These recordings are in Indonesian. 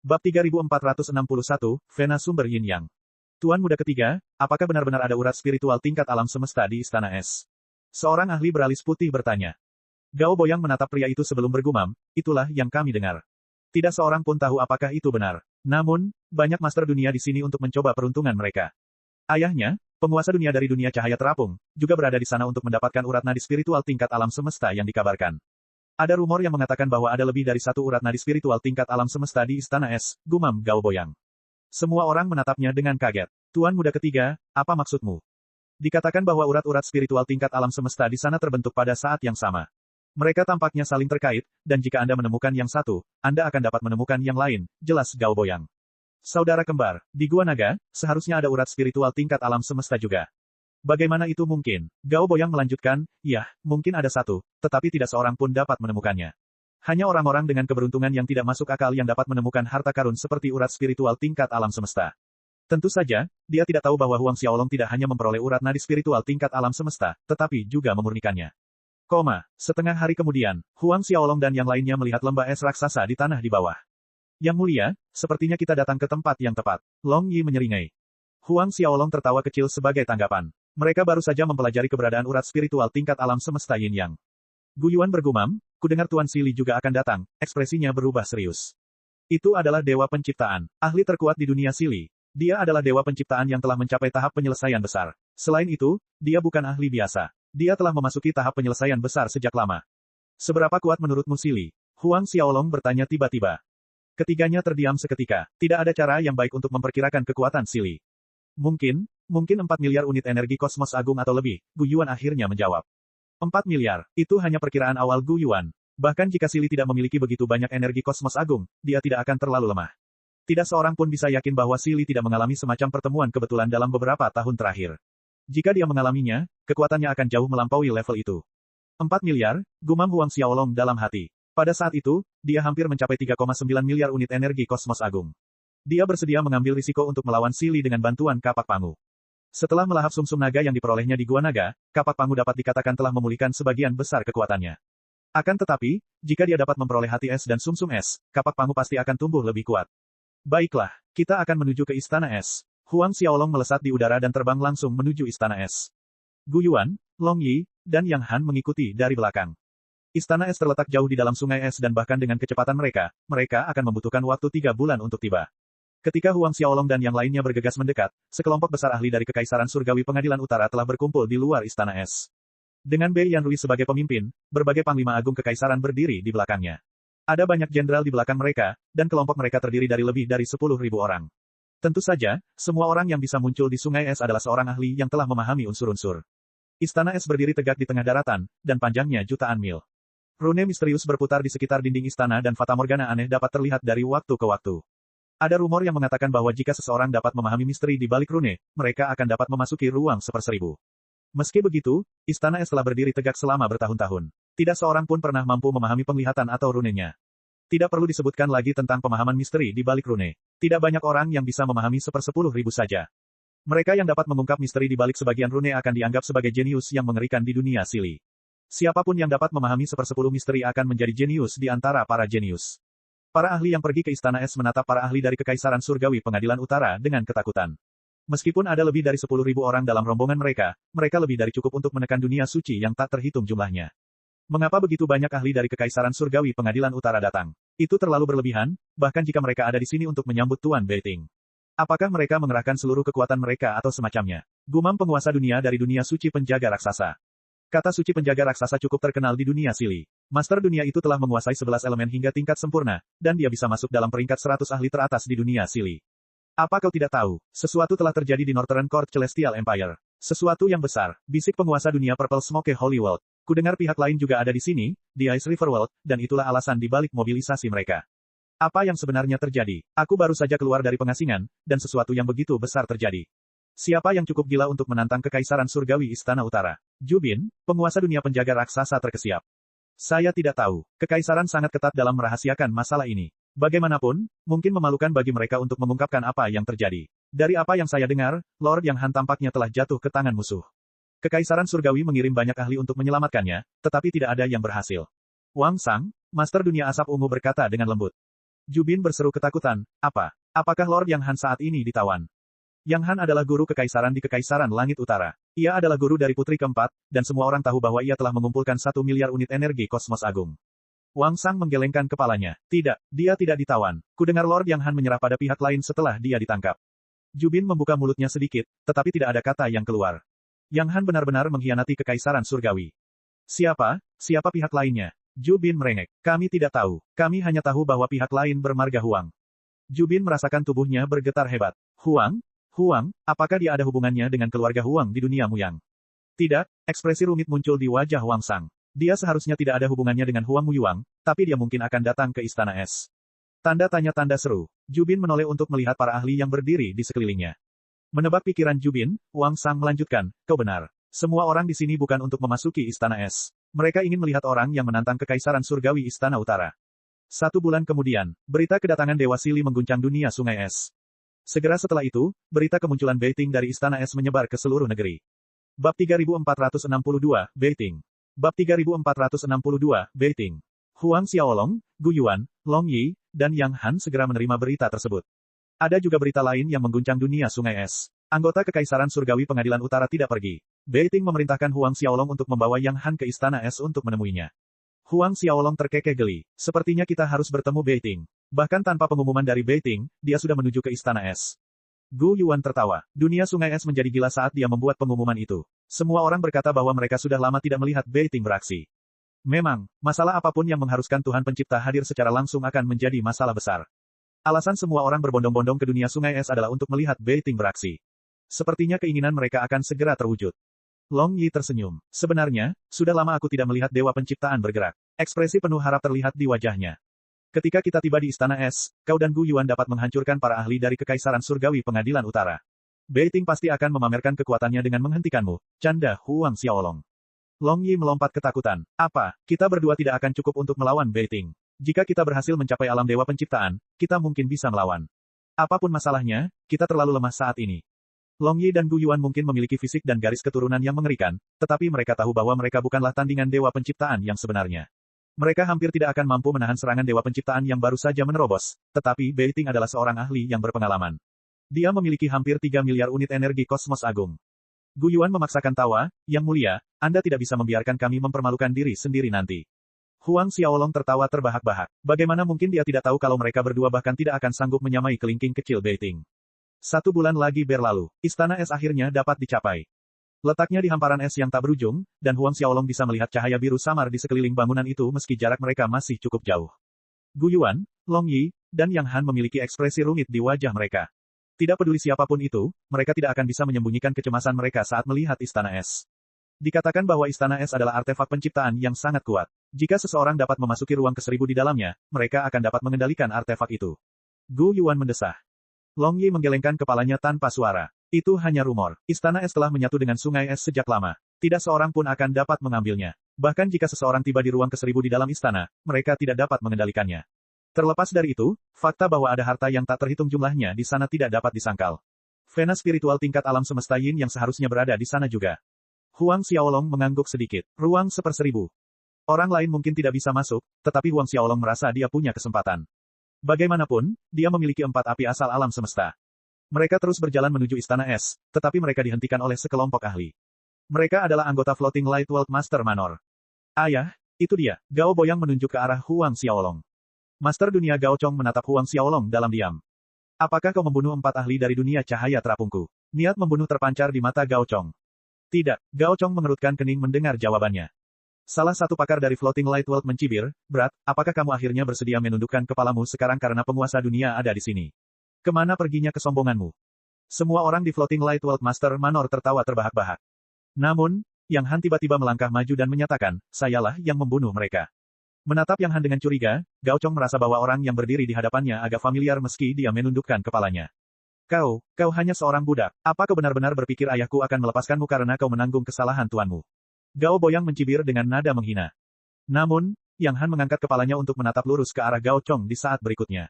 Bab 3461, Vena Sumber Yin Yang. Tuan Muda Ketiga, apakah benar-benar ada urat spiritual tingkat alam semesta di Istana Es? Seorang ahli beralis putih bertanya. Gao Boyang menatap pria itu sebelum bergumam, itulah yang kami dengar. Tidak seorang pun tahu apakah itu benar. Namun, banyak master dunia di sini untuk mencoba peruntungan mereka. Ayahnya, penguasa dunia dari dunia cahaya terapung, juga berada di sana untuk mendapatkan urat nadi spiritual tingkat alam semesta yang dikabarkan. Ada rumor yang mengatakan bahwa ada lebih dari satu urat nadi spiritual tingkat alam semesta di Istana Es, gumam Gao Boyang. Semua orang menatapnya dengan kaget. Tuan Muda Ketiga, apa maksudmu? Dikatakan bahwa urat-urat spiritual tingkat alam semesta di sana terbentuk pada saat yang sama. Mereka tampaknya saling terkait, dan jika Anda menemukan yang satu, Anda akan dapat menemukan yang lain, jelas Gao Boyang. Saudara kembar, di Gua Naga, seharusnya ada urat spiritual tingkat alam semesta juga. Bagaimana itu mungkin? Gao Boyang melanjutkan, ya, mungkin ada satu, tetapi tidak seorang pun dapat menemukannya. Hanya orang-orang dengan keberuntungan yang tidak masuk akal yang dapat menemukan harta karun seperti urat spiritual tingkat alam semesta. Tentu saja, dia tidak tahu bahwa Huang Xiaolong tidak hanya memperoleh urat nadi spiritual tingkat alam semesta, tetapi juga memurnikannya. Setengah hari kemudian, Huang Xiaolong dan yang lainnya melihat lembah es raksasa di tanah di bawah. Yang mulia, sepertinya kita datang ke tempat yang tepat. Long Yi menyeringai. Huang Xiaolong tertawa kecil sebagai tanggapan. Mereka baru saja mempelajari keberadaan urat spiritual tingkat alam semesta Yin Yang. Gu Yuan bergumam, kudengar Tuan Sili juga akan datang, ekspresinya berubah serius. Itu adalah dewa penciptaan, ahli terkuat di dunia Sili. Dia adalah dewa penciptaan yang telah mencapai tahap penyelesaian besar. Selain itu, dia bukan ahli biasa. Dia telah memasuki tahap penyelesaian besar sejak lama. Seberapa kuat menurutmu Sili? Huang Xiaolong bertanya tiba-tiba. Ketiganya terdiam seketika. Tidak ada cara yang baik untuk memperkirakan kekuatan Sili. Mungkin 4 miliar unit energi kosmos agung atau lebih, Gu Yuan akhirnya menjawab. 4 miliar, itu hanya perkiraan awal Gu Yuan. Bahkan jika Sili tidak memiliki begitu banyak energi kosmos agung, dia tidak akan terlalu lemah. Tidak seorang pun bisa yakin bahwa Sili tidak mengalami semacam pertemuan kebetulan dalam beberapa tahun terakhir. Jika dia mengalaminya, kekuatannya akan jauh melampaui level itu. 4 miliar, gumam Huang Xiaolong dalam hati. Pada saat itu, dia hampir mencapai 3,9 miliar unit energi kosmos agung. Dia bersedia mengambil risiko untuk melawan Sili dengan bantuan kapak pangu. Setelah melahap sumsum naga yang diperolehnya di Gua Naga, kapak pangu dapat dikatakan telah memulihkan sebagian besar kekuatannya. Akan tetapi, jika dia dapat memperoleh hati es dan sumsum es, kapak pangu pasti akan tumbuh lebih kuat. Baiklah, kita akan menuju ke Istana Es. Huang Xiaolong melesat di udara dan terbang langsung menuju Istana Es. Gu Yuan, Long Yi, dan Yang Han mengikuti dari belakang. Istana Es terletak jauh di dalam sungai es dan bahkan dengan kecepatan mereka akan membutuhkan waktu 3 bulan untuk tiba. Ketika Huang Xiaolong dan yang lainnya bergegas mendekat, sekelompok besar ahli dari Kekaisaran Surgawi Pengadilan Utara telah berkumpul di luar Istana Es. Dengan Bei Yanrui sebagai pemimpin, berbagai panglima agung Kekaisaran berdiri di belakangnya. Ada banyak jenderal di belakang mereka, dan kelompok mereka terdiri dari lebih dari 10.000 orang. Tentu saja, semua orang yang bisa muncul di Sungai Es adalah seorang ahli yang telah memahami unsur-unsur. Istana Es berdiri tegak di tengah daratan, dan panjangnya jutaan mil. Rune misterius berputar di sekitar dinding istana dan fatamorgana aneh dapat terlihat dari waktu ke waktu. Ada rumor yang mengatakan bahwa jika seseorang dapat memahami misteri di balik rune, mereka akan dapat memasuki ruang 1/1000. Meski begitu, Istana Es telah berdiri tegak selama bertahun-tahun. Tidak seorang pun pernah mampu memahami penglihatan atau runenya. Tidak perlu disebutkan lagi tentang pemahaman misteri di balik rune. Tidak banyak orang yang bisa memahami 1/10.000 saja. Mereka yang dapat mengungkap misteri di balik sebagian rune akan dianggap sebagai jenius yang mengerikan di dunia Sili. Siapapun yang dapat memahami 1/10 misteri akan menjadi jenius di antara para jenius. Para ahli yang pergi ke Istana Es menatap para ahli dari Kekaisaran Surgawi Pengadilan Utara dengan ketakutan. Meskipun ada lebih dari 10.000 orang dalam rombongan mereka lebih dari cukup untuk menekan dunia suci yang tak terhitung jumlahnya. Mengapa begitu banyak ahli dari Kekaisaran Surgawi Pengadilan Utara datang? Itu terlalu berlebihan, bahkan jika mereka ada di sini untuk menyambut Tuan Beiting. Apakah mereka mengerahkan seluruh kekuatan mereka atau semacamnya? Gumam penguasa dunia dari dunia suci penjaga raksasa. Kata suci penjaga raksasa cukup terkenal di dunia Sili. Master dunia itu telah menguasai 11 elemen hingga tingkat sempurna, dan dia bisa masuk dalam peringkat 100 ahli teratas di dunia Sili. Apa kau tidak tahu? Sesuatu telah terjadi di Northern Court Celestial Empire. Sesuatu yang besar, bisik penguasa dunia Purple Smoke Holy World. Kudengar pihak lain juga ada di sini, di Ice River World, dan itulah alasan dibalik mobilisasi mereka. Apa yang sebenarnya terjadi? Aku baru saja keluar dari pengasingan, dan sesuatu yang begitu besar terjadi. Siapa yang cukup gila untuk menantang Kekaisaran Surgawi Istana Utara? Jubin, penguasa dunia penjaga raksasa terkesiap. Saya tidak tahu. Kekaisaran sangat ketat dalam merahasiakan masalah ini. Bagaimanapun, mungkin memalukan bagi mereka untuk mengungkapkan apa yang terjadi. Dari apa yang saya dengar, Lord Yang Han tampaknya telah jatuh ke tangan musuh. Kekaisaran Surgawi mengirim banyak ahli untuk menyelamatkannya, tetapi tidak ada yang berhasil. Wang Sang, Master Dunia Asap Ungu berkata dengan lembut. Jubin berseru ketakutan, apa? Apakah Lord Yang Han saat ini ditawan? Yang Han adalah guru kekaisaran di Kekaisaran Langit Utara. Ia adalah guru dari putri keempat, dan semua orang tahu bahwa ia telah mengumpulkan 1 miliar unit energi kosmos agung. Wang Sang menggelengkan kepalanya. Tidak, dia tidak ditawan. Kudengar Lord Yang Han menyerah pada pihak lain setelah dia ditangkap. Jubin membuka mulutnya sedikit, tetapi tidak ada kata yang keluar. Yang Han benar-benar mengkhianati Kekaisaran Surgawi. Siapa? Siapa pihak lainnya? Jubin merengek. Kami tidak tahu. Kami hanya tahu bahwa pihak lain bermarga Huang. Jubin merasakan tubuhnya bergetar hebat. Huang? Huang, apakah dia ada hubungannya dengan keluarga Huang di dunia Muyang? Tidak, ekspresi rumit muncul di wajah Wang Sang. Dia seharusnya tidak ada hubungannya dengan Huang Muyuang, tapi dia mungkin akan datang ke Istana Es. Tanda tanya tanda seru. Jubin menoleh untuk melihat para ahli yang berdiri di sekelilingnya. Menebak pikiran Jubin, Wang Sang melanjutkan, kau benar. Semua orang di sini bukan untuk memasuki Istana Es. Mereka ingin melihat orang yang menantang Kekaisaran Surgawi Istana Utara. 1 bulan kemudian, berita kedatangan Dewa Sili mengguncang dunia Sungai Es. Segera setelah itu, berita kemunculan Beiting dari Istana Es menyebar ke seluruh negeri. Bab 3462, Beiting. Bab 3462, Beiting. Huang Xiaolong, Gu Yuan, Long Yi, dan Yang Han segera menerima berita tersebut. Ada juga berita lain yang mengguncang dunia Sungai Es. Anggota Kekaisaran Surgawi Pengadilan Utara tidak pergi. Beiting memerintahkan Huang Xiaolong untuk membawa Yang Han ke Istana Es untuk menemuinya. Huang Xiaolong terkekeh geli. Sepertinya kita harus bertemu Beiting. Bahkan tanpa pengumuman dari Beiting, dia sudah menuju ke Istana Es. Gu Yuan tertawa. Dunia Sungai Es menjadi gila saat dia membuat pengumuman itu. Semua orang berkata bahwa mereka sudah lama tidak melihat Beiting beraksi. Memang, masalah apapun yang mengharuskan Tuhan Pencipta hadir secara langsung akan menjadi masalah besar. Alasan semua orang berbondong-bondong ke dunia Sungai Es adalah untuk melihat Beiting beraksi. Sepertinya keinginan mereka akan segera terwujud. Long Yi tersenyum. Sebenarnya, sudah lama aku tidak melihat Dewa Penciptaan bergerak. Ekspresi penuh harap terlihat di wajahnya. Ketika kita tiba di Istana Es, kau dan Gu Yuan dapat menghancurkan para ahli dari Kekaisaran Surgawi Pengadilan Utara. Beiting pasti akan memamerkan kekuatannya dengan menghentikanmu, canda Huang Xiaolong. Long Yi melompat ketakutan. Apa, kita berdua tidak akan cukup untuk melawan Beiting. Jika kita berhasil mencapai alam Dewa Penciptaan, kita mungkin bisa melawan. Apapun masalahnya, kita terlalu lemah saat ini. Long Yi dan Gu Yuan mungkin memiliki fisik dan garis keturunan yang mengerikan, tetapi mereka tahu bahwa mereka bukanlah tandingan Dewa Penciptaan yang sebenarnya. Mereka hampir tidak akan mampu menahan serangan Dewa Penciptaan yang baru saja menerobos, tetapi Beiting adalah seorang ahli yang berpengalaman. Dia memiliki hampir 3 miliar unit energi kosmos agung. Gu Yuan memaksakan tawa, Yang Mulia, Anda tidak bisa membiarkan kami mempermalukan diri sendiri nanti. Huang Xiaolong tertawa terbahak-bahak. Bagaimana mungkin dia tidak tahu kalau mereka berdua bahkan tidak akan sanggup menyamai kelingking kecil Beiting. 1 bulan lagi berlalu, Istana Es akhirnya dapat dicapai. Letaknya di hamparan es yang tak berujung, dan Huang Xiaolong bisa melihat cahaya biru samar di sekeliling bangunan itu meski jarak mereka masih cukup jauh. Gu Yuan, Long Yi, dan Yang Han memiliki ekspresi rumit di wajah mereka. Tidak peduli siapapun itu, mereka tidak akan bisa menyembunyikan kecemasan mereka saat melihat Istana Es. Dikatakan bahwa Istana Es adalah artefak penciptaan yang sangat kuat. Jika seseorang dapat memasuki ruang ke-1000 di dalamnya, mereka akan dapat mengendalikan artefak itu. Gu Yuan mendesah. Long Yi menggelengkan kepalanya tanpa suara. Itu hanya rumor. Istana Es telah menyatu dengan Sungai Es sejak lama. Tidak seorang pun akan dapat mengambilnya. Bahkan jika seseorang tiba di ruang ke-1000 di dalam istana, mereka tidak dapat mengendalikannya. Terlepas dari itu, fakta bahwa ada harta yang tak terhitung jumlahnya di sana tidak dapat disangkal. Vena spiritual tingkat alam semesta Yin yang seharusnya berada di sana juga. Huang Xiaolong mengangguk sedikit. Ruang 1/1000. Orang lain mungkin tidak bisa masuk, tetapi Huang Xiaolong merasa dia punya kesempatan. Bagaimanapun, dia memiliki 4 api asal alam semesta. Mereka terus berjalan menuju Istana Es, tetapi mereka dihentikan oleh sekelompok ahli. Mereka adalah anggota Floating Light World Master Manor. Ayah, itu dia. Gao Boyang menunjuk ke arah Huang Xiaolong. Master dunia Gao Chong menatap Huang Xiaolong dalam diam. Apakah kau membunuh 4 ahli dari dunia cahaya terapungku? Niat membunuh terpancar di mata Gao Chong. Tidak, Gao Chong mengerutkan kening mendengar jawabannya. Salah satu pakar dari Floating Light World mencibir, Berat, apakah kamu akhirnya bersedia menundukkan kepalamu sekarang karena penguasa dunia ada di sini? Kemana perginya kesombonganmu? Semua orang di Floating Light World Master Manor tertawa terbahak-bahak. Namun, Yang Han tiba-tiba melangkah maju dan menyatakan, sayalah yang membunuh mereka. Menatap Yang Han dengan curiga, Gao Chong merasa bahwa orang yang berdiri di hadapannya agak familiar meski dia menundukkan kepalanya. Kau hanya seorang budak. Apa kau benar-benar berpikir ayahku akan melepaskanmu karena kau menanggung kesalahan tuanmu? Gao Boyang mencibir dengan nada menghina. Namun, Yang Han mengangkat kepalanya untuk menatap lurus ke arah Gao Chong di saat berikutnya.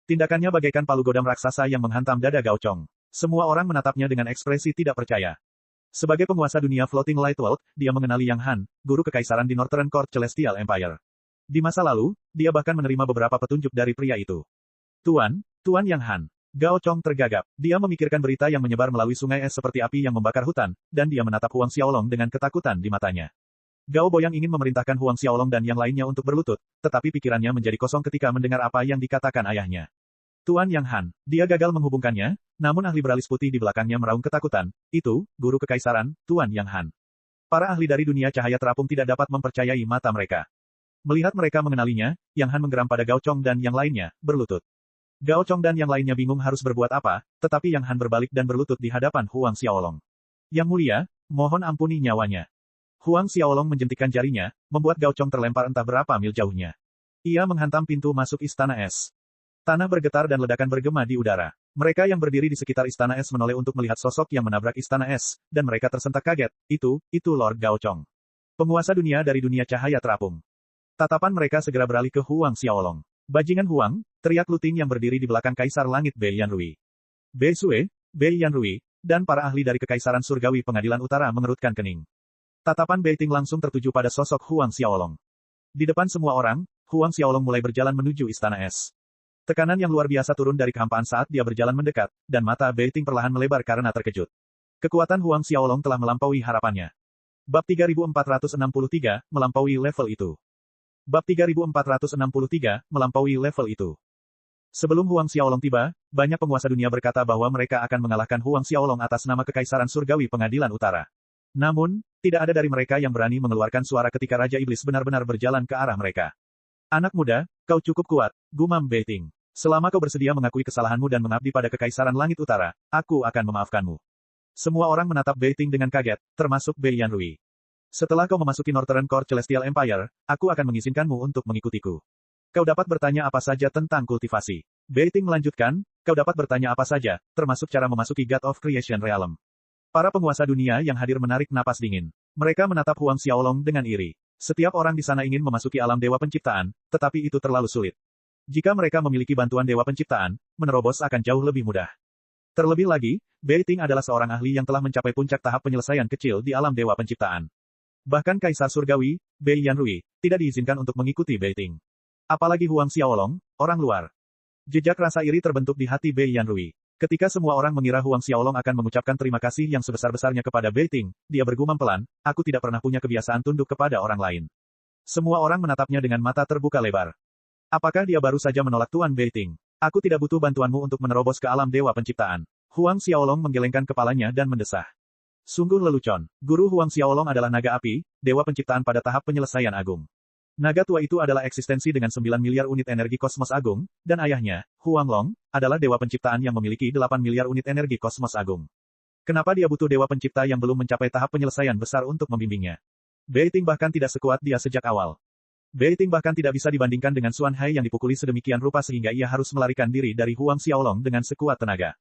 Tindakannya bagaikan palu godam raksasa yang menghantam dada Gao Chong. Semua orang menatapnya dengan ekspresi tidak percaya. Sebagai penguasa dunia Floating Light World, dia mengenali Yang Han, guru kekaisaran di Northern Court Celestial Empire. Di masa lalu, dia bahkan menerima beberapa petunjuk dari pria itu. Tuan Yang Han. Gao Chong tergagap. Dia memikirkan berita yang menyebar melalui sungai es seperti api yang membakar hutan, dan dia menatap Huang Xiaolong dengan ketakutan di matanya. Gao Boyang ingin memerintahkan Huang Xiaolong dan yang lainnya untuk berlutut, tetapi pikirannya menjadi kosong ketika mendengar apa yang dikatakan ayahnya. Tuan Yang Han. Dia gagal menghubungkannya, namun ahli beralis putih di belakangnya meraung ketakutan. Itu, guru kekaisaran, Tuan Yang Han. Para ahli dari dunia cahaya terapung tidak dapat mempercayai mata mereka. Melihat mereka mengenalinya, Yang Han menggeram pada Gao Chong dan yang lainnya, berlutut. Gao Chong dan yang lainnya bingung harus berbuat apa, tetapi Yang Han berbalik dan berlutut di hadapan Huang Xiaolong. Yang mulia, mohon ampuni nyawanya. Huang Xiaolong menjentikkan jarinya, membuat Gao Chong terlempar entah berapa mil jauhnya. Ia menghantam pintu masuk istana es. Tanah bergetar dan ledakan bergema di udara. Mereka yang berdiri di sekitar istana es menoleh untuk melihat sosok yang menabrak istana es, dan mereka tersentak kaget. Itu Lord Gao Chong. Penguasa dunia dari dunia cahaya terapung. Tatapan mereka segera beralih ke Huang Xiaolong. Bajingan Huang, teriak Luting yang berdiri di belakang Kaisar Langit Bei Yanrui. Bei Sue, Bei Yanrui, dan para ahli dari Kekaisaran Surgawi Pengadilan Utara mengerutkan kening. Tatapan Bei Ting langsung tertuju pada sosok Huang Xiaolong. Di depan semua orang, Huang Xiaolong mulai berjalan menuju istana es. Tekanan yang luar biasa turun dari kehampaan saat dia berjalan mendekat, dan mata Bei Ting perlahan melebar karena terkejut. Kekuatan Huang Xiaolong telah melampaui harapannya. Bab 3463, melampaui level itu. Bab 3463, melampaui level itu. Sebelum Huang Xiaolong tiba, banyak penguasa dunia berkata bahwa mereka akan mengalahkan Huang Xiaolong atas nama Kekaisaran Surgawi Pengadilan Utara. Namun, tidak ada dari mereka yang berani mengeluarkan suara ketika Raja Iblis benar-benar berjalan ke arah mereka. Anak muda, kau cukup kuat, gumam Bei Ting. Selama kau bersedia mengakui kesalahanmu dan mengabdi pada Kekaisaran Langit Utara, aku akan memaafkanmu. Semua orang menatap Bei Ting dengan kaget, termasuk Bei Yanrui. Setelah kau memasuki Northern Court Celestial Empire, aku akan mengizinkanmu untuk mengikutiku. Kau dapat bertanya apa saja tentang kultivasi. Bei Ting melanjutkan, kau dapat bertanya apa saja, termasuk cara memasuki God of Creation Realm. Para penguasa dunia yang hadir menarik napas dingin. Mereka menatap Huang Xiaolong dengan iri. Setiap orang di sana ingin memasuki alam Dewa Penciptaan, tetapi itu terlalu sulit. Jika mereka memiliki bantuan Dewa Penciptaan, menerobos akan jauh lebih mudah. Terlebih lagi, Bei Ting adalah seorang ahli yang telah mencapai puncak tahap penyelesaian kecil di alam Dewa Penciptaan. Bahkan Kaisar Surgawi, Bei Yanrui, tidak diizinkan untuk mengikuti Bei Ting. Apalagi Huang Xiaolong, orang luar. Jejak rasa iri terbentuk di hati Bei Yanrui. Ketika semua orang mengira Huang Xiaolong akan mengucapkan terima kasih yang sebesar-besarnya kepada Bei Ting, dia bergumam pelan, aku tidak pernah punya kebiasaan tunduk kepada orang lain. Semua orang menatapnya dengan mata terbuka lebar. Apakah dia baru saja menolak Tuan Bei Ting? Aku tidak butuh bantuanmu untuk menerobos ke alam Dewa Penciptaan. Huang Xiaolong menggelengkan kepalanya dan mendesah. Sungguh lelucon. Guru Huang Xiaolong adalah naga api, Dewa Penciptaan pada tahap penyelesaian agung. Naga tua itu adalah eksistensi dengan 9 miliar unit energi kosmos agung, dan ayahnya, Huang Long, adalah Dewa Penciptaan yang memiliki 8 miliar unit energi kosmos agung. Kenapa dia butuh Dewa Pencipta yang belum mencapai tahap penyelesaian besar untuk membimbingnya? Bei Ting bahkan tidak sekuat dia sejak awal. Bei Ting bahkan tidak bisa dibandingkan dengan Xuan Hai yang dipukuli sedemikian rupa sehingga ia harus melarikan diri dari Huang Xiaolong dengan sekuat tenaga.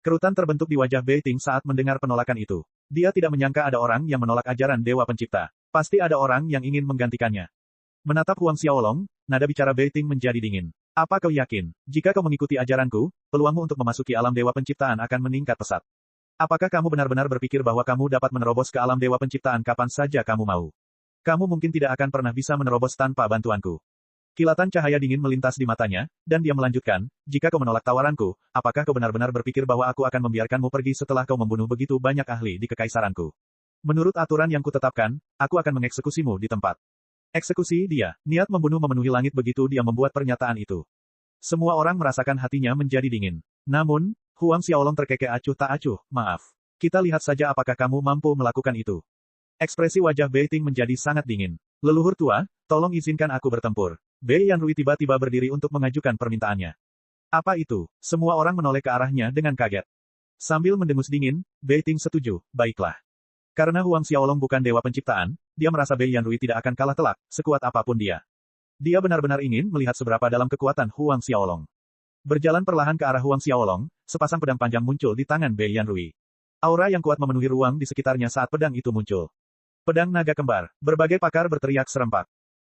Kerutan terbentuk di wajah Bei Ting saat mendengar penolakan itu. Dia tidak menyangka ada orang yang menolak ajaran Dewa Pencipta. Pasti ada orang yang ingin menggantikannya. Menatap Huang Xiaolong, nada bicara Bei Ting menjadi dingin. Apa kau yakin, jika kau mengikuti ajaranku, peluangmu untuk memasuki alam Dewa Penciptaan akan meningkat pesat? Apakah kamu benar-benar berpikir bahwa kamu dapat menerobos ke alam Dewa Penciptaan kapan saja kamu mau? Kamu mungkin tidak akan pernah bisa menerobos tanpa bantuanku. Kilatan cahaya dingin melintas di matanya, dan dia melanjutkan, jika kau menolak tawaranku, apakah kau benar-benar berpikir bahwa aku akan membiarkanmu pergi setelah kau membunuh begitu banyak ahli di kekaisaranku? Menurut aturan yang kutetapkan, aku akan mengeksekusimu di tempat. Eksekusi dia, niat membunuh memenuhi langit begitu dia membuat pernyataan itu. Semua orang merasakan hatinya menjadi dingin. Namun, Huang Xiaolong terkekeh acuh tak acuh, maaf. Kita lihat saja apakah kamu mampu melakukan itu. Ekspresi wajah Bei Ting menjadi sangat dingin. Leluhur tua, tolong izinkan aku bertempur. Bei Yanrui tiba-tiba berdiri untuk mengajukan permintaannya. Apa itu? Semua orang menoleh ke arahnya dengan kaget. Sambil mendengus dingin, Bei Ting setuju, baiklah. Karena Huang Xiaolong bukan Dewa Penciptaan, dia merasa Bei Yanrui tidak akan kalah telak, sekuat apapun dia. Dia benar-benar ingin melihat seberapa dalam kekuatan Huang Xiaolong. Berjalan perlahan ke arah Huang Xiaolong, sepasang pedang panjang muncul di tangan Bei Yanrui. Aura yang kuat memenuhi ruang di sekitarnya saat pedang itu muncul. Pedang naga kembar, berbagai pakar berteriak serempak.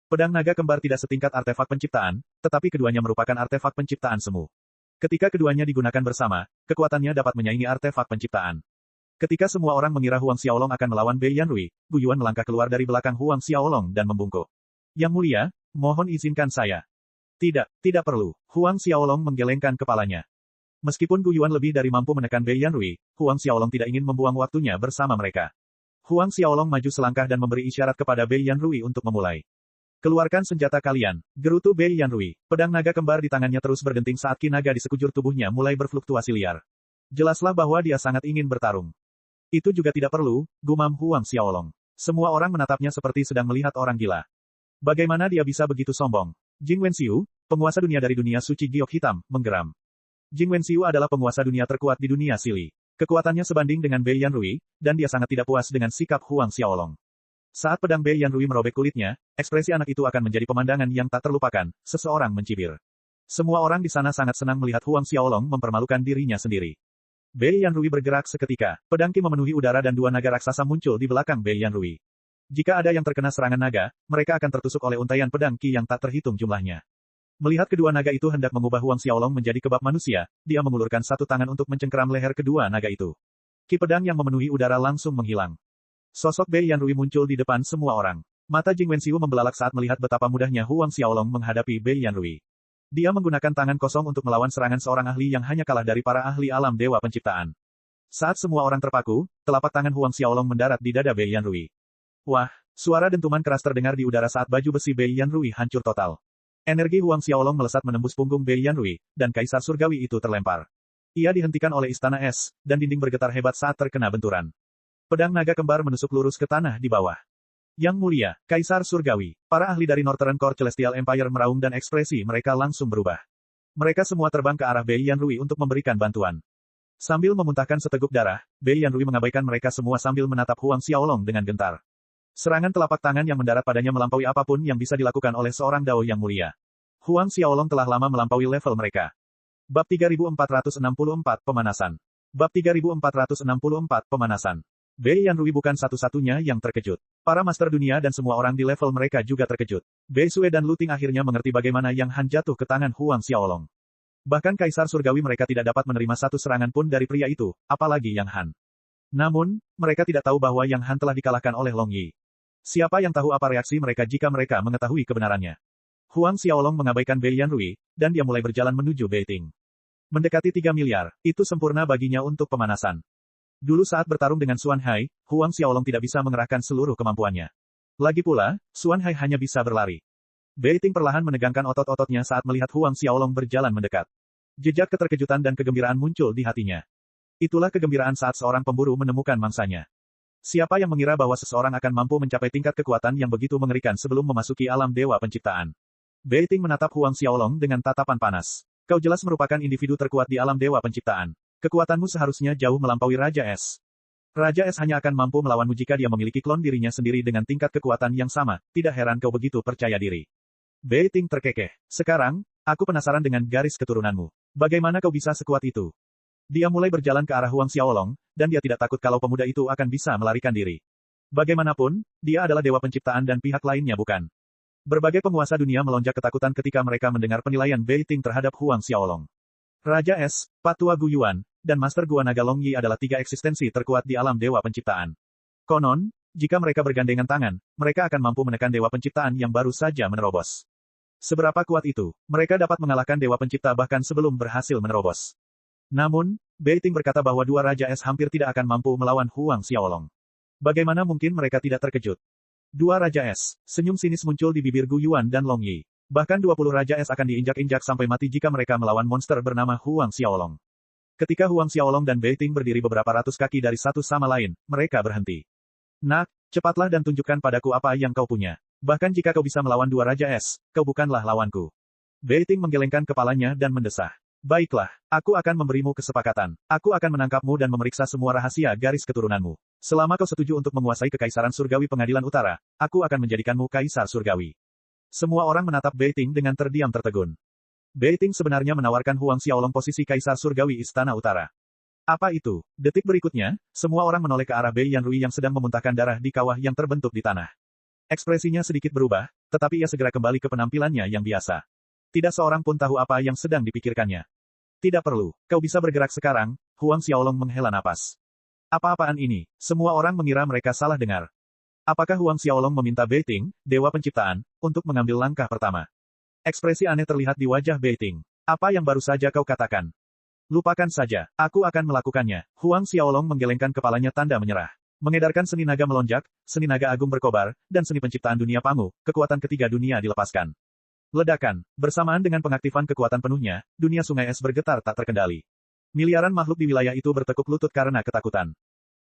Pedang naga kembar tidak setingkat artefak penciptaan, tetapi keduanya merupakan artefak penciptaan semu. Ketika keduanya digunakan bersama, kekuatannya dapat menyaingi artefak penciptaan. Ketika semua orang mengira Huang Xiaolong akan melawan Bei Yanrui, Gu Yuan melangkah keluar dari belakang Huang Xiaolong dan membungkuk. Yang mulia, mohon izinkan saya. Tidak perlu. Huang Xiaolong menggelengkan kepalanya. Meskipun Gu Yuan lebih dari mampu menekan Bei Yanrui, Huang Xiaolong tidak ingin membuang waktunya bersama mereka. Huang Xiaolong maju selangkah dan memberi isyarat kepada Bei Yanrui untuk memulai. Keluarkan senjata kalian, gerutu Bei Yanrui. Pedang naga kembar di tangannya terus berdenting saat ki naga di sekujur tubuhnya mulai berfluktuasi liar. Jelaslah bahwa dia sangat ingin bertarung. Itu juga tidak perlu, gumam Huang Xiaolong. Semua orang menatapnya seperti sedang melihat orang gila. Bagaimana dia bisa begitu sombong? Jing Wenxiu, penguasa dunia dari dunia suci giok hitam, menggeram. Jing Wenxiu adalah penguasa dunia terkuat di dunia Sili. Kekuatannya sebanding dengan Bei Yanrui, dan dia sangat tidak puas dengan sikap Huang Xiaolong. Saat pedang Bei Yanrui merobek kulitnya, ekspresi anak itu akan menjadi pemandangan yang tak terlupakan, seseorang mencibir. Semua orang di sana sangat senang melihat Huang Xiaolong mempermalukan dirinya sendiri. Bei Yanrui bergerak seketika, pedang ki memenuhi udara dan dua naga raksasa muncul di belakang Bei Yanrui. Jika ada yang terkena serangan naga, mereka akan tertusuk oleh untaian pedang ki yang tak terhitung jumlahnya. Melihat kedua naga itu hendak mengubah Huang Xiaolong menjadi kebab manusia, dia mengulurkan satu tangan untuk mencengkeram leher kedua naga itu. Ki pedang yang memenuhi udara langsung menghilang. Sosok Bei Yanrui muncul di depan semua orang. Mata Jing Wenxiu membelalak saat melihat betapa mudahnya Huang Xiaolong menghadapi Bei Yanrui. Dia menggunakan tangan kosong untuk melawan serangan seorang ahli yang hanya kalah dari para ahli alam dewa penciptaan. Saat semua orang terpaku, telapak tangan Huang Xiaolong mendarat di dada Bei Yanrui. Wah, suara dentuman keras terdengar di udara saat baju besi Bei Yanrui hancur total. Energi Huang Xiaolong melesat menembus punggung Bei Yanrui, dan Kaisar Surgawi itu terlempar. Ia dihentikan oleh Istana Es, dan dinding bergetar hebat saat terkena benturan. Pedang naga kembar menusuk lurus ke tanah di bawah. Yang mulia, Kaisar Surgawi, para ahli dari Northern Court Celestial Empire meraung dan ekspresi mereka langsung berubah. Mereka semua terbang ke arah Bei Yanrui untuk memberikan bantuan. Sambil memuntahkan seteguk darah, Bei Yanrui mengabaikan mereka semua sambil menatap Huang Xiaolong dengan gentar. Serangan telapak tangan yang mendarat padanya melampaui apapun yang bisa dilakukan oleh seorang Dao yang mulia. Huang Xiaolong telah lama melampaui level mereka. Bab 3464 Pemanasan. Bab 3464 Pemanasan. Bei Yanrui bukan satu-satunya yang terkejut. Para master dunia dan semua orang di level mereka juga terkejut. Bei Sue dan Lu Ting akhirnya mengerti bagaimana Yang Han jatuh ke tangan Huang Xiaolong. Bahkan Kaisar Surgawi mereka tidak dapat menerima satu serangan pun dari pria itu, apalagi Yang Han. Namun, mereka tidak tahu bahwa Yang Han telah dikalahkan oleh Long Yi. Siapa yang tahu apa reaksi mereka jika mereka mengetahui kebenarannya? Huang Xiaolong mengabaikan Bei Yanrui, dan dia mulai berjalan menuju Beiting. Mendekati 3 miliar, itu sempurna baginya untuk pemanasan. Dulu saat bertarung dengan Xuan Hai, Huang Xiaolong tidak bisa mengerahkan seluruh kemampuannya. Lagi pula, Xuan Hai hanya bisa berlari. Beiting perlahan menegangkan otot-ototnya saat melihat Huang Xiaolong berjalan mendekat. Jejak keterkejutan dan kegembiraan muncul di hatinya. Itulah kegembiraan saat seorang pemburu menemukan mangsanya. Siapa yang mengira bahwa seseorang akan mampu mencapai tingkat kekuatan yang begitu mengerikan sebelum memasuki alam dewa penciptaan? Beiting menatap Huang Xiaolong dengan tatapan panas. Kau jelas merupakan individu terkuat di alam dewa penciptaan. Kekuatanmu seharusnya jauh melampaui Raja Es. Raja Es hanya akan mampu melawanmu jika dia memiliki klon dirinya sendiri dengan tingkat kekuatan yang sama. Tidak heran kau begitu percaya diri. Beiting terkekeh. Sekarang, aku penasaran dengan garis keturunanmu. Bagaimana kau bisa sekuat itu? Dia mulai berjalan ke arah Huang Xiaolong, dan dia tidak takut kalau pemuda itu akan bisa melarikan diri. Bagaimanapun, dia adalah dewa penciptaan dan pihak lainnya bukan. Berbagai penguasa dunia melonjak ketakutan ketika mereka mendengar penilaian Beiting terhadap Huang Xiaolong. Raja Es, Patua Gu Yuan, dan Master Gua Naga Long Yi adalah 3 eksistensi terkuat di alam dewa penciptaan. Konon, jika mereka bergandengan tangan, mereka akan mampu menekan dewa penciptaan yang baru saja menerobos. Seberapa kuat itu, mereka dapat mengalahkan dewa pencipta bahkan sebelum berhasil menerobos. Namun, Beiting berkata bahwa dua Raja Es hampir tidak akan mampu melawan Huang Xiaolong. Bagaimana mungkin mereka tidak terkejut? Dua Raja Es, senyum sinis muncul di bibir Gu Yuan dan Long Yi. Bahkan 20 Raja Es akan diinjak-injak sampai mati jika mereka melawan monster bernama Huang Xiaolong. Ketika Huang Xiaolong dan Beiting berdiri beberapa ratus kaki dari satu sama lain, mereka berhenti. Nak, cepatlah dan tunjukkan padaku apa yang kau punya. Bahkan jika kau bisa melawan dua Raja Es, kau bukanlah lawanku. Beiting menggelengkan kepalanya dan mendesah. Baiklah, aku akan memberimu kesepakatan. Aku akan menangkapmu dan memeriksa semua rahasia garis keturunanmu. Selama kau setuju untuk menguasai Kekaisaran Surgawi Pengadilan Utara, aku akan menjadikanmu Kaisar Surgawi. Semua orang menatap Beiting dengan terdiam tertegun. Beiting sebenarnya menawarkan Huang Xiaolong posisi Kaisar Surgawi Istana Utara. Apa itu? Detik berikutnya, semua orang menoleh ke arah Bei Yanrui yang sedang memuntahkan darah di kawah yang terbentuk di tanah. Ekspresinya sedikit berubah, tetapi ia segera kembali ke penampilannya yang biasa. Tidak seorang pun tahu apa yang sedang dipikirkannya. Tidak perlu, kau bisa bergerak sekarang, Huang Xiaolong menghela napas. Apa-apaan ini? Semua orang mengira mereka salah dengar. Apakah Huang Xiaolong meminta Beiting, Dewa Penciptaan, untuk mengambil langkah pertama? Ekspresi aneh terlihat di wajah Beiting. Apa yang baru saja kau katakan? Lupakan saja, aku akan melakukannya. Huang Xiaolong menggelengkan kepalanya tanda menyerah. Mengedarkan seni naga melonjak, seni naga agung berkobar, dan seni penciptaan dunia Pangu, kekuatan ketiga dunia dilepaskan. Ledakan, bersamaan dengan pengaktifan kekuatan penuhnya, dunia sungai es bergetar tak terkendali. Miliaran makhluk di wilayah itu bertekuk lutut karena ketakutan.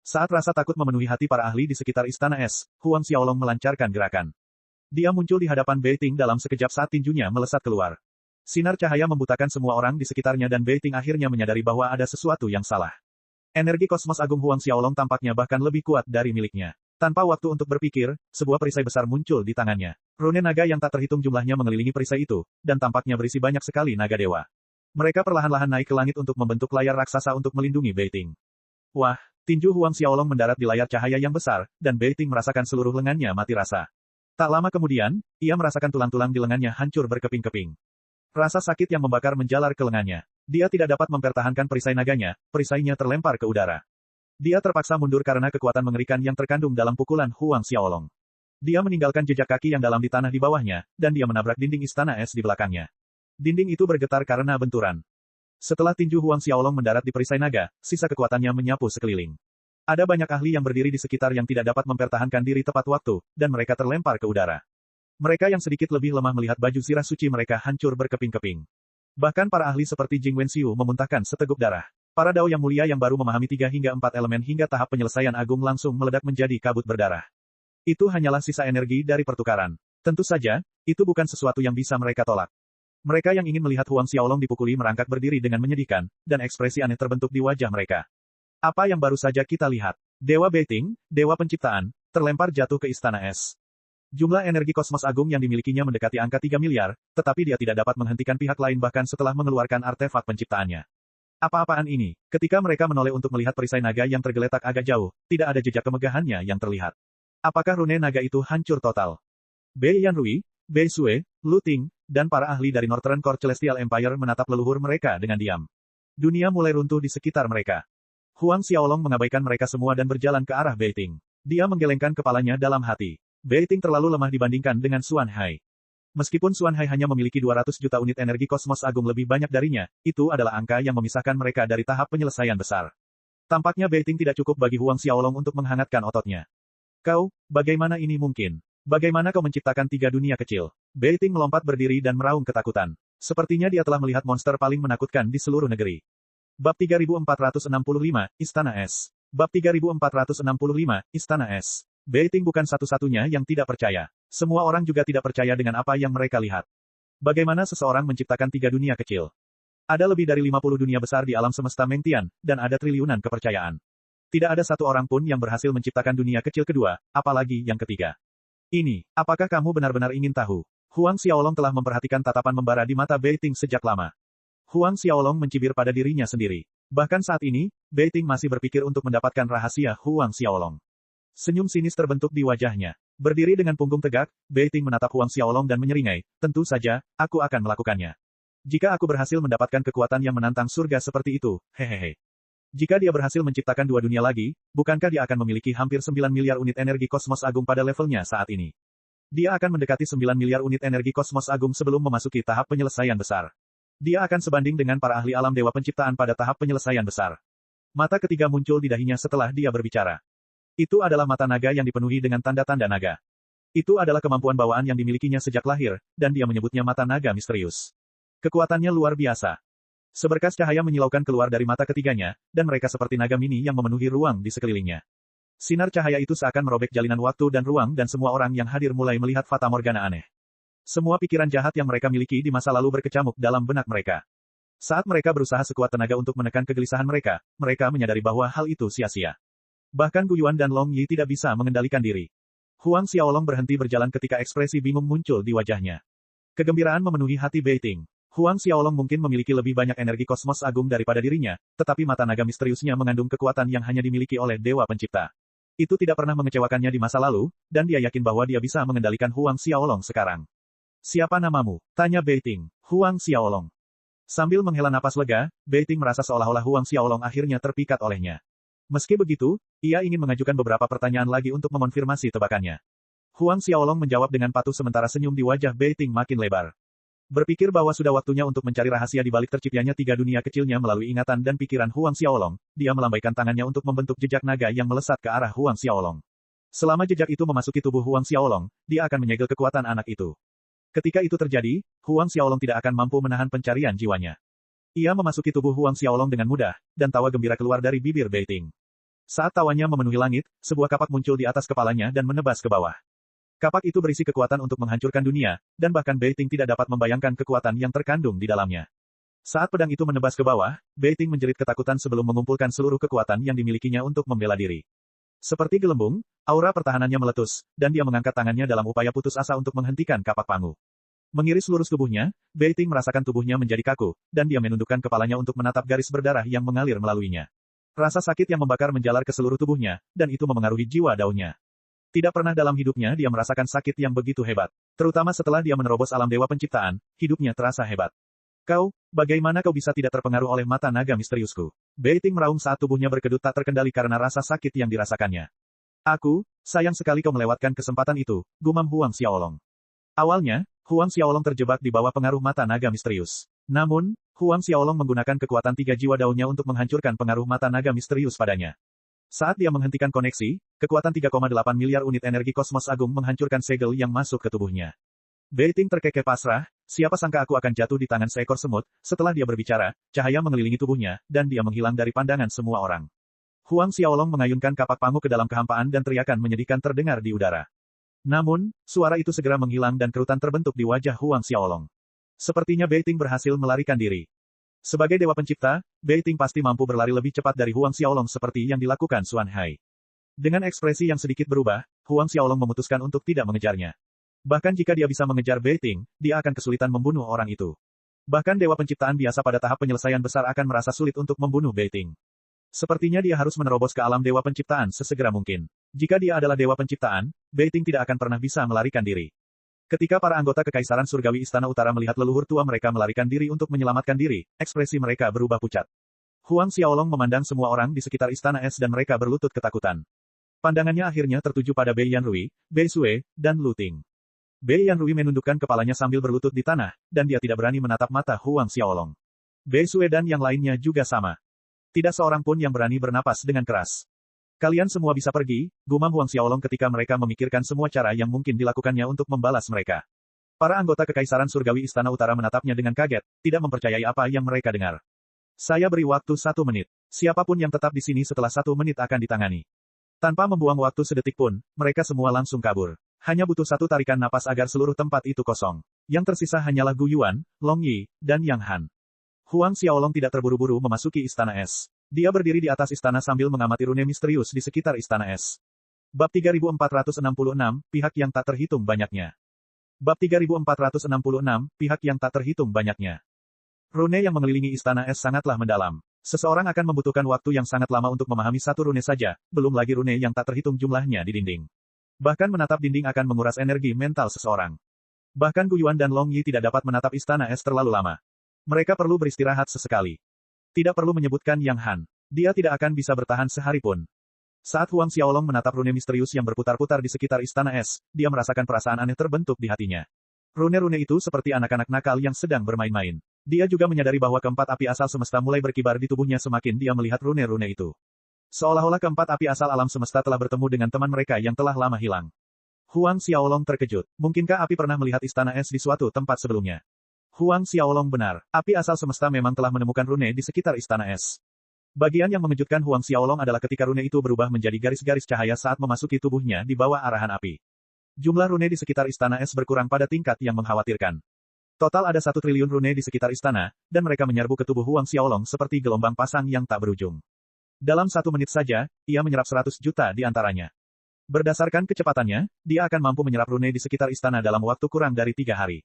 Saat rasa takut memenuhi hati para ahli di sekitar istana es, Huang Xiaolong melancarkan gerakan. Dia muncul di hadapan Beiting dalam sekejap saat tinjunya melesat keluar. Sinar cahaya membutakan semua orang di sekitarnya dan Beiting akhirnya menyadari bahwa ada sesuatu yang salah. Energi kosmos agung Huang Xiaolong tampaknya bahkan lebih kuat dari miliknya. Tanpa waktu untuk berpikir, sebuah perisai besar muncul di tangannya. Rune naga yang tak terhitung jumlahnya mengelilingi perisai itu, dan tampaknya berisi banyak sekali naga dewa. Mereka perlahan-lahan naik ke langit untuk membentuk layar raksasa untuk melindungi Beiting. Wah, tinju Huang Xiaolong mendarat di layar cahaya yang besar, dan Beiting merasakan seluruh lengannya mati rasa. Tak lama kemudian, ia merasakan tulang-tulang di lengannya hancur berkeping-keping. Rasa sakit yang membakar menjalar ke lengannya. Dia tidak dapat mempertahankan perisai naganya, perisainya terlempar ke udara. Dia terpaksa mundur karena kekuatan mengerikan yang terkandung dalam pukulan Huang Xiaolong. Dia meninggalkan jejak kaki yang dalam di tanah di bawahnya, dan dia menabrak dinding istana es di belakangnya. Dinding itu bergetar karena benturan. Setelah tinju Huang Xiaolong mendarat di perisai naga, sisa kekuatannya menyapu sekeliling. Ada banyak ahli yang berdiri di sekitar yang tidak dapat mempertahankan diri tepat waktu, dan mereka terlempar ke udara. Mereka yang sedikit lebih lemah melihat baju zirah suci mereka hancur berkeping-keping. Bahkan para ahli seperti Jing Wenxiu memuntahkan seteguk darah. Para dao yang mulia yang baru memahami 3 hingga 4 elemen hingga tahap penyelesaian agung langsung meledak menjadi kabut berdarah. Itu hanyalah sisa energi dari pertukaran. Tentu saja, itu bukan sesuatu yang bisa mereka tolak. Mereka yang ingin melihat Huang Xiaolong dipukuli merangkak berdiri dengan menyedihkan, dan ekspresi aneh terbentuk di wajah mereka. Apa yang baru saja kita lihat? Dewa Beiting, Dewa Penciptaan, terlempar jatuh ke istana es. Jumlah energi kosmos agung yang dimilikinya mendekati angka 3 miliar, tetapi dia tidak dapat menghentikan pihak lain bahkan setelah mengeluarkan artefak penciptaannya. Apa-apaan ini? Ketika mereka menoleh untuk melihat perisai naga yang tergeletak agak jauh, tidak ada jejak kemegahannya yang terlihat. Apakah rune naga itu hancur total? Bei Yanrui, Bei Sue, Lu Ting, dan para ahli dari Northern Court Celestial Empire menatap leluhur mereka dengan diam. Dunia mulai runtuh di sekitar mereka. Huang Xiaolong mengabaikan mereka semua dan berjalan ke arah Beiting. Dia menggelengkan kepalanya dalam hati. Beiting terlalu lemah dibandingkan dengan Xuan Hai. Meskipun Xuan Hai hanya memiliki 200 juta unit energi kosmos agung lebih banyak darinya, itu adalah angka yang memisahkan mereka dari tahap penyelesaian besar. Tampaknya Beiting tidak cukup bagi Huang Xiaolong untuk menghangatkan ototnya. Kau, bagaimana ini mungkin? Bagaimana kau menciptakan 3 dunia kecil? Beiting melompat berdiri dan meraung ketakutan. Sepertinya dia telah melihat monster paling menakutkan di seluruh negeri. Bab 3465, Istana Es. Bab 3465, Istana Es. Beiting bukan satu-satunya yang tidak percaya. Semua orang juga tidak percaya dengan apa yang mereka lihat. Bagaimana seseorang menciptakan 3 dunia kecil? Ada lebih dari 50 dunia besar di alam semesta Mengtian, dan ada triliunan kepercayaan. Tidak ada satu orang pun yang berhasil menciptakan dunia kecil kedua, apalagi yang ketiga. Ini, apakah kamu benar-benar ingin tahu? Huang Xiaolong telah memperhatikan tatapan membara di mata Beiting sejak lama. Huang Xiaolong mencibir pada dirinya sendiri. Bahkan saat ini, Beiting masih berpikir untuk mendapatkan rahasia Huang Xiaolong. Senyum sinis terbentuk di wajahnya. Berdiri dengan punggung tegak, Beiting menatap Huang Xiaolong dan menyeringai, tentu saja, aku akan melakukannya. Jika aku berhasil mendapatkan kekuatan yang menantang surga seperti itu, hehehe. Jika dia berhasil menciptakan 2 dunia lagi, bukankah dia akan memiliki hampir 9 miliar unit energi kosmos agung pada levelnya saat ini? Dia akan mendekati 9 miliar unit energi kosmos agung sebelum memasuki tahap penyelesaian besar. Dia akan sebanding dengan para ahli alam dewa penciptaan pada tahap penyelesaian besar. Mata ketiga muncul di dahinya setelah dia berbicara. Itu adalah mata naga yang dipenuhi dengan tanda-tanda naga. Itu adalah kemampuan bawaan yang dimilikinya sejak lahir, dan dia menyebutnya mata naga misterius. Kekuatannya luar biasa. Seberkas cahaya menyilaukan keluar dari mata ketiganya, dan mereka seperti naga mini yang memenuhi ruang di sekelilingnya. Sinar cahaya itu seakan merobek jalinan waktu dan ruang dan semua orang yang hadir mulai melihat fata morgana aneh. Semua pikiran jahat yang mereka miliki di masa lalu berkecamuk dalam benak mereka. Saat mereka berusaha sekuat tenaga untuk menekan kegelisahan mereka, mereka menyadari bahwa hal itu sia-sia. Bahkan Gu Yuan dan Long Yi tidak bisa mengendalikan diri. Huang Xiaolong berhenti berjalan ketika ekspresi bingung muncul di wajahnya. Kegembiraan memenuhi hati Beiting. Huang Xiaolong mungkin memiliki lebih banyak energi kosmos agung daripada dirinya, tetapi mata naga misteriusnya mengandung kekuatan yang hanya dimiliki oleh Dewa Pencipta. Itu tidak pernah mengecewakannya di masa lalu, dan dia yakin bahwa dia bisa mengendalikan Huang Xiaolong sekarang. Siapa namamu? Tanya Beiting. Huang Xiaolong. Sambil menghela napas lega, Beiting merasa seolah-olah Huang Xiaolong akhirnya terpikat olehnya. Meski begitu, ia ingin mengajukan beberapa pertanyaan lagi untuk mengonfirmasi tebakannya. Huang Xiaolong menjawab dengan patuh sementara senyum di wajah Beiting makin lebar. Berpikir bahwa sudah waktunya untuk mencari rahasia di balik terciptanya tiga dunia kecilnya melalui ingatan dan pikiran Huang Xiaolong, dia melambaikan tangannya untuk membentuk jejak naga yang melesat ke arah Huang Xiaolong. Selama jejak itu memasuki tubuh Huang Xiaolong, dia akan menyegel kekuatan anak itu. Ketika itu terjadi, Huang Xiaolong tidak akan mampu menahan pencarian jiwanya. Ia memasuki tubuh Huang Xiaolong dengan mudah, dan tawa gembira keluar dari bibir Beiting. Saat tawanya memenuhi langit, sebuah kapak muncul di atas kepalanya dan menebas ke bawah. Kapak itu berisi kekuatan untuk menghancurkan dunia, dan bahkan Beiting tidak dapat membayangkan kekuatan yang terkandung di dalamnya. Saat pedang itu menebas ke bawah, Beiting menjerit ketakutan sebelum mengumpulkan seluruh kekuatan yang dimilikinya untuk membela diri. Seperti gelembung, aura pertahanannya meletus, dan dia mengangkat tangannya dalam upaya putus asa untuk menghentikan kapak pangu. Mengiris lurus tubuhnya, Beiting merasakan tubuhnya menjadi kaku, dan dia menundukkan kepalanya untuk menatap garis berdarah yang mengalir melaluinya. Rasa sakit yang membakar menjalar ke seluruh tubuhnya, dan itu memengaruhi jiwa daunnya. Tidak pernah dalam hidupnya dia merasakan sakit yang begitu hebat. Terutama setelah dia menerobos alam dewa penciptaan, hidupnya terasa hebat. Bagaimana kau bisa tidak terpengaruh oleh mata naga misteriusku? Beiting meraung saat tubuhnya berkedut tak terkendali karena rasa sakit yang dirasakannya. Sayang sekali kau melewatkan kesempatan itu, gumam Huang Xiaolong. Awalnya, Huang Xiaolong terjebak di bawah pengaruh mata naga misterius. Namun, Huang Xiaolong menggunakan kekuatan tiga jiwa daunnya untuk menghancurkan pengaruh mata naga misterius padanya. Saat dia menghentikan koneksi, kekuatan 3,8 miliar unit energi kosmos agung menghancurkan segel yang masuk ke tubuhnya. Beiting terkekeh pasrah, siapa sangka aku akan jatuh di tangan seekor semut. Setelah dia berbicara, cahaya mengelilingi tubuhnya, dan dia menghilang dari pandangan semua orang. Huang Xiaolong mengayunkan kapak pangu ke dalam kehampaan dan teriakan menyedihkan terdengar di udara. Namun, suara itu segera menghilang dan kerutan terbentuk di wajah Huang Xiaolong. Sepertinya Beiting berhasil melarikan diri. Sebagai dewa pencipta, Beiting pasti mampu berlari lebih cepat dari Huang Xiaolong seperti yang dilakukan Xuan Hai. Dengan ekspresi yang sedikit berubah, Huang Xiaolong memutuskan untuk tidak mengejarnya. Bahkan jika dia bisa mengejar Beiting, dia akan kesulitan membunuh orang itu. Bahkan dewa penciptaan biasa pada tahap penyelesaian besar akan merasa sulit untuk membunuh Beiting. Sepertinya dia harus menerobos ke alam dewa penciptaan sesegera mungkin. Jika dia adalah dewa penciptaan, Beiting tidak akan pernah bisa melarikan diri. Ketika para anggota Kekaisaran Surgawi Istana Utara melihat leluhur tua mereka melarikan diri untuk menyelamatkan diri, ekspresi mereka berubah pucat. Huang Xiaolong memandang semua orang di sekitar Istana Es dan mereka berlutut ketakutan. Pandangannya akhirnya tertuju pada Bei Yanrui, Bei Sue, dan Lu Ting. Bei Yanrui menundukkan kepalanya sambil berlutut di tanah, dan dia tidak berani menatap mata Huang Xiaolong. Bei Sue dan yang lainnya juga sama. Tidak seorang pun yang berani bernapas dengan keras. Kalian semua bisa pergi, gumam Huang Xiaolong ketika mereka memikirkan semua cara yang mungkin dilakukannya untuk membalas mereka. Para anggota Kekaisaran Surgawi Istana Utara menatapnya dengan kaget, tidak mempercayai apa yang mereka dengar. Saya beri waktu 1 menit. Siapapun yang tetap di sini setelah 1 menit akan ditangani. Tanpa membuang waktu sedetik pun, mereka semua langsung kabur. Hanya butuh 1 tarikan napas agar seluruh tempat itu kosong. Yang tersisa hanyalah Gu Yuan, Long Yi, dan Yang Han. Huang Xiaolong tidak terburu-buru memasuki Istana Es. Dia berdiri di atas istana sambil mengamati rune misterius di sekitar Istana Es. Bab 3466, pihak yang tak terhitung banyaknya. Bab 3466, pihak yang tak terhitung banyaknya. Rune yang mengelilingi Istana Es sangatlah mendalam. Seseorang akan membutuhkan waktu yang sangat lama untuk memahami 1 rune saja, belum lagi rune yang tak terhitung jumlahnya di dinding. Bahkan menatap dinding akan menguras energi mental seseorang. Bahkan Gu Yuan dan Long Yi tidak dapat menatap Istana Es terlalu lama. Mereka perlu beristirahat sesekali. Tidak perlu menyebutkan Yang Han. Dia tidak akan bisa bertahan sehari pun. Saat Huang Xiaolong menatap rune misterius yang berputar-putar di sekitar Istana Es, dia merasakan perasaan aneh terbentuk di hatinya. Rune-rune itu seperti anak-anak nakal yang sedang bermain-main. Dia juga menyadari bahwa keempat api asal semesta mulai berkibar di tubuhnya semakin dia melihat rune-rune itu. Seolah-olah keempat api asal alam semesta telah bertemu dengan teman mereka yang telah lama hilang. Huang Xiaolong terkejut. Mungkinkah api pernah melihat Istana Es di suatu tempat sebelumnya? Huang Xiaolong benar. Api asal semesta memang telah menemukan rune di sekitar Istana Es. Bagian yang mengejutkan Huang Xiaolong adalah ketika rune itu berubah menjadi garis-garis cahaya saat memasuki tubuhnya di bawah arahan api. Jumlah rune di sekitar Istana Es berkurang pada tingkat yang mengkhawatirkan. Total ada 1 triliun rune di sekitar istana, dan mereka menyerbu ke tubuh Huang Xiaolong seperti gelombang pasang yang tak berujung. Dalam 1 menit saja, ia menyerap 100 juta di antaranya. Berdasarkan kecepatannya, dia akan mampu menyerap rune di sekitar istana dalam waktu kurang dari 3 hari.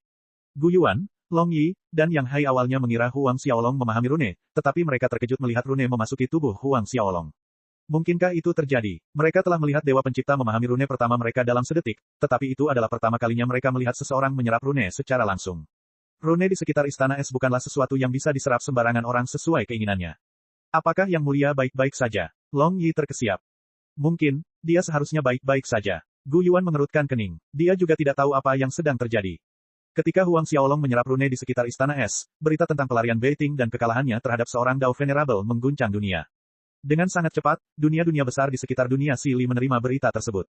Gu Yuan, Long Yi, dan Yang Hai awalnya mengira Huang Xiaolong memahami rune, tetapi mereka terkejut melihat rune memasuki tubuh Huang Xiaolong. Mungkinkah itu terjadi? Mereka telah melihat Dewa Pencipta memahami rune pertama mereka dalam sedetik, tetapi itu adalah pertama kalinya mereka melihat seseorang menyerap rune secara langsung. Rune di sekitar Istana Es bukanlah sesuatu yang bisa diserap sembarangan orang sesuai keinginannya. Apakah Yang Mulia baik-baik saja? Long Yi terkesiap. Mungkin, dia seharusnya baik-baik saja. Gu Yuan mengerutkan kening. Dia juga tidak tahu apa yang sedang terjadi. Ketika Huang Xiaolong menyerap rune di sekitar Istana Es, berita tentang pelarian Beiting dan kekalahannya terhadap seorang Dao Venerable mengguncang dunia. Dengan sangat cepat, dunia-dunia besar di sekitar dunia Sili menerima berita tersebut.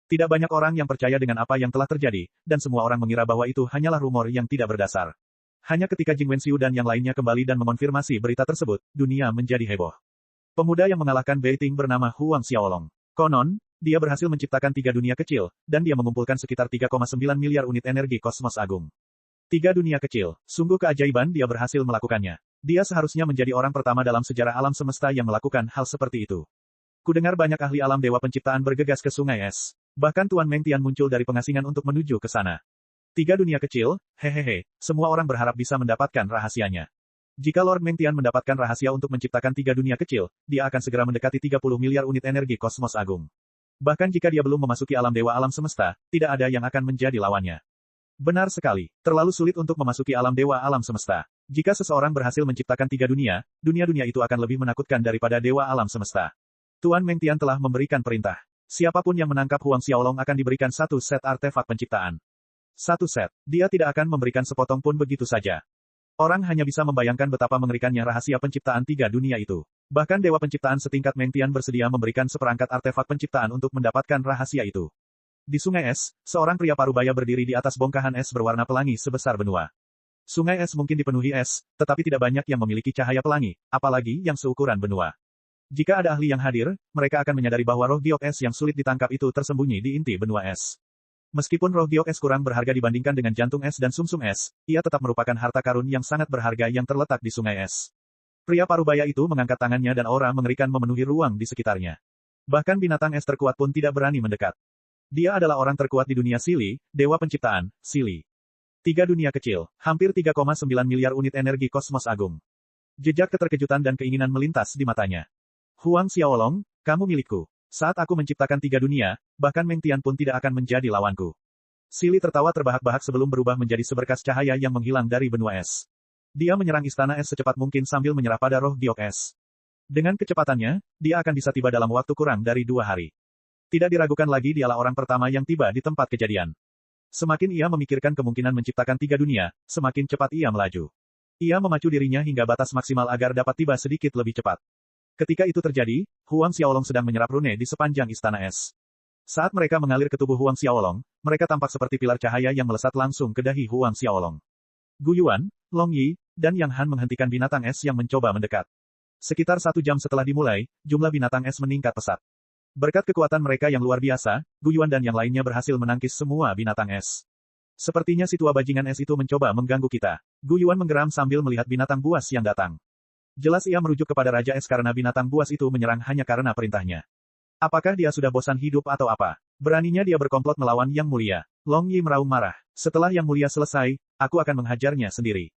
Tidak banyak orang yang percaya dengan apa yang telah terjadi, dan semua orang mengira bahwa itu hanyalah rumor yang tidak berdasar. Hanya ketika Jing Wenxiu dan yang lainnya kembali dan mengonfirmasi berita tersebut, dunia menjadi heboh. Pemuda yang mengalahkan Beiting bernama Huang Xiaolong. Konon, dia berhasil menciptakan 3 dunia kecil, dan dia mengumpulkan sekitar 3,9 miliar unit energi kosmos agung. 3 dunia kecil, sungguh keajaiban dia berhasil melakukannya. Dia seharusnya menjadi orang pertama dalam sejarah alam semesta yang melakukan hal seperti itu. Kudengar banyak ahli alam dewa penciptaan bergegas ke Sungai Es. Bahkan Tuan Meng Tian muncul dari pengasingan untuk menuju ke sana. 3 dunia kecil, hehehe, semua orang berharap bisa mendapatkan rahasianya. Jika Lord Meng Tian mendapatkan rahasia untuk menciptakan 3 dunia kecil, dia akan segera mendekati 30 miliar unit energi kosmos agung. Bahkan jika dia belum memasuki alam dewa alam semesta, tidak ada yang akan menjadi lawannya. Benar sekali, terlalu sulit untuk memasuki alam dewa alam semesta. Jika seseorang berhasil menciptakan 3 dunia, dunia-dunia itu akan lebih menakutkan daripada dewa alam semesta. Tuan Meng Tian telah memberikan perintah. Siapapun yang menangkap Huang Xiaolong akan diberikan 1 set artefak penciptaan. 1 set. Dia tidak akan memberikan sepotong pun begitu saja. Orang hanya bisa membayangkan betapa mengerikannya rahasia penciptaan 3 dunia itu. Bahkan dewa penciptaan setingkat Meng Tian bersedia memberikan seperangkat artefak penciptaan untuk mendapatkan rahasia itu. Di Sungai Es, seorang pria parubaya berdiri di atas bongkahan es berwarna pelangi sebesar benua. Sungai Es mungkin dipenuhi es, tetapi tidak banyak yang memiliki cahaya pelangi, apalagi yang seukuran benua. Jika ada ahli yang hadir, mereka akan menyadari bahwa roh giok es yang sulit ditangkap itu tersembunyi di inti benua es. Meskipun roh giok es kurang berharga dibandingkan dengan jantung es dan sumsum es, ia tetap merupakan harta karun yang sangat berharga yang terletak di Sungai Es. Pria parubaya itu mengangkat tangannya dan aura mengerikan memenuhi ruang di sekitarnya. Bahkan binatang es terkuat pun tidak berani mendekat. Dia adalah orang terkuat di dunia Sili, dewa penciptaan, Sili. 3 dunia kecil, hampir 3,9 miliar unit energi kosmos agung. Jejak keterkejutan dan keinginan melintas di matanya. Huang Xiaolong, kamu milikku. Saat aku menciptakan 3 dunia, bahkan Meng Tian pun tidak akan menjadi lawanku. Sili tertawa terbahak-bahak sebelum berubah menjadi seberkas cahaya yang menghilang dari benua es. Dia menyerang istana es secepat mungkin sambil menyerah pada roh giok es. Dengan kecepatannya, dia akan bisa tiba dalam waktu kurang dari 2 hari. Tidak diragukan lagi dialah orang pertama yang tiba di tempat kejadian. Semakin ia memikirkan kemungkinan menciptakan 3 dunia, semakin cepat ia melaju. Ia memacu dirinya hingga batas maksimal agar dapat tiba sedikit lebih cepat. Ketika itu terjadi, Huang Xiaolong sedang menyerap rune di sepanjang istana es. Saat mereka mengalir ke tubuh Huang Xiaolong, mereka tampak seperti pilar cahaya yang melesat langsung ke dahi Huang Xiaolong. Gu Yuan, Long Yi, dan Yang Han menghentikan binatang es yang mencoba mendekat. Sekitar 1 jam setelah dimulai, jumlah binatang es meningkat pesat. Berkat kekuatan mereka yang luar biasa, Gu Yuan dan yang lainnya berhasil menangkis semua binatang es. Sepertinya si tua bajingan es itu mencoba mengganggu kita. Gu Yuan menggeram sambil melihat binatang buas yang datang. Jelas ia merujuk kepada Raja Es karena binatang buas itu menyerang hanya karena perintahnya. Apakah dia sudah bosan hidup atau apa? Beraninya dia berkomplot melawan Yang Mulia. Long Yi meraung marah. Setelah Yang Mulia selesai, aku akan menghajarnya sendiri.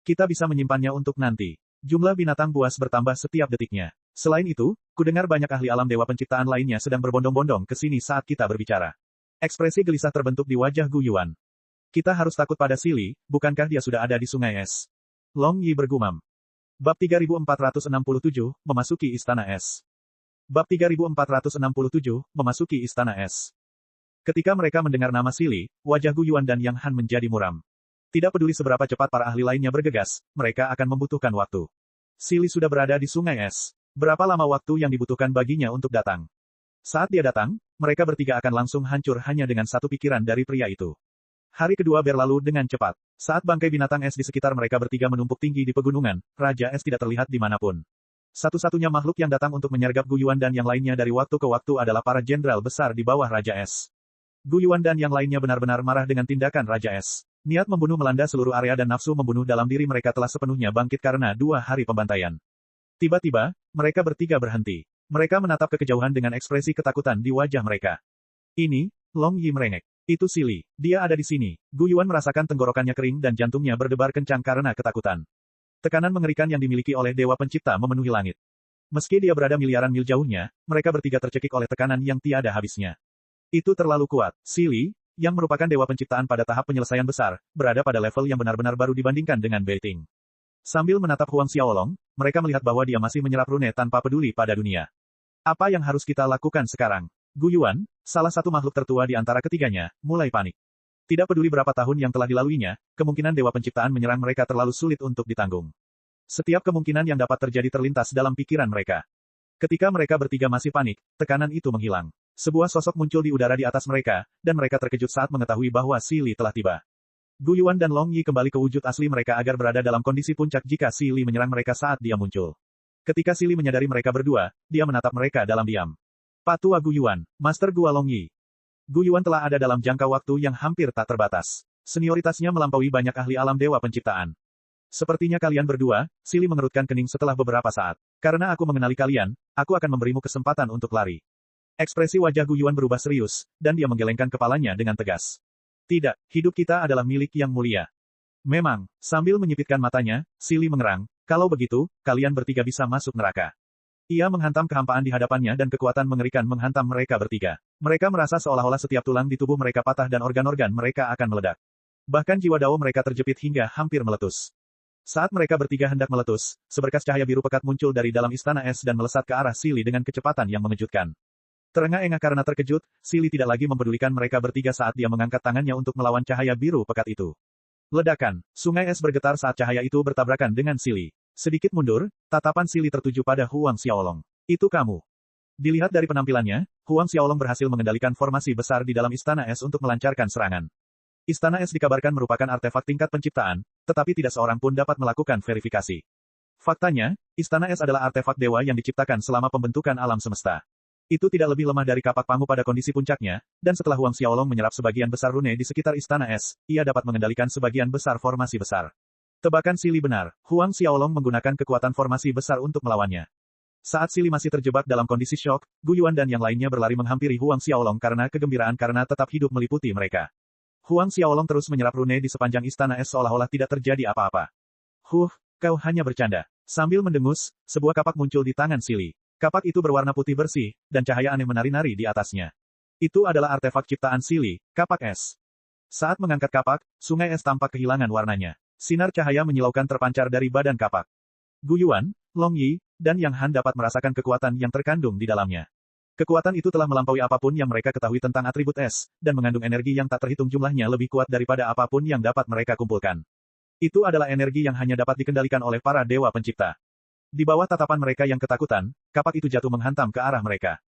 Kita bisa menyimpannya untuk nanti. Jumlah binatang buas bertambah setiap detiknya. Selain itu, kudengar banyak ahli alam dewa penciptaan lainnya sedang berbondong-bondong ke sini saat kita berbicara. Ekspresi gelisah terbentuk di wajah Gu Yuan. Kita harus takut pada Sili, bukankah dia sudah ada di Sungai Es? Long Yi bergumam. Bab 3467, memasuki Istana Es. Bab 3467, memasuki Istana Es. Ketika mereka mendengar nama Sili, wajah Gu Yuan dan Yang Han menjadi muram. Tidak peduli seberapa cepat para ahli lainnya bergegas, mereka akan membutuhkan waktu. Sili sudah berada di Sungai Es. Berapa lama waktu yang dibutuhkan baginya untuk datang? Saat dia datang, mereka bertiga akan langsung hancur hanya dengan satu pikiran dari pria itu. Hari kedua berlalu dengan cepat. Saat bangkai binatang es di sekitar mereka bertiga menumpuk tinggi di pegunungan, Raja Es tidak terlihat dimanapun. Satu-satunya makhluk yang datang untuk menyergap Gu Yuan dan yang lainnya dari waktu ke waktu adalah para jenderal besar di bawah Raja Es. Gu Yuan dan yang lainnya benar-benar marah dengan tindakan Raja Es. Niat membunuh melanda seluruh area dan nafsu membunuh dalam diri mereka telah sepenuhnya bangkit karena 2 hari pembantaian. Tiba-tiba, mereka bertiga berhenti. Mereka menatap ke kejauhan dengan ekspresi ketakutan di wajah mereka. Ini, Long Yi merengek. Itu Sili. Dia ada di sini. Gu Yuan merasakan tenggorokannya kering dan jantungnya berdebar kencang karena ketakutan. Tekanan mengerikan yang dimiliki oleh Dewa Pencipta memenuhi langit. Meski dia berada miliaran mil jauhnya, mereka bertiga tercekik oleh tekanan yang tiada habisnya. Itu terlalu kuat. Sili, yang merupakan Dewa Penciptaan pada tahap penyelesaian besar, berada pada level yang benar-benar baru dibandingkan dengan Beiting. Sambil menatap Huang Xiaolong, mereka melihat bahwa dia masih menyerap rune tanpa peduli pada dunia. Apa yang harus kita lakukan sekarang? Gu Yuan, salah satu makhluk tertua di antara ketiganya, mulai panik. Tidak peduli berapa tahun yang telah dilaluinya, kemungkinan Dewa Penciptaan menyerang mereka terlalu sulit untuk ditanggung. Setiap kemungkinan yang dapat terjadi terlintas dalam pikiran mereka. Ketika mereka bertiga masih panik, tekanan itu menghilang. Sebuah sosok muncul di udara di atas mereka, dan mereka terkejut saat mengetahui bahwa Si Li telah tiba. Gu Yuan dan Long Yi kembali ke wujud asli mereka agar berada dalam kondisi puncak jika Si Li menyerang mereka saat dia muncul. Ketika Si Li menyadari mereka berdua, dia menatap mereka dalam diam. Patua Gu Yuan, Master Gua Long Yi. Gu Yuan telah ada dalam jangka waktu yang hampir tak terbatas. Senioritasnya melampaui banyak ahli alam Dewa Penciptaan. Sepertinya kalian berdua, Si Li mengerutkan kening setelah beberapa saat. Karena aku mengenali kalian, aku akan memberimu kesempatan untuk lari. Ekspresi wajah Gu Yuan berubah serius, dan dia menggelengkan kepalanya dengan tegas. Tidak, hidup kita adalah milik yang mulia. Memang, sambil menyipitkan matanya, Si Li mengerang, kalau begitu, kalian bertiga bisa masuk neraka. Ia menghantam kehampaan di hadapannya dan kekuatan mengerikan menghantam mereka bertiga. Mereka merasa seolah-olah setiap tulang di tubuh mereka patah dan organ-organ mereka akan meledak. Bahkan jiwa dao mereka terjepit hingga hampir meletus. Saat mereka bertiga hendak meletus, seberkas cahaya biru pekat muncul dari dalam istana es dan melesat ke arah Si Li dengan kecepatan yang mengejutkan. Terengah-engah karena terkejut, Si Li tidak lagi mempedulikan mereka bertiga saat dia mengangkat tangannya untuk melawan cahaya biru pekat itu. Ledakan, sungai es bergetar saat cahaya itu bertabrakan dengan Si Li. Sedikit mundur, tatapan Si Li tertuju pada Huang Xiaolong. Itu kamu. Dilihat dari penampilannya, Huang Xiaolong berhasil mengendalikan formasi besar di dalam istana es untuk melancarkan serangan. Istana es dikabarkan merupakan artefak tingkat penciptaan, tetapi tidak seorang pun dapat melakukan verifikasi. Faktanya, istana es adalah artefak dewa yang diciptakan selama pembentukan alam semesta. Itu tidak lebih lemah dari kapak pangu pada kondisi puncaknya, dan setelah Huang Xiaolong menyerap sebagian besar rune di sekitar istana es, ia dapat mengendalikan sebagian besar formasi besar. Tebakan Si Li benar, Huang Xiaolong menggunakan kekuatan formasi besar untuk melawannya. Saat Si Li masih terjebak dalam kondisi syok, Gu Yuan dan yang lainnya berlari menghampiri Huang Xiaolong karena kegembiraan karena tetap hidup meliputi mereka. Huang Xiaolong terus menyerap rune di sepanjang istana es seolah-olah tidak terjadi apa-apa. Kau hanya bercanda. Sambil mendengus, sebuah kapak muncul di tangan Si Li. Kapak itu berwarna putih bersih, dan cahaya aneh menari-nari di atasnya. Itu adalah artefak ciptaan Si Li, kapak es. Saat mengangkat kapak, sungai es tampak kehilangan warnanya. Sinar cahaya menyilaukan terpancar dari badan kapak. Gu Yuan, Long Yi, dan Yang Han dapat merasakan kekuatan yang terkandung di dalamnya. Kekuatan itu telah melampaui apapun yang mereka ketahui tentang atribut es, dan mengandung energi yang tak terhitung jumlahnya lebih kuat daripada apapun yang dapat mereka kumpulkan. Itu adalah energi yang hanya dapat dikendalikan oleh para dewa pencipta. Di bawah tatapan mereka yang ketakutan, kapak itu jatuh menghantam ke arah mereka.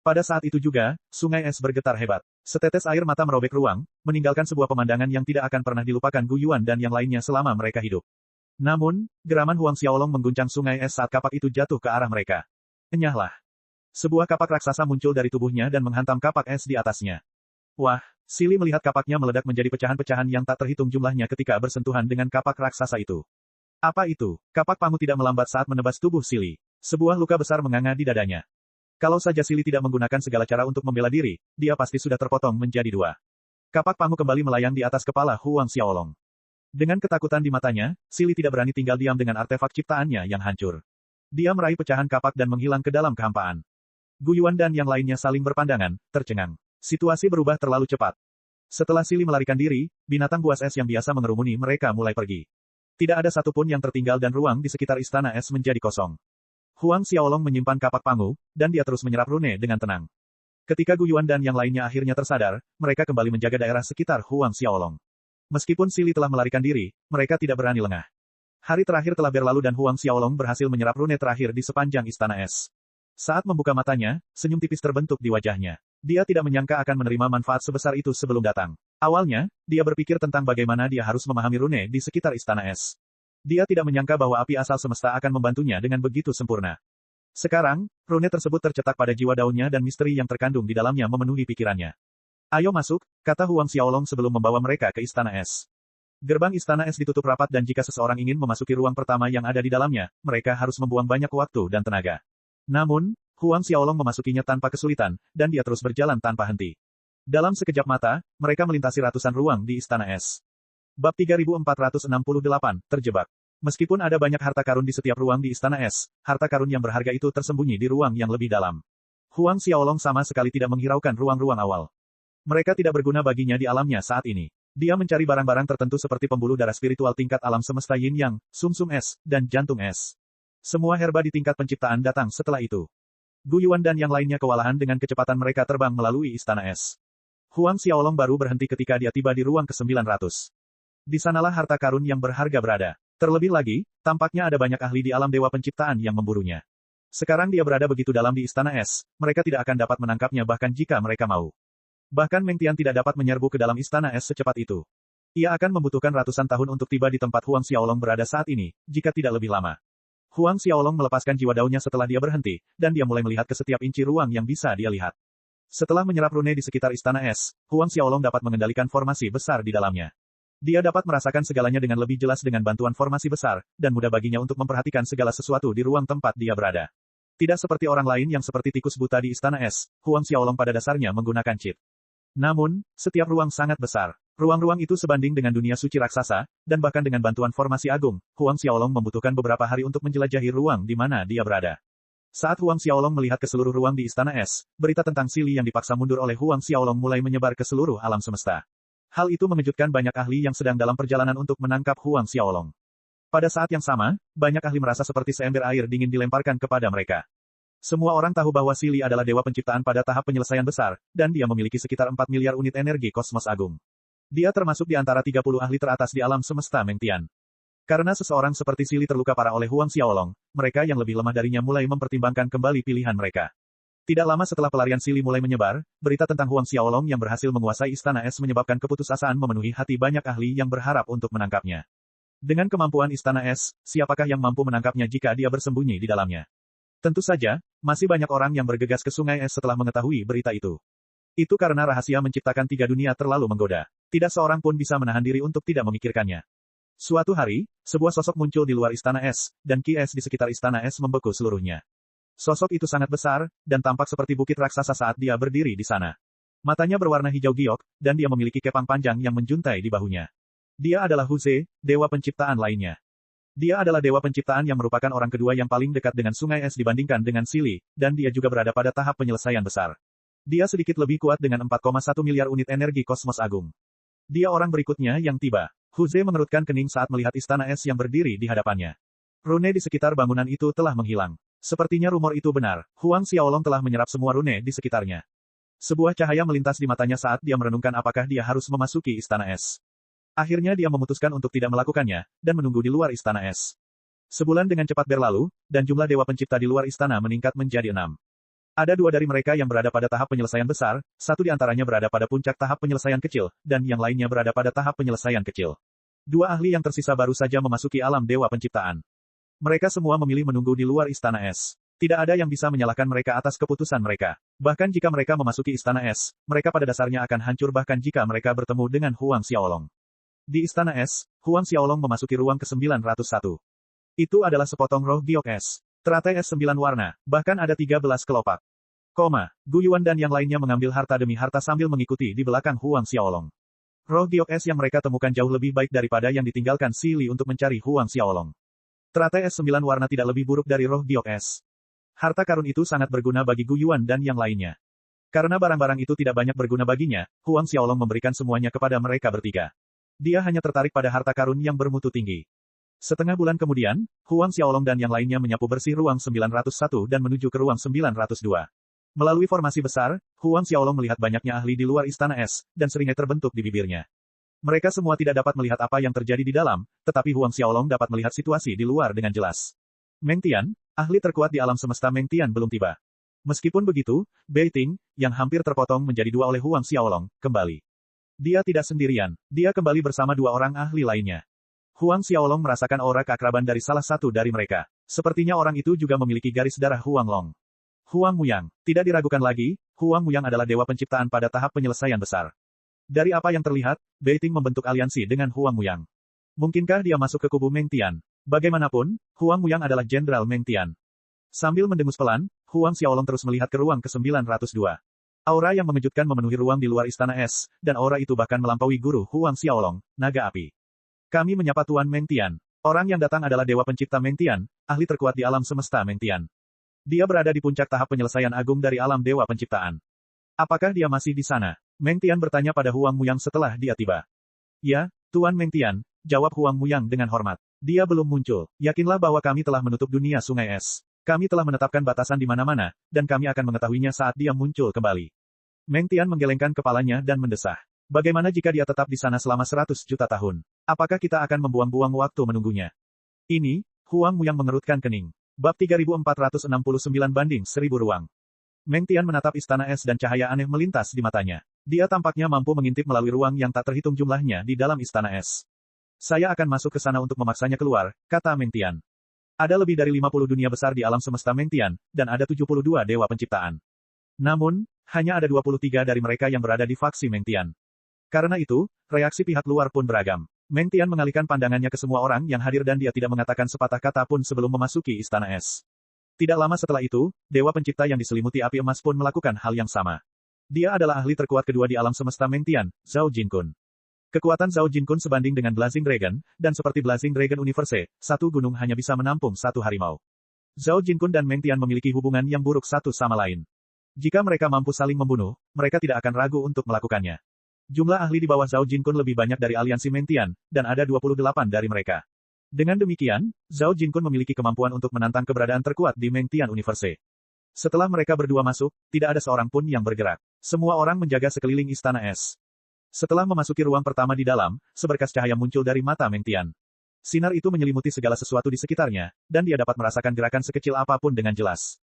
Pada saat itu juga, sungai es bergetar hebat. Setetes air mata merobek ruang, meninggalkan sebuah pemandangan yang tidak akan pernah dilupakan Gu Yuan dan yang lainnya selama mereka hidup. Namun, geraman Huang Xiaolong mengguncang sungai es saat kapak itu jatuh ke arah mereka. Enyahlah. Sebuah kapak raksasa muncul dari tubuhnya dan menghantam kapak es di atasnya. Wah, Si Li melihat kapaknya meledak menjadi pecahan-pecahan yang tak terhitung jumlahnya ketika bersentuhan dengan kapak raksasa itu. Apa itu? Kapak pangu tidak melambat saat menebas tubuh Si Li. Sebuah luka besar menganga di dadanya. Kalau saja Si Li tidak menggunakan segala cara untuk membela diri, dia pasti sudah terpotong menjadi dua. Kapak pangu kembali melayang di atas kepala Huang Xiaolong. Dengan ketakutan di matanya, Si Li tidak berani tinggal diam dengan artefak ciptaannya yang hancur. Dia meraih pecahan kapak dan menghilang ke dalam kehampaan. Gu Yuan dan yang lainnya saling berpandangan, tercengang. Situasi berubah terlalu cepat. Setelah Si Li melarikan diri, binatang buas es yang biasa mengerumuni mereka mulai pergi. Tidak ada satupun yang tertinggal dan ruang di sekitar istana es menjadi kosong. Huang Xiaolong menyimpan kapak pangu, dan dia terus menyerap rune dengan tenang. Ketika Gu Yuan dan yang lainnya akhirnya tersadar, mereka kembali menjaga daerah sekitar Huang Xiaolong. Meskipun Si Li telah melarikan diri, mereka tidak berani lengah. Hari terakhir telah berlalu dan Huang Xiaolong berhasil menyerap rune terakhir di sepanjang istana es. Saat membuka matanya, senyum tipis terbentuk di wajahnya. Dia tidak menyangka akan menerima manfaat sebesar itu sebelum datang. Awalnya, dia berpikir tentang bagaimana dia harus memahami rune di sekitar istana es. Dia tidak menyangka bahwa api asal semesta akan membantunya dengan begitu sempurna. Sekarang, rune tersebut tercetak pada jiwa daunnya dan misteri yang terkandung di dalamnya memenuhi pikirannya. Ayo masuk, kata Huang Xiaolong sebelum membawa mereka ke istana es. Gerbang istana es ditutup rapat dan jika seseorang ingin memasuki ruang pertama yang ada di dalamnya, mereka harus membuang banyak waktu dan tenaga. Namun, Huang Xiaolong memasukinya tanpa kesulitan, dan dia terus berjalan tanpa henti. Dalam sekejap mata, mereka melintasi ratusan ruang di istana es. Bab 3468, terjebak. Meskipun ada banyak harta karun di setiap ruang di istana es, harta karun yang berharga itu tersembunyi di ruang yang lebih dalam. Huang Xiaolong sama sekali tidak menghiraukan ruang-ruang awal. Mereka tidak berguna baginya di alamnya saat ini. Dia mencari barang-barang tertentu seperti pembuluh darah spiritual tingkat alam semesta Yin Yang, sumsum es, dan jantung es. Semua herba di tingkat penciptaan datang setelah itu. Gu Yuan dan yang lainnya kewalahan dengan kecepatan mereka terbang melalui istana es. Huang Xiaolong baru berhenti ketika dia tiba di ruang ke-900. Di sanalah harta karun yang berharga berada. Terlebih lagi, tampaknya ada banyak ahli di alam dewa penciptaan yang memburunya. Sekarang dia berada begitu dalam di Istana Es, mereka tidak akan dapat menangkapnya bahkan jika mereka mau. Bahkan Meng Tian tidak dapat menyerbu ke dalam Istana Es secepat itu. Ia akan membutuhkan ratusan tahun untuk tiba di tempat Huang Xiaolong berada saat ini, jika tidak lebih lama. Huang Xiaolong melepaskan jiwa daunnya setelah dia berhenti, dan dia mulai melihat ke setiap inci ruang yang bisa dia lihat. Setelah menyerap rune di sekitar Istana Es, Huang Xiaolong dapat mengendalikan formasi besar di dalamnya. Dia dapat merasakan segalanya dengan lebih jelas dengan bantuan formasi besar, dan mudah baginya untuk memperhatikan segala sesuatu di ruang tempat dia berada. Tidak seperti orang lain yang seperti tikus buta di Istana Es, Huang Xiaolong pada dasarnya menggunakan cheat. Namun, setiap ruang sangat besar. Ruang-ruang itu sebanding dengan dunia suci raksasa, dan bahkan dengan bantuan formasi agung, Huang Xiaolong membutuhkan beberapa hari untuk menjelajahi ruang di mana dia berada. Saat Huang Xiaolong melihat ke seluruh ruang di Istana Es, berita tentang Si Li yang dipaksa mundur oleh Huang Xiaolong mulai menyebar ke seluruh alam semesta. Hal itu mengejutkan banyak ahli yang sedang dalam perjalanan untuk menangkap Huang Xiaolong. Pada saat yang sama, banyak ahli merasa seperti seember air dingin dilemparkan kepada mereka. Semua orang tahu bahwa Si Li adalah dewa penciptaan pada tahap penyelesaian besar, dan dia memiliki sekitar 4 miliar unit energi kosmos agung. Dia termasuk di antara 30 ahli teratas di alam semesta Meng Tian. Karena seseorang seperti Si Li terluka parah oleh Huang Xiaolong, mereka yang lebih lemah darinya mulai mempertimbangkan kembali pilihan mereka. Tidak lama setelah pelarian Si Li mulai menyebar, berita tentang Huang Xiaolong yang berhasil menguasai Istana Es menyebabkan keputusasaan memenuhi hati banyak ahli yang berharap untuk menangkapnya. Dengan kemampuan Istana Es, siapakah yang mampu menangkapnya jika dia bersembunyi di dalamnya? Tentu saja, masih banyak orang yang bergegas ke Sungai Es setelah mengetahui berita itu. Itu karena rahasia menciptakan 3 dunia terlalu menggoda. Tidak seorang pun bisa menahan diri untuk tidak memikirkannya. Suatu hari, sebuah sosok muncul di luar Istana Es, dan Ki Es di sekitar Istana Es membeku seluruhnya. Sosok itu sangat besar, dan tampak seperti bukit raksasa saat dia berdiri di sana. Matanya berwarna hijau giok, dan dia memiliki kepang panjang yang menjuntai di bahunya. Dia adalah Hu Ze, dewa penciptaan lainnya. Dia adalah dewa penciptaan yang merupakan orang kedua yang paling dekat dengan Sungai Es dibandingkan dengan Si Li, dan dia juga berada pada tahap penyelesaian besar. Dia sedikit lebih kuat dengan 4,1 miliar unit energi kosmos agung. Dia orang berikutnya yang tiba. Hu Ze mengerutkan kening saat melihat Istana Es yang berdiri di hadapannya. Rune di sekitar bangunan itu telah menghilang. Sepertinya rumor itu benar, Huang Xiaolong telah menyerap semua rune di sekitarnya. Sebuah cahaya melintas di matanya saat dia merenungkan apakah dia harus memasuki Istana Es. Akhirnya dia memutuskan untuk tidak melakukannya, dan menunggu di luar Istana Es. Sebulan dengan cepat berlalu, dan jumlah dewa pencipta di luar istana meningkat menjadi 6. Ada 2 dari mereka yang berada pada tahap penyelesaian besar, 1 di antaranya berada pada puncak tahap penyelesaian kecil, dan yang lainnya berada pada tahap penyelesaian kecil. 2 ahli yang tersisa baru saja memasuki alam dewa penciptaan. Mereka semua memilih menunggu di luar Istana Es. Tidak ada yang bisa menyalahkan mereka atas keputusan mereka. Bahkan jika mereka memasuki Istana Es, mereka pada dasarnya akan hancur bahkan jika mereka bertemu dengan Huang Xiaolong. Di Istana Es, Huang Xiaolong memasuki ruang ke-901. Itu adalah sepotong roh giok es. Teratai es 9 warna, bahkan ada 13 kelopak. Gu Yuan dan yang lainnya mengambil harta demi harta sambil mengikuti di belakang Huang Xiaolong. Roh giok es yang mereka temukan jauh lebih baik daripada yang ditinggalkan Si Li untuk mencari Huang Xiaolong. Teratai es 9 warna tidak lebih buruk dari roh giok es. Harta karun itu sangat berguna bagi Gu Yuan dan yang lainnya. Karena barang-barang itu tidak banyak berguna baginya, Huang Xiaolong memberikan semuanya kepada mereka bertiga. Dia hanya tertarik pada harta karun yang bermutu tinggi. Setengah bulan kemudian, Huang Xiaolong dan yang lainnya menyapu bersih ruang 901 dan menuju ke ruang 902. Melalui formasi besar, Huang Xiaolong melihat banyaknya ahli di luar Istana Es, dan seringai terbentuk di bibirnya. Mereka semua tidak dapat melihat apa yang terjadi di dalam, tetapi Huang Xiaolong dapat melihat situasi di luar dengan jelas. Meng Tian, ahli terkuat di alam semesta Meng Tian belum tiba. Meskipun begitu, Bei Ting, yang hampir terpotong menjadi 2 oleh Huang Xiaolong, kembali. Dia tidak sendirian, dia kembali bersama 2 orang ahli lainnya. Huang Xiaolong merasakan aura keakraban dari salah satu dari mereka. Sepertinya orang itu juga memiliki garis darah Huang Long. Huang Muyang. Tidak diragukan lagi, Huang Muyang adalah dewa penciptaan pada tahap penyelesaian besar. Dari apa yang terlihat, Bei Ting membentuk aliansi dengan Huang Muyang. Mungkinkah dia masuk ke kubu Meng Tian? Bagaimanapun, Huang Muyang adalah Jenderal Meng Tian. Sambil mendengus pelan, Huang Xiaolong terus melihat ke ruang ke-902. Aura yang mengejutkan memenuhi ruang di luar Istana Es, dan aura itu bahkan melampaui guru Huang Xiaolong, naga api. Kami menyapa Tuan Meng Tian. Orang yang datang adalah dewa pencipta Meng Tian, ahli terkuat di alam semesta Meng Tian. Dia berada di puncak tahap penyelesaian agung dari alam dewa penciptaan. Apakah dia masih di sana? Meng Tian bertanya pada Huang Muyang setelah dia tiba. Ya, Tuan Meng Tian, jawab Huang Muyang dengan hormat. Dia belum muncul. Yakinlah bahwa kami telah menutup dunia Sungai Es. Kami telah menetapkan batasan di mana-mana, dan kami akan mengetahuinya saat dia muncul kembali. Meng Tian menggelengkan kepalanya dan mendesah. Bagaimana jika dia tetap di sana selama 100 juta tahun? Apakah kita akan membuang-buang waktu menunggunya? Ini, Huang Muyang mengerutkan kening. Bab 3469 banding 1000 ruang. Meng Tian menatap istana es dan cahaya aneh melintas di matanya. Dia tampaknya mampu mengintip melalui ruang yang tak terhitung jumlahnya di dalam istana es. Saya akan masuk ke sana untuk memaksanya keluar, kata Meng Tian. Ada lebih dari 50 dunia besar di alam semesta Meng Tian, dan ada 72 dewa penciptaan. Namun, hanya ada 23 dari mereka yang berada di faksi Meng Tian. Karena itu, reaksi pihak luar pun beragam. Meng Tian mengalihkan pandangannya ke semua orang yang hadir dan dia tidak mengatakan sepatah kata pun sebelum memasuki istana es. Tidak lama setelah itu, Dewa Pencipta yang diselimuti api emas pun melakukan hal yang sama. Dia adalah ahli terkuat kedua di alam semesta Meng Tian, Zhao Jinkun. Kekuatan Zhao Jinkun sebanding dengan Blazing Dragon, dan seperti Blazing Dragon Universe, satu gunung hanya bisa menampung satu harimau. Zhao Jinkun dan Meng Tian memiliki hubungan yang buruk satu sama lain. Jika mereka mampu saling membunuh, mereka tidak akan ragu untuk melakukannya. Jumlah ahli di bawah Zhao Jinkun lebih banyak dari aliansi Meng Tian, dan ada 28 dari mereka. Dengan demikian, Zhao Jinkun memiliki kemampuan untuk menantang keberadaan terkuat di Meng Tian Universe. Setelah mereka berdua masuk, tidak ada seorang pun yang bergerak. Semua orang menjaga sekeliling istana es. Setelah memasuki ruang pertama di dalam, seberkas cahaya muncul dari mata Meng Tian. Sinar itu menyelimuti segala sesuatu di sekitarnya, dan dia dapat merasakan gerakan sekecil apapun dengan jelas.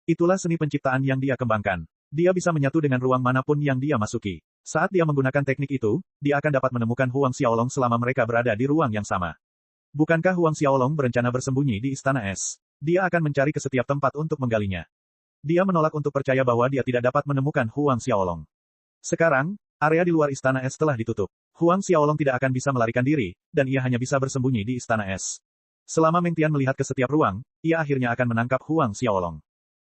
Itulah seni penciptaan yang dia kembangkan. Dia bisa menyatu dengan ruang manapun yang dia masuki. Saat dia menggunakan teknik itu, dia akan dapat menemukan Huang Xiaolong selama mereka berada di ruang yang sama. Bukankah Huang Xiaolong berencana bersembunyi di istana es? Dia akan mencari ke setiap tempat untuk menggalinya. Dia menolak untuk percaya bahwa dia tidak dapat menemukan Huang Xiaolong. Sekarang, area di luar istana es telah ditutup. Huang Xiaolong tidak akan bisa melarikan diri, dan ia hanya bisa bersembunyi di istana es. Selama Meng Tian melihat ke setiap ruang, ia akhirnya akan menangkap Huang Xiaolong.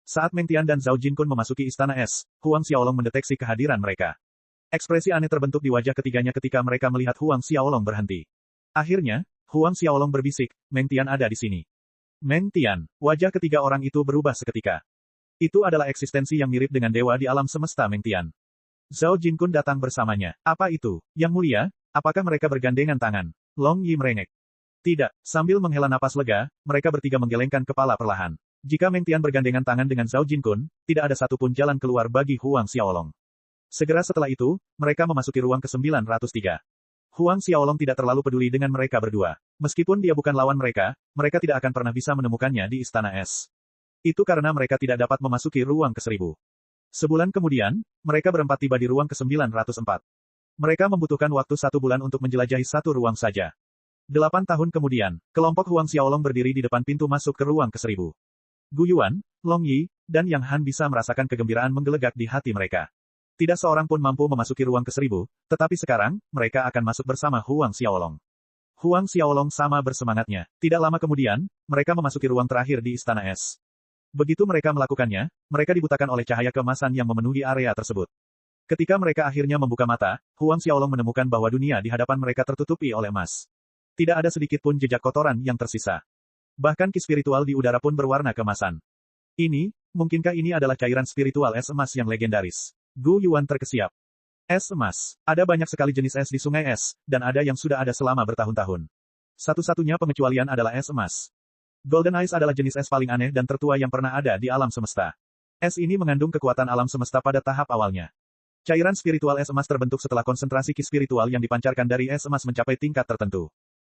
Saat Meng Tian dan Zhao Jinkun memasuki istana es, Huang Xiaolong mendeteksi kehadiran mereka. Ekspresi aneh terbentuk di wajah ketiganya ketika mereka melihat Huang Xiaolong berhenti. Akhirnya, Huang Xiaolong berbisik, Meng Tian ada di sini. Meng Tian, wajah ketiga orang itu berubah seketika. Itu adalah eksistensi yang mirip dengan dewa di alam semesta Meng Tian. Zhao Jinkun datang bersamanya. Apa itu? Yang mulia, apakah mereka bergandengan tangan? Long Yi merengek. Tidak, sambil menghela napas lega, mereka bertiga menggelengkan kepala perlahan. Jika Meng Tian bergandengan tangan dengan Zhao Jinkun, tidak ada satupun jalan keluar bagi Huang Xiaolong. Segera setelah itu, mereka memasuki ruang ke-903. Huang Xiaolong tidak terlalu peduli dengan mereka berdua. Meskipun dia bukan lawan mereka, mereka tidak akan pernah bisa menemukannya di istana es. Itu karena mereka tidak dapat memasuki ruang ke-1000. Sebulan kemudian, mereka berempat tiba di ruang ke-904. Mereka membutuhkan waktu 1 bulan untuk menjelajahi satu ruang saja. 8 tahun kemudian, kelompok Huang Xiaolong berdiri di depan pintu masuk ke ruang ke-1000. Gu Yuan, Long Yi, dan Yang Han bisa merasakan kegembiraan menggelegak di hati mereka. Tidak seorang pun mampu memasuki ruang ke-1000, tetapi sekarang, mereka akan masuk bersama Huang Xiaolong. Huang Xiaolong sama bersemangatnya. Tidak lama kemudian, mereka memasuki ruang terakhir di istana es. Begitu mereka melakukannya, mereka dibutakan oleh cahaya keemasan yang memenuhi area tersebut. Ketika mereka akhirnya membuka mata, Huang Xiaolong menemukan bahwa dunia di hadapan mereka tertutupi oleh emas. Tidak ada sedikit pun jejak kotoran yang tersisa. Bahkan ki spiritual di udara pun berwarna keemasan. Mungkinkah ini adalah cairan spiritual es emas yang legendaris? Gu Yuan terkesiap. Es emas. Ada banyak sekali jenis es di sungai es, dan ada yang sudah ada selama bertahun-tahun. Satu-satunya pengecualian adalah es emas. Golden Ice adalah jenis es paling aneh dan tertua yang pernah ada di alam semesta. Es ini mengandung kekuatan alam semesta pada tahap awalnya. Cairan spiritual es emas terbentuk setelah konsentrasi ki spiritual yang dipancarkan dari es emas mencapai tingkat tertentu.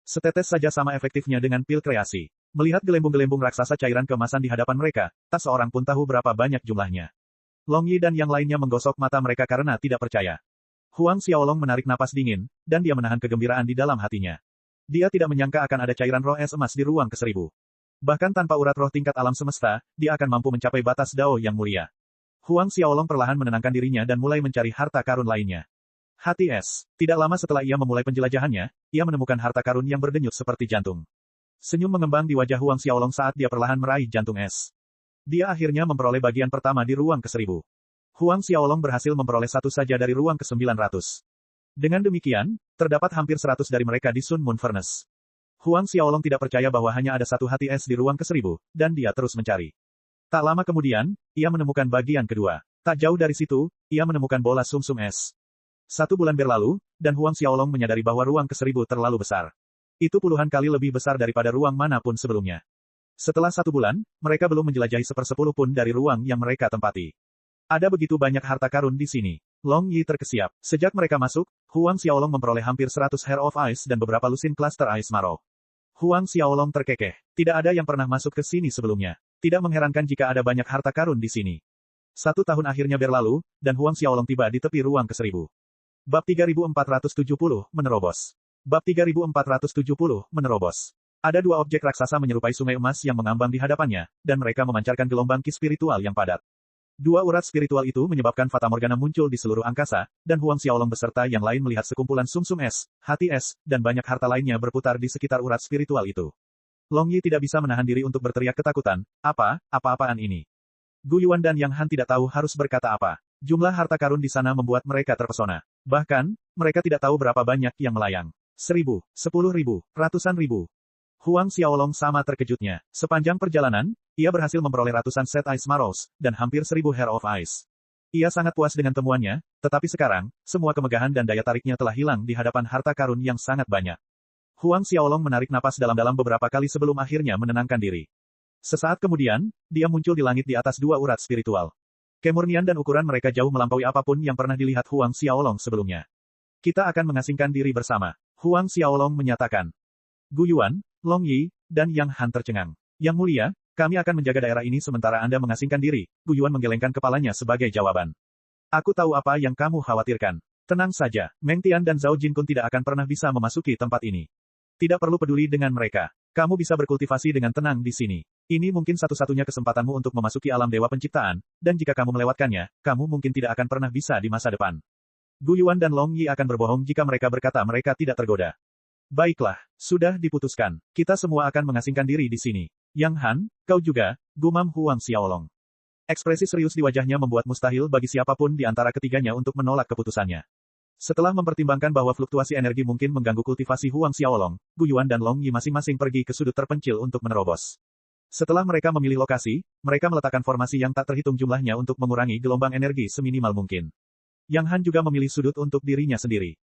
Setetes saja sama efektifnya dengan pil kreasi. Melihat gelembung-gelembung raksasa cairan keemasan di hadapan mereka, tak seorang pun tahu berapa banyak jumlahnya. Long Yi dan yang lainnya menggosok mata mereka karena tidak percaya. Huang Xiaolong menarik napas dingin, dan dia menahan kegembiraan di dalam hatinya. Dia tidak menyangka akan ada cairan roh es emas di ruang ke-1000. Bahkan tanpa urat roh tingkat alam semesta, dia akan mampu mencapai batas Dao yang mulia. Huang Xiaolong perlahan menenangkan dirinya dan mulai mencari harta karun lainnya. Hati es. Tidak lama setelah ia memulai penjelajahannya, ia menemukan harta karun yang berdenyut seperti jantung. Senyum mengembang di wajah Huang Xiaolong saat dia perlahan meraih jantung es. Dia akhirnya memperoleh bagian pertama di ruang ke-1000. Huang Xiaolong berhasil memperoleh satu saja dari ruang ke-900. Dengan demikian, terdapat hampir 100 dari mereka di Sun Moon Furnace. Huang Xiaolong tidak percaya bahwa hanya ada satu hati es di ruang ke-1000, dan dia terus mencari. Tak lama kemudian, ia menemukan bagian kedua. Tak jauh dari situ, ia menemukan bola sumsum es. 1 bulan berlalu, dan Huang Xiaolong menyadari bahwa ruang ke-1000 terlalu besar. Itu puluhan kali lebih besar daripada ruang manapun sebelumnya. Setelah 1 bulan, mereka belum menjelajahi 1/10 pun dari ruang yang mereka tempati. Ada begitu banyak harta karun di sini. Long Yi terkesiap. Sejak mereka masuk, Huang Xiaolong memperoleh hampir 100 Hair of Ice dan beberapa lusin Cluster Ice Marrow. Huang Xiaolong terkekeh. Tidak ada yang pernah masuk ke sini sebelumnya. Tidak mengherankan jika ada banyak harta karun di sini. 1 tahun akhirnya berlalu, dan Huang Xiaolong tiba di tepi ruang ke-1000. Bab 3470, menerobos. Bab 3470, menerobos. Ada 2 objek raksasa menyerupai sungai emas yang mengambang di hadapannya, dan mereka memancarkan gelombang ki spiritual yang padat. 2 urat spiritual itu menyebabkan Fata Morgana muncul di seluruh angkasa, dan Huang Xiaolong beserta yang lain melihat sekumpulan sumsum es, hati es, dan banyak harta lainnya berputar di sekitar urat spiritual itu. Long Yi tidak bisa menahan diri untuk berteriak ketakutan, apa-apaan ini? Gu Yuan dan Yang Han tidak tahu harus berkata apa. Jumlah harta karun di sana membuat mereka terpesona. Bahkan, mereka tidak tahu berapa banyak yang melayang. 1.000, 10.000, ratusan ribu. Huang Xiaolong sama terkejutnya. Sepanjang perjalanan, ia berhasil memperoleh ratusan set Ice Marrows, dan hampir 1.000 Hair of Ice. Ia sangat puas dengan temuannya, tetapi sekarang, semua kemegahan dan daya tariknya telah hilang di hadapan harta karun yang sangat banyak. Huang Xiaolong menarik napas dalam-dalam beberapa kali sebelum akhirnya menenangkan diri. Sesaat kemudian, dia muncul di langit di atas 2 urat spiritual. Kemurnian dan ukuran mereka jauh melampaui apapun yang pernah dilihat Huang Xiaolong sebelumnya. Kita akan mengasingkan diri bersama. Huang Xiaolong menyatakan. Gu Yuan, Long Yi, dan Yang Han tercengang. Yang mulia, kami akan menjaga daerah ini sementara Anda mengasingkan diri. Gu Yuan menggelengkan kepalanya sebagai jawaban. Aku tahu apa yang kamu khawatirkan. Tenang saja, Meng Tian dan Zhao Jinkun tidak akan pernah bisa memasuki tempat ini. Tidak perlu peduli dengan mereka. Kamu bisa berkultivasi dengan tenang di sini. Ini mungkin satu-satunya kesempatanmu untuk memasuki alam dewa penciptaan, dan jika kamu melewatkannya, kamu mungkin tidak akan pernah bisa di masa depan. Gu Yuan dan Long Yi akan berbohong jika mereka berkata mereka tidak tergoda. Baiklah, sudah diputuskan. Kita semua akan mengasingkan diri di sini. Yang Han, kau juga, gumam Huang Xiaolong. Ekspresi serius di wajahnya membuat mustahil bagi siapapun di antara ketiganya untuk menolak keputusannya. Setelah mempertimbangkan bahwa fluktuasi energi mungkin mengganggu kultivasi Huang Xiaolong, Gu Yuan dan Long Yi masing-masing pergi ke sudut terpencil untuk menerobos. Setelah mereka memilih lokasi, mereka meletakkan formasi yang tak terhitung jumlahnya untuk mengurangi gelombang energi seminimal mungkin. Yang Han juga memilih sudut untuk dirinya sendiri.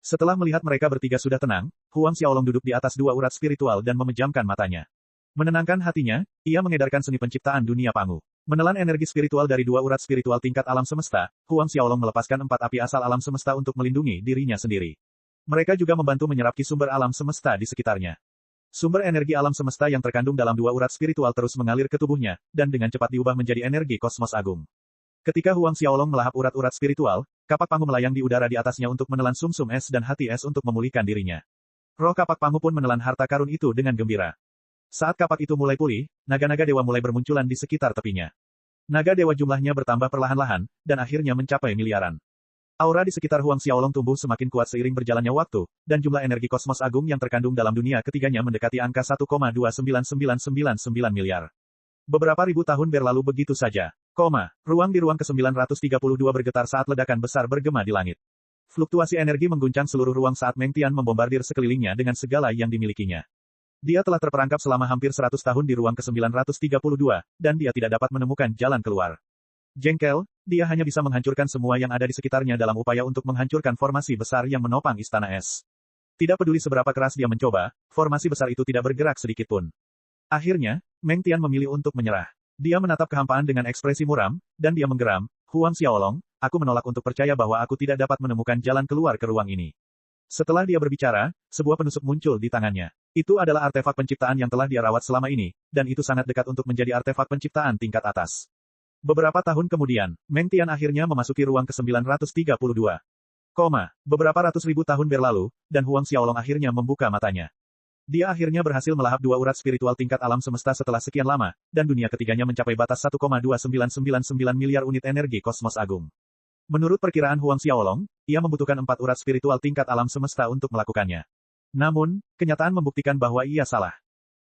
Setelah melihat mereka bertiga sudah tenang, Huang Xiaolong duduk di atas 2 urat spiritual dan memejamkan matanya. Menenangkan hatinya, ia mengedarkan seni penciptaan dunia Pangu. Menelan energi spiritual dari 2 urat spiritual tingkat alam semesta, Huang Xiaolong melepaskan 4 api asal alam semesta untuk melindungi dirinya sendiri. Mereka juga membantu menyerap ki sumber alam semesta di sekitarnya. Sumber energi alam semesta yang terkandung dalam 2 urat spiritual terus mengalir ke tubuhnya, dan dengan cepat diubah menjadi energi kosmos agung. Ketika Huang Xiaolong melahap urat-urat spiritual, kapak Pangu melayang di udara di atasnya untuk menelan sumsum es dan hati es untuk memulihkan dirinya. Roh kapak Pangu pun menelan harta karun itu dengan gembira. Saat kapak itu mulai pulih, naga-naga dewa mulai bermunculan di sekitar tepinya. Naga dewa jumlahnya bertambah perlahan-lahan, dan akhirnya mencapai miliaran. Aura di sekitar Huang Xiaolong tumbuh semakin kuat seiring berjalannya waktu, dan jumlah energi kosmos agung yang terkandung dalam dunia ketiganya mendekati angka 1,29999 miliar. Beberapa ribu tahun berlalu begitu saja. Ruang di ruang ke-932 bergetar saat ledakan besar bergema di langit. Fluktuasi energi mengguncang seluruh ruang saat Meng Tian membombardir sekelilingnya dengan segala yang dimilikinya. Dia telah terperangkap selama hampir 100 tahun di ruang ke-932, dan dia tidak dapat menemukan jalan keluar. Jengkel, dia hanya bisa menghancurkan semua yang ada di sekitarnya dalam upaya untuk menghancurkan formasi besar yang menopang Istana Es. Tidak peduli seberapa keras dia mencoba, formasi besar itu tidak bergerak sedikitpun. Akhirnya, Meng Tian memilih untuk menyerah. Dia menatap kehampaan dengan ekspresi muram, dan dia menggeram, Huang Xiaolong, aku menolak untuk percaya bahwa aku tidak dapat menemukan jalan keluar ke ruang ini. Setelah dia berbicara, sebuah penusuk muncul di tangannya. Itu adalah artefak penciptaan yang telah dia rawat selama ini, dan itu sangat dekat untuk menjadi artefak penciptaan tingkat atas. Beberapa tahun kemudian, Meng Tian akhirnya memasuki ruang ke-932. Beberapa ratus ribu tahun berlalu, dan Huang Xiaolong akhirnya membuka matanya. Dia akhirnya berhasil melahap 2 urat spiritual tingkat alam semesta setelah sekian lama, dan dunia ketiganya mencapai batas 1,2999 miliar unit energi kosmos agung. Menurut perkiraan Huang Xiaolong, ia membutuhkan 4 urat spiritual tingkat alam semesta untuk melakukannya. Namun, kenyataan membuktikan bahwa ia salah.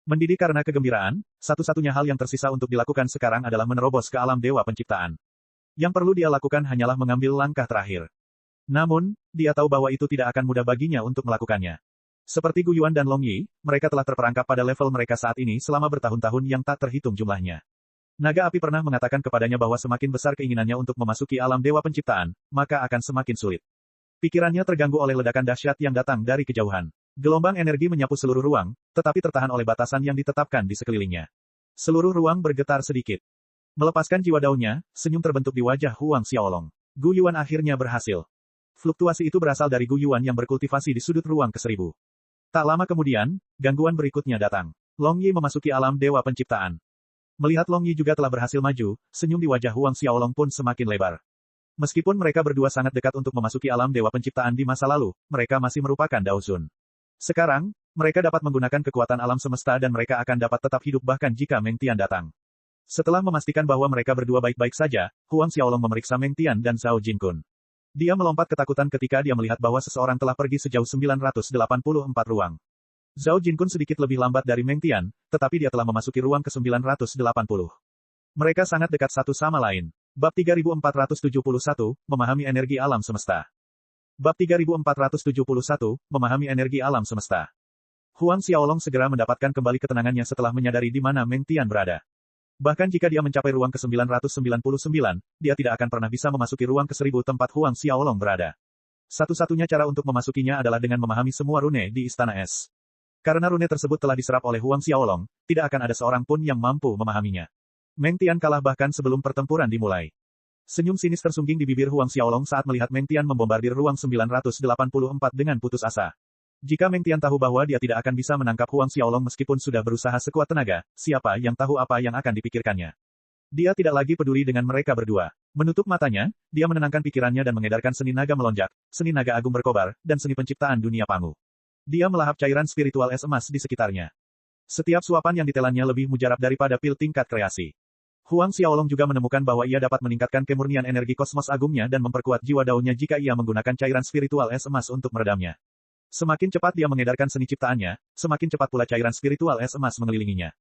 Mendidih karena kegembiraan, satu-satunya hal yang tersisa untuk dilakukan sekarang adalah menerobos ke alam dewa penciptaan. Yang perlu dia lakukan hanyalah mengambil langkah terakhir. Namun, dia tahu bahwa itu tidak akan mudah baginya untuk melakukannya. Seperti Gu Yuan dan Long Yi, mereka telah terperangkap pada level mereka saat ini selama bertahun-tahun yang tak terhitung jumlahnya. Naga api pernah mengatakan kepadanya bahwa semakin besar keinginannya untuk memasuki alam dewa penciptaan, maka akan semakin sulit. Pikirannya terganggu oleh ledakan dahsyat yang datang dari kejauhan. Gelombang energi menyapu seluruh ruang, tetapi tertahan oleh batasan yang ditetapkan di sekelilingnya. Seluruh ruang bergetar sedikit. Melepaskan jiwa daunnya, senyum terbentuk di wajah Huang Xiaolong. Gu Yuan akhirnya berhasil. Fluktuasi itu berasal dari Gu Yuan yang berkultivasi di sudut ruang ke-1000. Tak lama kemudian, gangguan berikutnya datang. Long Yi memasuki alam Dewa Penciptaan. Melihat Long Yi juga telah berhasil maju, senyum di wajah Huang Xiaolong pun semakin lebar. Meskipun mereka berdua sangat dekat untuk memasuki alam Dewa Penciptaan di masa lalu, mereka masih merupakan Daozun. Sekarang, mereka dapat menggunakan kekuatan alam semesta dan mereka akan dapat tetap hidup bahkan jika Meng Tian datang. Setelah memastikan bahwa mereka berdua baik-baik saja, Huang Xiaolong memeriksa Meng Tian dan Zhao Jinkun. Dia melompat ketakutan ketika dia melihat bahwa seseorang telah pergi sejauh 984 ruang. Zhao Jinkun sedikit lebih lambat dari Meng Tian, tetapi dia telah memasuki ruang ke-980. Mereka sangat dekat satu sama lain. Bab 3471, Memahami Energi Alam Semesta. Bab 3471, Memahami Energi Alam Semesta. Huang Xiaolong segera mendapatkan kembali ketenangannya setelah menyadari di mana Meng Tian berada. Bahkan jika dia mencapai ruang ke-999, dia tidak akan pernah bisa memasuki ruang ke-1000 tempat Huang Xiaolong berada. Satu-satunya cara untuk memasukinya adalah dengan memahami semua rune di Istana Es. Karena rune tersebut telah diserap oleh Huang Xiaolong, tidak akan ada seorang pun yang mampu memahaminya. Meng Tian kalah bahkan sebelum pertempuran dimulai. Senyum sinis tersungging di bibir Huang Xiaolong saat melihat Meng Tian membombardir ruang 984 dengan putus asa. Jika Meng Tian tahu bahwa dia tidak akan bisa menangkap Huang Xiaolong meskipun sudah berusaha sekuat tenaga, siapa yang tahu apa yang akan dipikirkannya. Dia tidak lagi peduli dengan mereka berdua. Menutup matanya, dia menenangkan pikirannya dan mengedarkan seni naga melonjak, seni naga agung berkobar, dan seni penciptaan dunia pangu. Dia melahap cairan spiritual es emas di sekitarnya. Setiap suapan yang ditelannya lebih mujarab daripada pil tingkat kreasi. Huang Xiaolong juga menemukan bahwa ia dapat meningkatkan kemurnian energi kosmos agungnya dan memperkuat jiwa daunnya jika ia menggunakan cairan spiritual es emas untuk meredamnya. Semakin cepat dia mengedarkan seni ciptaannya, semakin cepat pula cairan spiritual es emas mengelilinginya.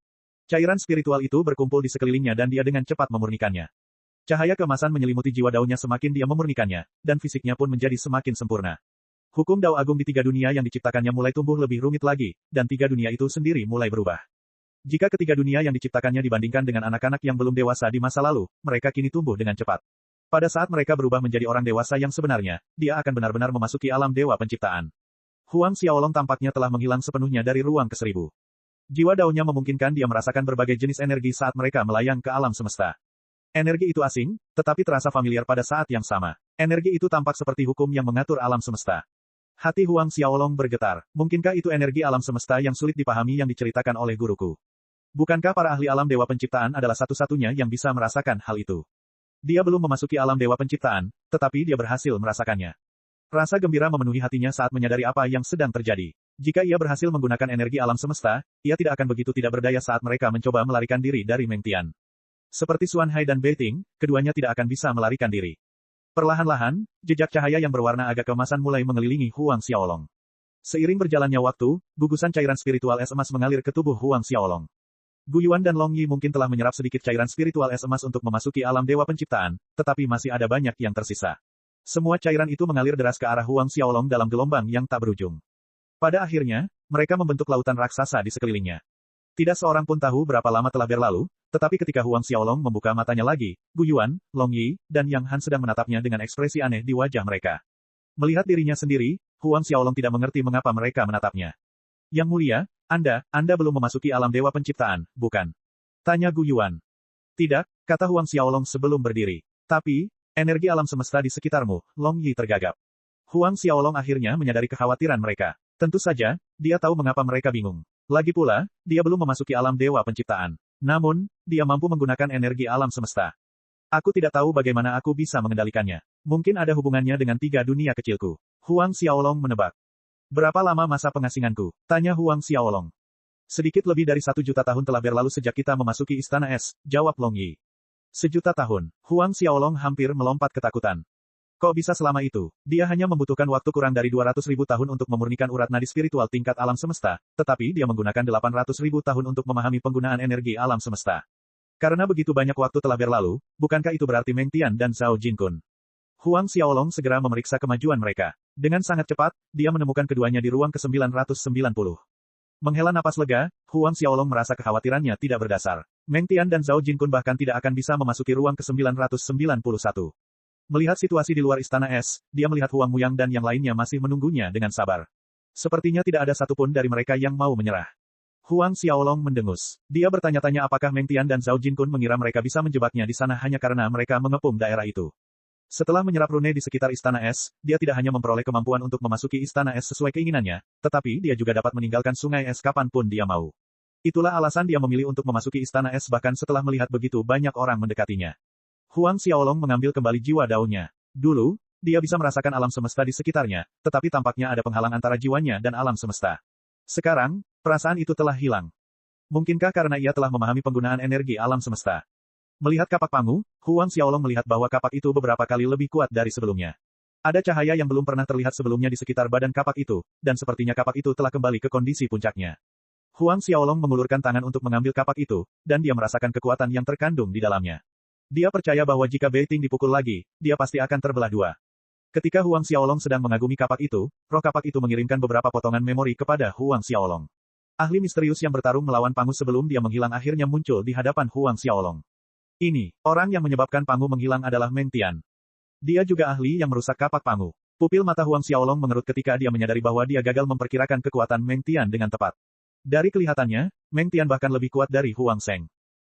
Cairan spiritual itu berkumpul di sekelilingnya dan dia dengan cepat memurnikannya. Cahaya keemasan menyelimuti jiwa daunnya semakin dia memurnikannya, dan fisiknya pun menjadi semakin sempurna. Hukum Dao Agung di 3 dunia yang diciptakannya mulai tumbuh lebih rumit lagi, dan 3 dunia itu sendiri mulai berubah. Jika ketiga dunia yang diciptakannya dibandingkan dengan anak-anak yang belum dewasa di masa lalu, mereka kini tumbuh dengan cepat. Pada saat mereka berubah menjadi orang dewasa yang sebenarnya, dia akan benar-benar memasuki alam Dewa Penciptaan. Huang Xiaolong tampaknya telah menghilang sepenuhnya dari ruang ke-1000. Jiwa daunnya memungkinkan dia merasakan berbagai jenis energi saat mereka melayang ke alam semesta. Energi itu asing, tetapi terasa familiar pada saat yang sama. Energi itu tampak seperti hukum yang mengatur alam semesta. Hati Huang Xiaolong bergetar. Mungkinkah itu energi alam semesta yang sulit dipahami yang diceritakan oleh guruku? Bukankah para ahli alam Dewa Penciptaan adalah satu-satunya yang bisa merasakan hal itu? Dia belum memasuki alam Dewa Penciptaan, tetapi dia berhasil merasakannya. Rasa gembira memenuhi hatinya saat menyadari apa yang sedang terjadi. Jika ia berhasil menggunakan energi alam semesta, ia tidak akan begitu tidak berdaya saat mereka mencoba melarikan diri dari Meng Tian. Seperti Xuan Hai dan Beiting, keduanya tidak akan bisa melarikan diri. Perlahan-lahan, jejak cahaya yang berwarna agak keemasan mulai mengelilingi Huang Xiaolong. Seiring berjalannya waktu, gugusan cairan spiritual es emas mengalir ke tubuh Huang Xiaolong. Gu Yuan dan Long Yi mungkin telah menyerap sedikit cairan spiritual es emas untuk memasuki alam Dewa Penciptaan, tetapi masih ada banyak yang tersisa. Semua cairan itu mengalir deras ke arah Huang Xiaolong dalam gelombang yang tak berujung. Pada akhirnya, mereka membentuk lautan raksasa di sekelilingnya. Tidak seorang pun tahu berapa lama telah berlalu, tetapi ketika Huang Xiaolong membuka matanya lagi, Gu Yuan, Long Yi, dan Yang Han sedang menatapnya dengan ekspresi aneh di wajah mereka. Melihat dirinya sendiri, Huang Xiaolong tidak mengerti mengapa mereka menatapnya. Yang mulia, Anda belum memasuki alam Dewa Penciptaan, bukan? Tanya Gu Yuan. Tidak, kata Huang Xiaolong sebelum berdiri. Tapi, energi alam semesta di sekitarmu, Long Yi tergagap. Huang Xiaolong akhirnya menyadari kekhawatiran mereka. Tentu saja, dia tahu mengapa mereka bingung. Lagi pula, dia belum memasuki alam Dewa Penciptaan. Namun, dia mampu menggunakan energi alam semesta. Aku tidak tahu bagaimana aku bisa mengendalikannya. Mungkin ada hubungannya dengan 3 dunia kecilku. Huang Xiaolong menebak. Berapa lama masa pengasinganku? Tanya Huang Xiaolong. Sedikit lebih dari 1 juta tahun telah berlalu sejak kita memasuki Istana Es, jawab Long Yi. 1 juta tahun. Huang Xiaolong hampir melompat ketakutan. Kok bisa selama itu? Dia hanya membutuhkan waktu kurang dari 200.000 tahun untuk memurnikan urat nadi spiritual tingkat alam semesta, tetapi dia menggunakan 800.000 tahun untuk memahami penggunaan energi alam semesta. Karena begitu banyak waktu telah berlalu, bukankah itu berarti Meng Tian dan Zhao Jinkun? Huang Xiaolong segera memeriksa kemajuan mereka. Dengan sangat cepat, dia menemukan keduanya di ruang ke-990. Menghela napas lega, Huang Xiaolong merasa kekhawatirannya tidak berdasar. Meng Tian dan Zhao Jinkun bahkan tidak akan bisa memasuki ruang ke-991. Melihat situasi di luar Istana Es, dia melihat Huang Muyang dan yang lainnya masih menunggunya dengan sabar. Sepertinya tidak ada satupun dari mereka yang mau menyerah. Huang Xiaolong mendengus. Dia bertanya-tanya apakah Meng Tian dan Zhao Jinkun mengira mereka bisa menjebaknya di sana hanya karena mereka mengepung daerah itu. Setelah menyerap rune di sekitar Istana Es, dia tidak hanya memperoleh kemampuan untuk memasuki Istana Es sesuai keinginannya, tetapi dia juga dapat meninggalkan Sungai Es kapanpun dia mau. Itulah alasan dia memilih untuk memasuki Istana Es bahkan setelah melihat begitu banyak orang mendekatinya. Huang Xiaolong mengambil kembali jiwa daunnya. Dulu, dia bisa merasakan alam semesta di sekitarnya, tetapi tampaknya ada penghalang antara jiwanya dan alam semesta. Sekarang, perasaan itu telah hilang. Mungkinkah karena ia telah memahami penggunaan energi alam semesta? Melihat kapak Pangu, Huang Xiaolong melihat bahwa kapak itu beberapa kali lebih kuat dari sebelumnya. Ada cahaya yang belum pernah terlihat sebelumnya di sekitar badan kapak itu, dan sepertinya kapak itu telah kembali ke kondisi puncaknya. Huang Xiaolong mengulurkan tangan untuk mengambil kapak itu, dan dia merasakan kekuatan yang terkandung di dalamnya. Dia percaya bahwa jika Beiting dipukul lagi, dia pasti akan terbelah dua. Ketika Huang Xiaolong sedang mengagumi kapak itu, roh kapak itu mengirimkan beberapa potongan memori kepada Huang Xiaolong. Ahli misterius yang bertarung melawan Pangu sebelum dia menghilang akhirnya muncul di hadapan Huang Xiaolong. Ini, orang yang menyebabkan Pangu menghilang adalah Meng Tian. Dia juga ahli yang merusak kapak Pangu. Pupil mata Huang Xiaolong mengerut ketika dia menyadari bahwa dia gagal memperkirakan kekuatan Meng Tian dengan tepat. Dari kelihatannya, Meng Tian bahkan lebih kuat dari Huang Sheng.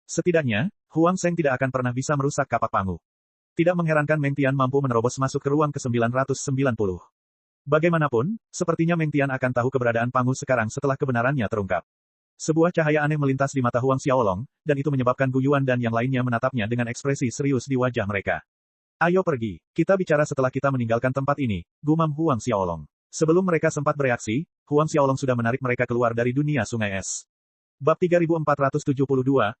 Setidaknya, Huang Sheng tidak akan pernah bisa merusak kapak Pangu. Tidak mengherankan Meng Tian mampu menerobos masuk ke ruang ke-990. Bagaimanapun, sepertinya Meng Tian akan tahu keberadaan Pangu sekarang setelah kebenarannya terungkap. Sebuah cahaya aneh melintas di mata Huang Xiaolong, dan itu menyebabkan Gu Yuan dan yang lainnya menatapnya dengan ekspresi serius di wajah mereka. Ayo pergi, kita bicara setelah kita meninggalkan tempat ini, gumam Huang Xiaolong. Sebelum mereka sempat bereaksi, Huang Xiaolong sudah menarik mereka keluar dari dunia Sungai Es. Bab 3472,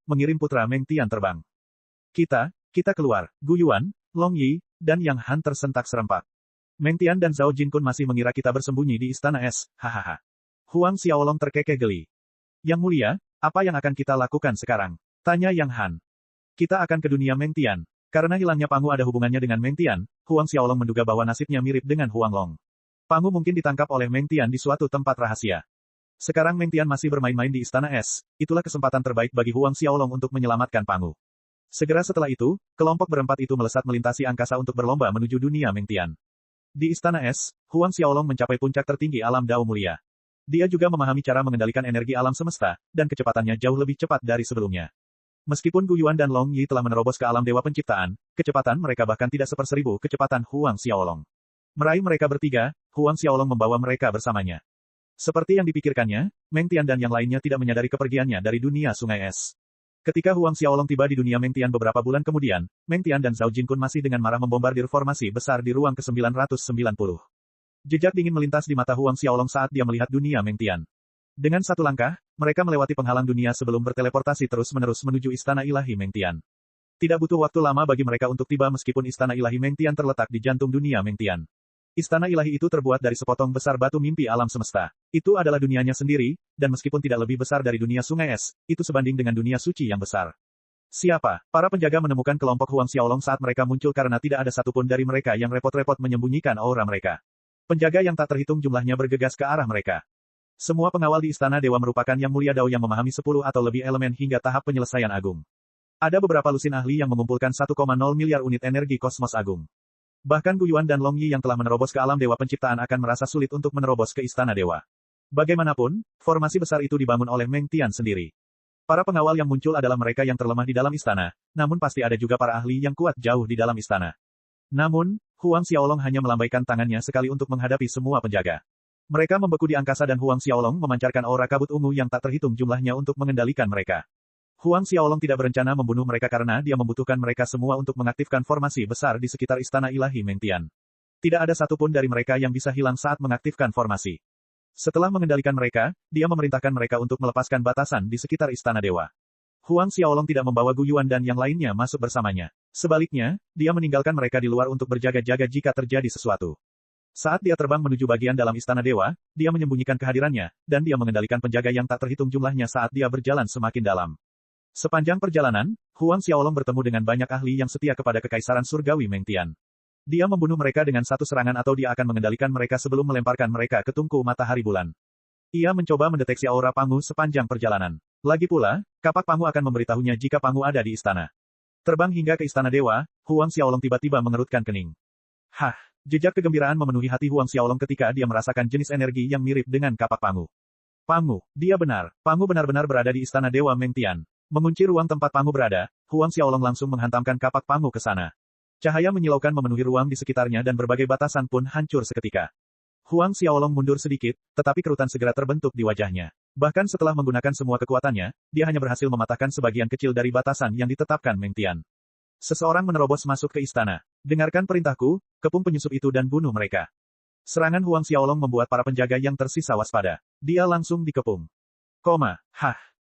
mengirim putra Meng Tian terbang. Kita keluar. Gu Yuan, Long Yi, dan Yang Han tersentak serempak. Meng Tian dan Zhao Jinkun masih mengira kita bersembunyi di Istana Es, hahaha. Huang Xiaolong terkekeh geli. Yang mulia, apa yang akan kita lakukan sekarang? Tanya Yang Han. Kita akan ke dunia Meng Tian. Karena hilangnya Pangu ada hubungannya dengan Meng Tian, Huang Xiaolong menduga bahwa nasibnya mirip dengan Huang Long. Pangu mungkin ditangkap oleh Meng Tian di suatu tempat rahasia. Sekarang Meng Tian masih bermain-main di Istana Es, itulah kesempatan terbaik bagi Huang Xiaolong untuk menyelamatkan Pangu. Segera setelah itu, kelompok berempat itu melesat melintasi angkasa untuk berlomba menuju dunia Meng Tian. Di Istana Es, Huang Xiaolong mencapai puncak tertinggi alam Dao Mulia. Dia juga memahami cara mengendalikan energi alam semesta, dan kecepatannya jauh lebih cepat dari sebelumnya. Meskipun Gu Yuan dan Long Yi telah menerobos ke alam Dewa Penciptaan, kecepatan mereka bahkan tidak seperseribu kecepatan Huang Xiaolong. Meraih mereka bertiga, Huang Xiaolong membawa mereka bersamanya. Seperti yang dipikirkannya, Meng Tian dan yang lainnya tidak menyadari kepergiannya dari dunia Sungai Es. Ketika Huang Xiaolong tiba di dunia Meng Tian beberapa bulan kemudian, Meng Tian dan Zhao Jinkun masih dengan marah membombardir formasi besar di ruang ke-990. Jejak dingin melintas di mata Huang Xiaolong saat dia melihat dunia Meng Tian. Dengan satu langkah, mereka melewati penghalang dunia sebelum berteleportasi terus-menerus menuju Istana Ilahi Meng Tian. Tidak butuh waktu lama bagi mereka untuk tiba meskipun Istana Ilahi Meng Tian terletak di jantung dunia Meng Tian. Istana ilahi itu terbuat dari sepotong besar batu mimpi alam semesta. Itu adalah dunianya sendiri, dan meskipun tidak lebih besar dari dunia Sungai Es, itu sebanding dengan dunia suci yang besar. Siapa? Para penjaga menemukan kelompok Huang Xiaolong saat mereka muncul karena tidak ada satupun dari mereka yang repot-repot menyembunyikan aura mereka. Penjaga yang tak terhitung jumlahnya bergegas ke arah mereka. Semua pengawal di Istana Dewa merupakan yang mulia Dao yang memahami 10 atau lebih elemen hingga tahap penyelesaian agung. Ada beberapa lusin ahli yang mengumpulkan 1,0 miliar unit energi kosmos agung. Bahkan Gu Yuan dan Long Yi yang telah menerobos ke alam Dewa Penciptaan akan merasa sulit untuk menerobos ke Istana Dewa. Bagaimanapun, formasi besar itu dibangun oleh Meng Tian sendiri. Para pengawal yang muncul adalah mereka yang terlemah di dalam istana, namun pasti ada juga para ahli yang kuat jauh di dalam istana. Namun, Huang Xiaolong hanya melambaikan tangannya sekali untuk menghadapi semua penjaga. Mereka membeku di angkasa dan Huang Xiaolong memancarkan aura kabut ungu yang tak terhitung jumlahnya untuk mengendalikan mereka. Huang Xiaolong tidak berencana membunuh mereka karena dia membutuhkan mereka semua untuk mengaktifkan formasi besar di sekitar Istana Ilahi Meng Tian. Tidak ada satupun dari mereka yang bisa hilang saat mengaktifkan formasi. Setelah mengendalikan mereka, dia memerintahkan mereka untuk melepaskan batasan di sekitar Istana Dewa. Huang Xiaolong tidak membawa Gu Yuan dan yang lainnya masuk bersamanya. Sebaliknya, dia meninggalkan mereka di luar untuk berjaga-jaga jika terjadi sesuatu. Saat dia terbang menuju bagian dalam Istana Dewa, dia menyembunyikan kehadirannya, dan dia mengendalikan penjaga yang tak terhitung jumlahnya saat dia berjalan semakin dalam. Sepanjang perjalanan, Huang Xiaolong bertemu dengan banyak ahli yang setia kepada Kekaisaran Surgawi Meng Tian. Dia membunuh mereka dengan satu serangan atau dia akan mengendalikan mereka sebelum melemparkan mereka ke tungku matahari bulan. Ia mencoba mendeteksi aura Pangu sepanjang perjalanan. Lagi pula, kapak Pangu akan memberitahunya jika Pangu ada di istana. Terbang hingga ke Istana Dewa, Huang Xiaolong tiba-tiba mengerutkan kening. Hah, jejak kegembiraan memenuhi hati Huang Xiaolong ketika dia merasakan jenis energi yang mirip dengan kapak Pangu. Pangu, dia benar. Pangu benar-benar berada di istana Dewa Mengtian. Mengunci ruang tempat Pangu berada, Huang Xiaolong langsung menghantamkan kapak Pangu ke sana. Cahaya menyilaukan memenuhi ruang di sekitarnya dan berbagai batasan pun hancur seketika. Huang Xiaolong mundur sedikit, tetapi kerutan segera terbentuk di wajahnya. Bahkan setelah menggunakan semua kekuatannya, dia hanya berhasil mematahkan sebagian kecil dari batasan yang ditetapkan Mengtian. Seseorang menerobos masuk ke istana. Dengarkan perintahku, kepung penyusup itu dan bunuh mereka. Serangan Huang Xiaolong membuat para penjaga yang tersisa waspada. Dia langsung dikepung.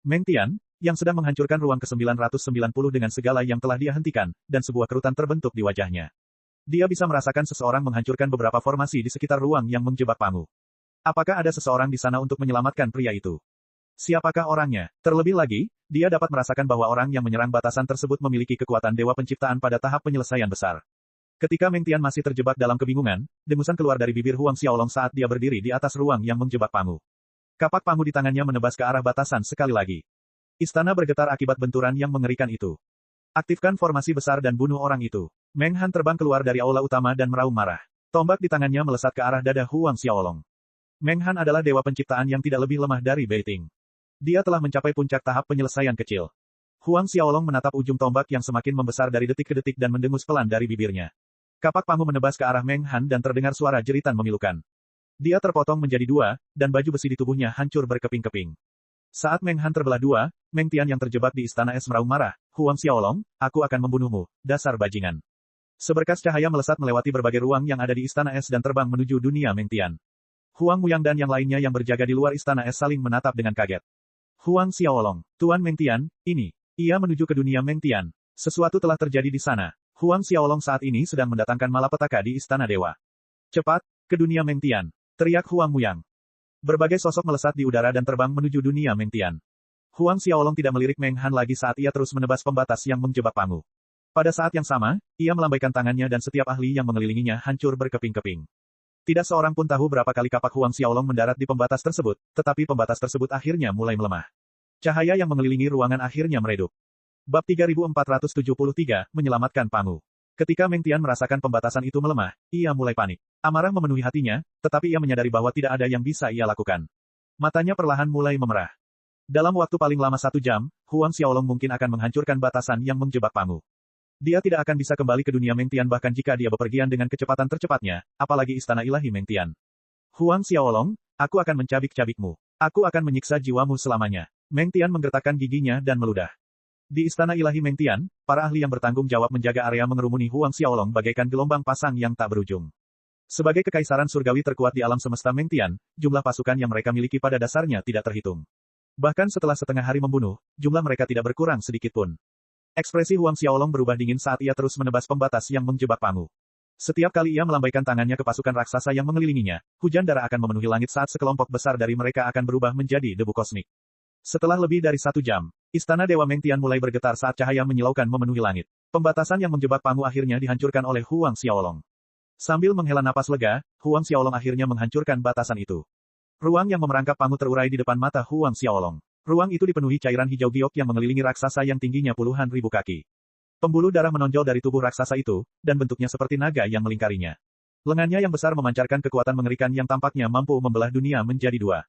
Mengtian, yang sedang menghancurkan ruang ke-990 dengan segala yang telah dia hentikan, dan sebuah kerutan terbentuk di wajahnya. Dia bisa merasakan seseorang menghancurkan beberapa formasi di sekitar ruang yang menjebak Pangu. Apakah ada seseorang di sana untuk menyelamatkan pria itu? Siapakah orangnya? Terlebih lagi, dia dapat merasakan bahwa orang yang menyerang batasan tersebut memiliki kekuatan dewa penciptaan pada tahap penyelesaian besar. Ketika Mengtian masih terjebak dalam kebingungan, dengusan keluar dari bibir Huang Xiaolong saat dia berdiri di atas ruang yang menjebak Pangu. Kapak Pangu di tangannya menebas ke arah batasan sekali lagi. Istana bergetar akibat benturan yang mengerikan itu. Aktifkan formasi besar dan bunuh orang itu. Meng Han terbang keluar dari aula utama dan meraung marah. Tombak di tangannya melesat ke arah dada Huang Xiaolong. Meng Han adalah dewa penciptaan yang tidak lebih lemah dari Beiting. Dia telah mencapai puncak tahap penyelesaian kecil. Huang Xiaolong menatap ujung tombak yang semakin membesar dari detik ke detik dan mendengus pelan dari bibirnya. Kapak Pangu menebas ke arah Meng Han dan terdengar suara jeritan memilukan. Dia terpotong menjadi dua, dan baju besi di tubuhnya hancur berkeping-keping. Saat Meng Han terbelah dua, Meng Tian yang terjebak di istana es meraung marah, Huang Xiaolong, aku akan membunuhmu, dasar bajingan. Seberkas cahaya melesat melewati berbagai ruang yang ada di istana es dan terbang menuju dunia Meng Tian. Huang Muyang dan yang lainnya yang berjaga di luar istana es saling menatap dengan kaget. Huang Xiaolong, Tuan Meng Tian, ini. Ia menuju ke dunia Meng Tian. Sesuatu telah terjadi di sana. Huang Xiaolong saat ini sedang mendatangkan malapetaka di Istana Dewa. Cepat, ke dunia Meng Tian, teriak Huang Muyang. Berbagai sosok melesat di udara dan terbang menuju dunia Meng Tian. Huang Xiaolong tidak melirik Meng Han lagi saat ia terus menebas pembatas yang menjebak Pangu. Pada saat yang sama, ia melambaikan tangannya dan setiap ahli yang mengelilinginya hancur berkeping-keping. Tidak seorang pun tahu berapa kali kapak Huang Xiaolong mendarat di pembatas tersebut, tetapi pembatas tersebut akhirnya mulai melemah. Cahaya yang mengelilingi ruangan akhirnya meredup. Bab 3473, menyelamatkan Pangu. Ketika Meng Tian merasakan pembatasan itu melemah, ia mulai panik. Amarah memenuhi hatinya, tetapi ia menyadari bahwa tidak ada yang bisa ia lakukan. Matanya perlahan mulai memerah. Dalam waktu paling lama 1 jam, Huang Xiaolong mungkin akan menghancurkan batasan yang menjebak Pangu. Dia tidak akan bisa kembali ke dunia Meng Tian bahkan jika dia bepergian dengan kecepatan tercepatnya, apalagi istana ilahi Meng Tian. Huang Xiaolong, aku akan mencabik-cabikmu. Aku akan menyiksa jiwamu selamanya. Meng Tian menggertakkan giginya dan meludah. Di istana ilahi Meng Tian, para ahli yang bertanggung jawab menjaga area mengerumuni Huang Xiaolong bagaikan gelombang pasang yang tak berujung. Sebagai kekaisaran surgawi terkuat di alam semesta Meng Tian, jumlah pasukan yang mereka miliki pada dasarnya tidak terhitung. Bahkan setelah setengah hari membunuh, jumlah mereka tidak berkurang sedikit pun. Ekspresi Huang Xiaolong berubah dingin saat ia terus menebas pembatas yang menjebak Pangu. Setiap kali ia melambaikan tangannya ke pasukan raksasa yang mengelilinginya, hujan darah akan memenuhi langit saat sekelompok besar dari mereka akan berubah menjadi debu kosmik. Setelah lebih dari 1 jam, Istana Dewa Meng Tian mulai bergetar saat cahaya menyilaukan memenuhi langit. Pembatasan yang menjebak Pangu akhirnya dihancurkan oleh Huang Xiaolong. Sambil menghela napas lega, Huang Xiaolong akhirnya menghancurkan batasan itu. Ruang yang memerangkap Pangu terurai di depan mata Huang Xiaolong. Ruang itu dipenuhi cairan hijau giok yang mengelilingi raksasa yang tingginya puluhan ribu kaki. Pembuluh darah menonjol dari tubuh raksasa itu, dan bentuknya seperti naga yang melingkarinya. Lengannya yang besar memancarkan kekuatan mengerikan yang tampaknya mampu membelah dunia menjadi 2.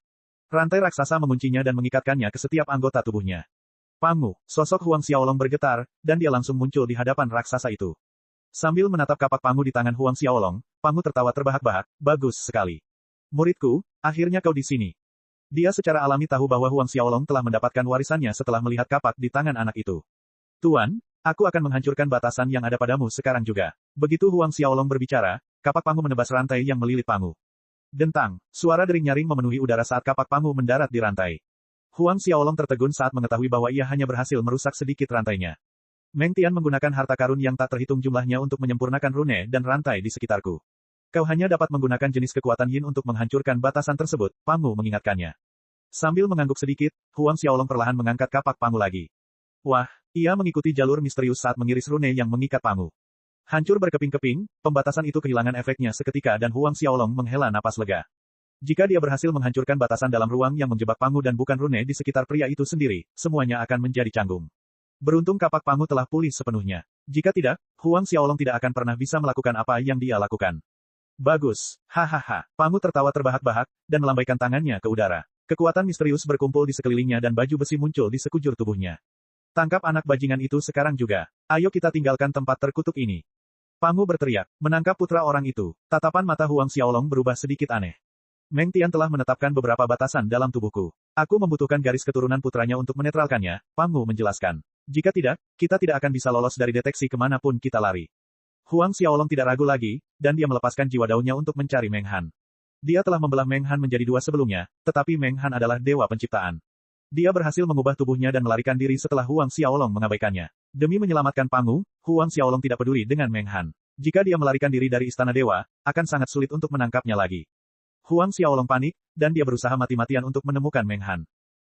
Rantai raksasa menguncinya dan mengikatkannya ke setiap anggota tubuhnya. Pangu, sosok Huang Xiaolong bergetar, dan dia langsung muncul di hadapan raksasa itu. Sambil menatap kapak Pangu di tangan Huang Xiaolong, Pangu tertawa terbahak-bahak, bagus sekali. Muridku, akhirnya kau di sini. Dia secara alami tahu bahwa Huang Xiaolong telah mendapatkan warisannya setelah melihat kapak di tangan anak itu. Tuan, aku akan menghancurkan batasan yang ada padamu sekarang juga. Begitu Huang Xiaolong berbicara, kapak Pangu menebas rantai yang melilit Pangu. Dentang, suara dering nyaring memenuhi udara saat kapak Pangu mendarat di rantai. Huang Xiaolong tertegun saat mengetahui bahwa ia hanya berhasil merusak sedikit rantainya. Meng Tian menggunakan harta karun yang tak terhitung jumlahnya untuk menyempurnakan rune dan rantai di sekitarku. Kau hanya dapat menggunakan jenis kekuatan yin untuk menghancurkan batasan tersebut, Pangu mengingatkannya. Sambil mengangguk sedikit, Huang Xiaolong perlahan mengangkat kapak Pangu lagi. Wah, ia mengikuti jalur misterius saat mengiris rune yang mengikat Pangu. Hancur berkeping-keping, pembatasan itu kehilangan efeknya seketika dan Huang Xiaolong menghela napas lega. Jika dia berhasil menghancurkan batasan dalam ruang yang menjebak Pangu dan bukan rune di sekitar pria itu sendiri, semuanya akan menjadi canggung. Beruntung kapak Pangu telah pulih sepenuhnya. Jika tidak, Huang Xiaolong tidak akan pernah bisa melakukan apa yang dia lakukan. Bagus, hahaha. Pangu tertawa terbahak-bahak, dan melambaikan tangannya ke udara. Kekuatan misterius berkumpul di sekelilingnya dan baju besi muncul di sekujur tubuhnya. Tangkap anak bajingan itu sekarang juga. Ayo kita tinggalkan tempat terkutuk ini. Pangu berteriak, menangkap putra orang itu. Tatapan mata Huang Xiaolong berubah sedikit aneh. Meng Tian telah menetapkan beberapa batasan dalam tubuhku. Aku membutuhkan garis keturunan putranya untuk menetralkannya, Pangu menjelaskan. Jika tidak, kita tidak akan bisa lolos dari deteksi kemanapun kita lari. Huang Xiaolong tidak ragu lagi, dan dia melepaskan jiwa daunnya untuk mencari Meng Han. Dia telah membelah Meng Han menjadi dua sebelumnya, tetapi Meng Han adalah dewa penciptaan. Dia berhasil mengubah tubuhnya dan melarikan diri setelah Huang Xiaolong mengabaikannya. Demi menyelamatkan Pangu, Huang Xiaolong tidak peduli dengan Meng Han. Jika dia melarikan diri dari istana dewa, akan sangat sulit untuk menangkapnya lagi. Huang Xiaolong panik, dan dia berusaha mati-matian untuk menemukan Meng Han.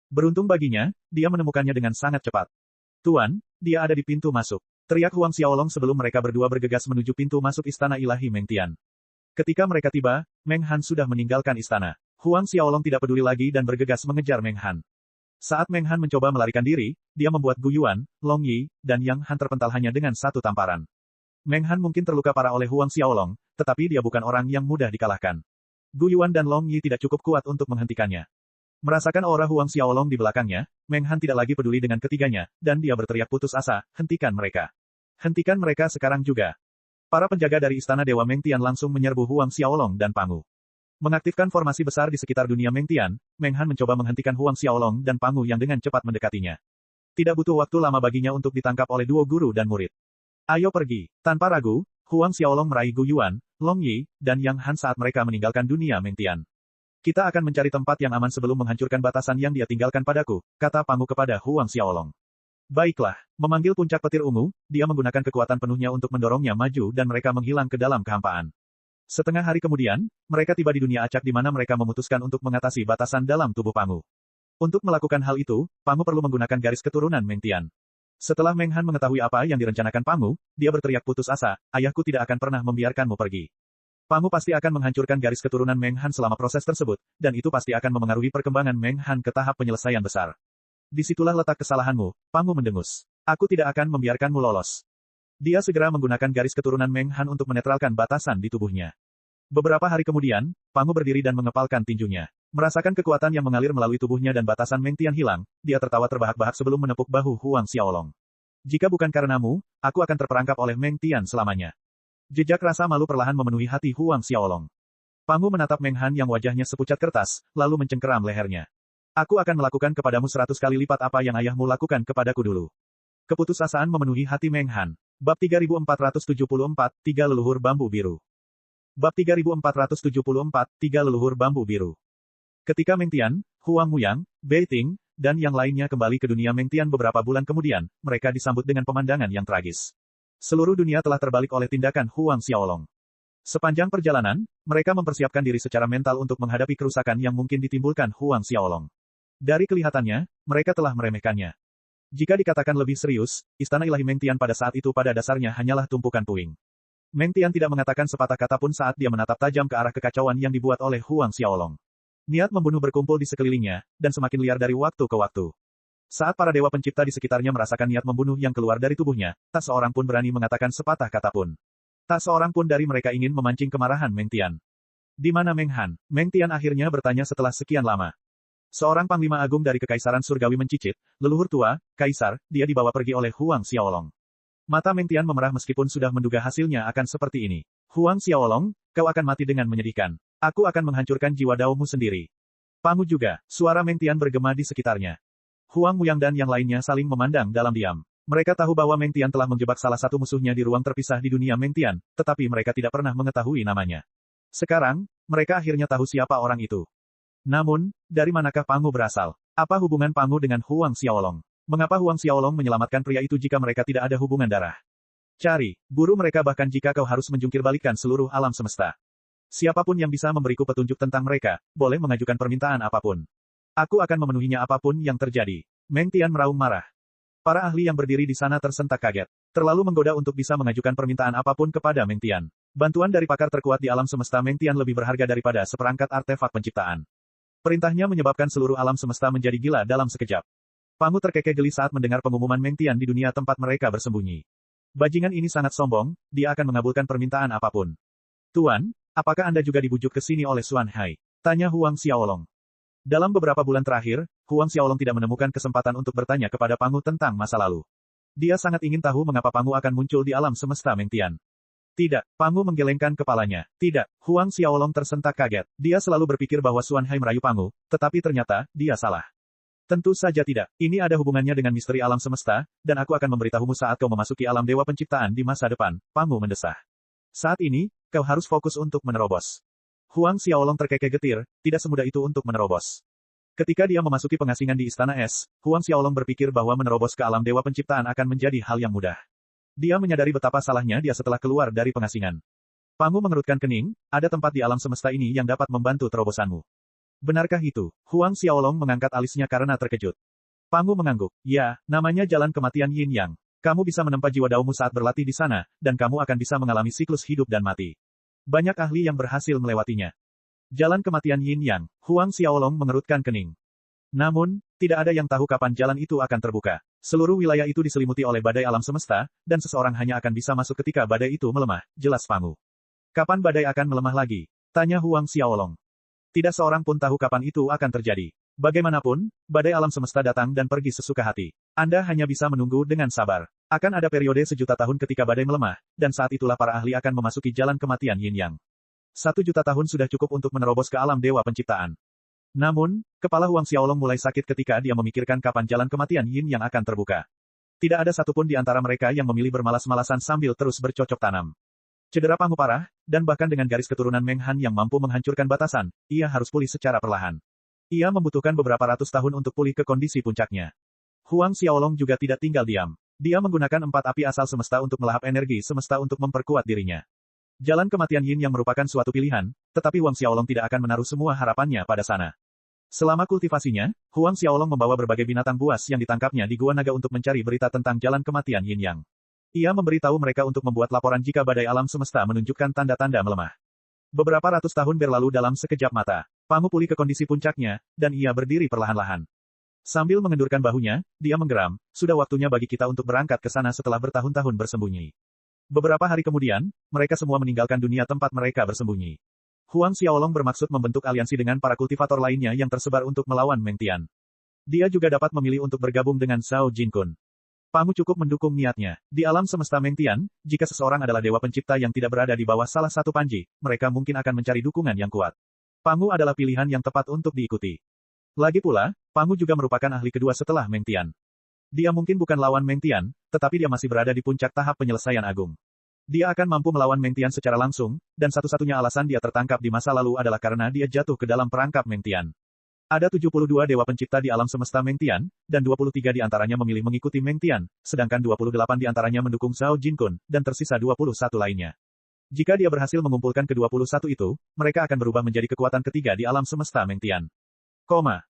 Beruntung baginya, dia menemukannya dengan sangat cepat. Tuan, dia ada di pintu masuk. Teriak Huang Xiaolong sebelum mereka berdua bergegas menuju pintu masuk istana ilahi Meng Tian. Ketika mereka tiba, Meng Han sudah meninggalkan istana. Huang Xiaolong tidak peduli lagi dan bergegas mengejar Meng Han. Saat Meng Han mencoba melarikan diri, dia membuat Gu Yuan, Long Yi, dan Yang Han terpental hanya dengan satu tamparan. Meng Han mungkin terluka parah oleh Huang Xiaolong, tetapi dia bukan orang yang mudah dikalahkan. Gu Yuan dan Long Yi tidak cukup kuat untuk menghentikannya. Merasakan aura Huang Xiaolong di belakangnya, Meng Han tidak lagi peduli dengan ketiganya, dan dia berteriak putus asa, hentikan mereka. Hentikan mereka sekarang juga. Para penjaga dari istana Dewa Meng Tian langsung menyerbu Huang Xiaolong dan Pangu. Mengaktifkan formasi besar di sekitar dunia Meng Tian, Meng Han mencoba menghentikan Huang Xiaolong dan Pangu yang dengan cepat mendekatinya. Tidak butuh waktu lama baginya untuk ditangkap oleh duo guru dan murid. Ayo pergi. Tanpa ragu, Huang Xiaolong meraih Gu Yuan, Long Yi, dan Yang Han saat mereka meninggalkan dunia Meng Tian. Kita akan mencari tempat yang aman sebelum menghancurkan batasan yang dia tinggalkan padaku, kata Pangu kepada Huang Xiaolong. Baiklah, memanggil puncak petir ungu, dia menggunakan kekuatan penuhnya untuk mendorongnya maju dan mereka menghilang ke dalam kehampaan. Setengah hari kemudian, mereka tiba di dunia acak di mana mereka memutuskan untuk mengatasi batasan dalam tubuh Pangu. Untuk melakukan hal itu, Pangu perlu menggunakan garis keturunan Meng Tian. Setelah Meng Han mengetahui apa yang direncanakan Pangu, dia berteriak putus asa, ayahku tidak akan pernah membiarkanmu pergi. Pangu pasti akan menghancurkan garis keturunan Meng Han selama proses tersebut, dan itu pasti akan memengaruhi perkembangan Meng Han ke tahap penyelesaian besar. Disitulah letak kesalahanmu, Pangu mendengus. Aku tidak akan membiarkanmu lolos. Dia segera menggunakan garis keturunan Meng Han untuk menetralkan batasan di tubuhnya. Beberapa hari kemudian, Pangu berdiri dan mengepalkan tinjunya. Merasakan kekuatan yang mengalir melalui tubuhnya dan batasan Meng Tian hilang, dia tertawa terbahak-bahak sebelum menepuk bahu Huang Xiaolong. Jika bukan karenamu, aku akan terperangkap oleh Meng Tian selamanya. Jejak rasa malu perlahan memenuhi hati Huang Xiaolong. Pangu menatap Meng Han yang wajahnya sepucat kertas, lalu mencengkeram lehernya. Aku akan melakukan kepadamu 100 kali lipat apa yang ayahmu lakukan kepadaku dulu. Keputusasaan memenuhi hati Meng Han. Bab 3474, 3 leluhur bambu biru. Bab 3474, 3 leluhur bambu biru. Ketika Meng Tian, Huang Muyang, Bei Ting, dan yang lainnya kembali ke dunia Meng Tian beberapa bulan kemudian, mereka disambut dengan pemandangan yang tragis. Seluruh dunia telah terbalik oleh tindakan Huang Xiaolong. Sepanjang perjalanan, mereka mempersiapkan diri secara mental untuk menghadapi kerusakan yang mungkin ditimbulkan Huang Xiaolong. Dari kelihatannya, mereka telah meremehkannya. Jika dikatakan lebih serius, istana ilahi Meng Tian pada saat itu pada dasarnya hanyalah tumpukan puing. Meng Tian tidak mengatakan sepatah kata pun saat dia menatap tajam ke arah kekacauan yang dibuat oleh Huang Xiaolong. Niat membunuh berkumpul di sekelilingnya, dan semakin liar dari waktu ke waktu. Saat para dewa pencipta di sekitarnya merasakan niat membunuh yang keluar dari tubuhnya, tak seorang pun berani mengatakan sepatah kata pun. Tak seorang pun dari mereka ingin memancing kemarahan Meng Tian. Di mana Meng Han? Meng Tian akhirnya bertanya setelah sekian lama. Seorang panglima agung dari kekaisaran surgawi mencicit, leluhur tua, kaisar, dia dibawa pergi oleh Huang Xiaolong. Mata Meng Tian memerah meskipun sudah menduga hasilnya akan seperti ini. Huang Xiaolong, kau akan mati dengan menyedihkan. Aku akan menghancurkan jiwa daomu sendiri. Pangu juga, suara Meng Tian bergema di sekitarnya. Huang Muyang dan yang lainnya saling memandang dalam diam. Mereka tahu bahwa Meng Tian telah menjebak salah satu musuhnya di ruang terpisah di dunia Meng Tian, tetapi mereka tidak pernah mengetahui namanya. Sekarang, mereka akhirnya tahu siapa orang itu. Namun, dari manakah Pangu berasal? Apa hubungan Pangu dengan Huang Xiaolong? Mengapa Huang Xiaolong menyelamatkan pria itu jika mereka tidak ada hubungan darah? Cari, buru mereka bahkan jika kau harus menjungkir balikan seluruh alam semesta. Siapapun yang bisa memberiku petunjuk tentang mereka, boleh mengajukan permintaan apapun. Aku akan memenuhinya apapun yang terjadi. Meng Tian meraung marah. Para ahli yang berdiri di sana tersentak kaget. Terlalu menggoda untuk bisa mengajukan permintaan apapun kepada Meng Tian. Bantuan dari pakar terkuat di alam semesta Meng Tian lebih berharga daripada seperangkat artefak penciptaan. Perintahnya menyebabkan seluruh alam semesta menjadi gila dalam sekejap. Pangu terkekeh geli saat mendengar pengumuman Meng Tian di dunia tempat mereka bersembunyi. Bajingan ini sangat sombong, dia akan mengabulkan permintaan apapun. Tuan, apakah Anda juga dibujuk ke sini oleh Xuan Hai? Tanya Huang Xiaolong. Dalam beberapa bulan terakhir, Huang Xiaolong tidak menemukan kesempatan untuk bertanya kepada Pangu tentang masa lalu. Dia sangat ingin tahu mengapa Pangu akan muncul di alam semesta Mengtian. Tidak, Pangu menggelengkan kepalanya. Tidak, Huang Xiaolong tersentak kaget. Dia selalu berpikir bahwa Xuan Hai merayu Pangu, tetapi ternyata, dia salah. Tentu saja tidak. Ini ada hubungannya dengan misteri alam semesta, dan aku akan memberitahumu saat kau memasuki alam dewa penciptaan di masa depan, Pangu mendesah. Saat ini, kau harus fokus untuk menerobos. Huang Xiaolong terkekeh-getir, tidak semudah itu untuk menerobos. Ketika dia memasuki pengasingan di Istana Es, Huang Xiaolong berpikir bahwa menerobos ke alam dewa penciptaan akan menjadi hal yang mudah. Dia menyadari betapa salahnya dia setelah keluar dari pengasingan. Pangu mengerutkan kening, ada tempat di alam semesta ini yang dapat membantu terobosanmu. Benarkah itu? Huang Xiaolong mengangkat alisnya karena terkejut. Pangu mengangguk. Ya, namanya Jalan Kematian Yin Yang. Kamu bisa menempa jiwa daumu saat berlatih di sana, dan kamu akan bisa mengalami siklus hidup dan mati. Banyak ahli yang berhasil melewatinya. Jalan Kematian Yin Yang. Huang Xiaolong mengerutkan kening. Namun, tidak ada yang tahu kapan jalan itu akan terbuka. Seluruh wilayah itu diselimuti oleh badai alam semesta, dan seseorang hanya akan bisa masuk ketika badai itu melemah, jelas Pangu. Kapan badai akan melemah lagi? Tanya Huang Xiaolong. Tidak seorang pun tahu kapan itu akan terjadi. Bagaimanapun, badai alam semesta datang dan pergi sesuka hati. Anda hanya bisa menunggu dengan sabar. Akan ada periode sejuta tahun ketika badai melemah, dan saat itulah para ahli akan memasuki jalan kematian Yin Yang. 1.000.000 tahun sudah cukup untuk menerobos ke alam dewa penciptaan. Namun, kepala Huang Xiaolong mulai sakit ketika dia memikirkan kapan jalan kematian Yin Yang akan terbuka. Tidak ada satupun di antara mereka yang memilih bermalas-malasan sambil terus bercocok tanam. Cedera Pangu parah, dan bahkan dengan garis keturunan Meng Han yang mampu menghancurkan batasan, ia harus pulih secara perlahan. Ia membutuhkan beberapa ratus tahun untuk pulih ke kondisi puncaknya. Huang Xiaolong juga tidak tinggal diam. Dia menggunakan 4 api asal semesta untuk melahap energi semesta untuk memperkuat dirinya. Jalan kematian Yin yang merupakan suatu pilihan, tetapi Huang Xiaolong tidak akan menaruh semua harapannya pada sana. Selama kultivasinya, Huang Xiaolong membawa berbagai binatang buas yang ditangkapnya di Gua Naga untuk mencari berita tentang jalan kematian Yin Yang. Ia memberitahu mereka untuk membuat laporan jika badai alam semesta menunjukkan tanda-tanda melemah. Beberapa ratus tahun berlalu dalam sekejap mata. Pangu pulih ke kondisi puncaknya, dan ia berdiri perlahan-lahan. Sambil mengendurkan bahunya, dia menggeram, sudah waktunya bagi kita untuk berangkat ke sana setelah bertahun-tahun bersembunyi. Beberapa hari kemudian, mereka semua meninggalkan dunia tempat mereka bersembunyi. Huang Xiaolong bermaksud membentuk aliansi dengan para kultivator lainnya yang tersebar untuk melawan Mengtian. Dia juga dapat memilih untuk bergabung dengan Zhao Jinkun. Pangu cukup mendukung niatnya. Di alam semesta Mengtian, jika seseorang adalah dewa pencipta yang tidak berada di bawah salah satu panji, mereka mungkin akan mencari dukungan yang kuat. Pangu adalah pilihan yang tepat untuk diikuti. Lagi pula, Pangu juga merupakan ahli kedua setelah Mengtian. Dia mungkin bukan lawan Mengtian, tetapi dia masih berada di puncak tahap penyelesaian agung. Dia akan mampu melawan Mengtian secara langsung, dan satu-satunya alasan dia tertangkap di masa lalu adalah karena dia jatuh ke dalam perangkap Mengtian. Ada 72 dewa pencipta di alam semesta Mengtian, dan 23 di antaranya memilih mengikuti Mengtian, sedangkan 28 di antaranya mendukung Zhao Jinkun, dan tersisa 21 lainnya. Jika dia berhasil mengumpulkan ke-21 itu, mereka akan berubah menjadi kekuatan ketiga di alam semesta Mengtian.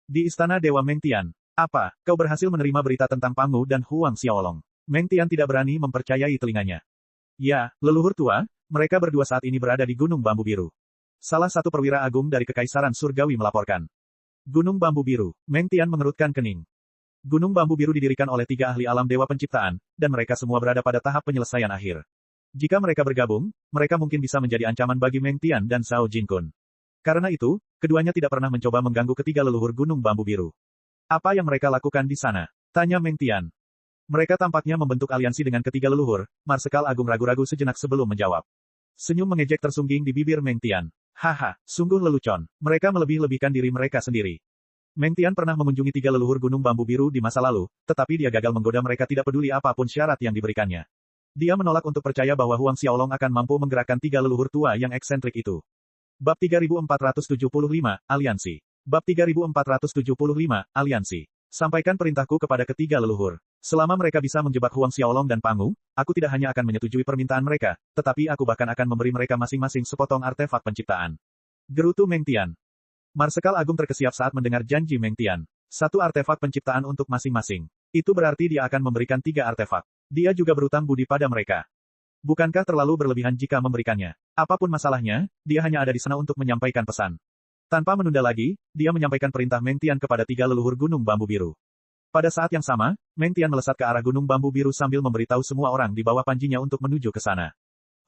Di Istana Dewa Mengtian. Apa, kau berhasil menerima berita tentang Pangu dan Huang Xiaolong? Mengtian tidak berani mempercayai telinganya. Ya, leluhur tua, mereka berdua saat ini berada di Gunung Bambu Biru. Salah satu perwira agung dari Kekaisaran Surgawi melaporkan. Gunung Bambu Biru. Mengtian mengerutkan kening. Gunung Bambu Biru didirikan oleh 3 ahli alam dewa penciptaan, dan mereka semua berada pada tahap penyelesaian akhir. Jika mereka bergabung, mereka mungkin bisa menjadi ancaman bagi Mengtian dan Zhao Jinkun. Karena itu, keduanya tidak pernah mencoba mengganggu ketiga leluhur Gunung Bambu Biru. Apa yang mereka lakukan di sana? Tanya Mengtian. Mereka tampaknya membentuk aliansi dengan ketiga leluhur. Marsekal Agung ragu-ragu sejenak sebelum menjawab. Senyum mengejek tersungging di bibir Mengtian. Haha, sungguh lelucon. Mereka melebih-lebihkan diri mereka sendiri. Mengtian pernah mengunjungi 3 leluhur Gunung Bambu Biru di masa lalu, tetapi dia gagal menggoda mereka tidak peduli apapun syarat yang diberikannya. Dia menolak untuk percaya bahwa Huang Xiaolong akan mampu menggerakkan 3 leluhur tua yang eksentrik itu. Bab 3475, Aliansi. Bab 3475, Aliansi. Sampaikan perintahku kepada ketiga leluhur. Selama mereka bisa menjebak Huang Xiaolong dan Pangu, aku tidak hanya akan menyetujui permintaan mereka, tetapi aku bahkan akan memberi mereka masing-masing sepotong artefak penciptaan. Gerutu Mengtian. Marsekal Agung terkesiap saat mendengar janji Mengtian. 1 artefak penciptaan untuk masing-masing. Itu berarti dia akan memberikan 3 artefak. Dia juga berutang budi pada mereka. Bukankah terlalu berlebihan jika memberikannya? Apapun masalahnya, dia hanya ada di sana untuk menyampaikan pesan. Tanpa menunda lagi, dia menyampaikan perintah Mengtian kepada 3 leluhur Gunung Bambu Biru. Pada saat yang sama, Mengtian melesat ke arah Gunung Bambu Biru sambil memberitahu semua orang di bawah panjinya untuk menuju ke sana.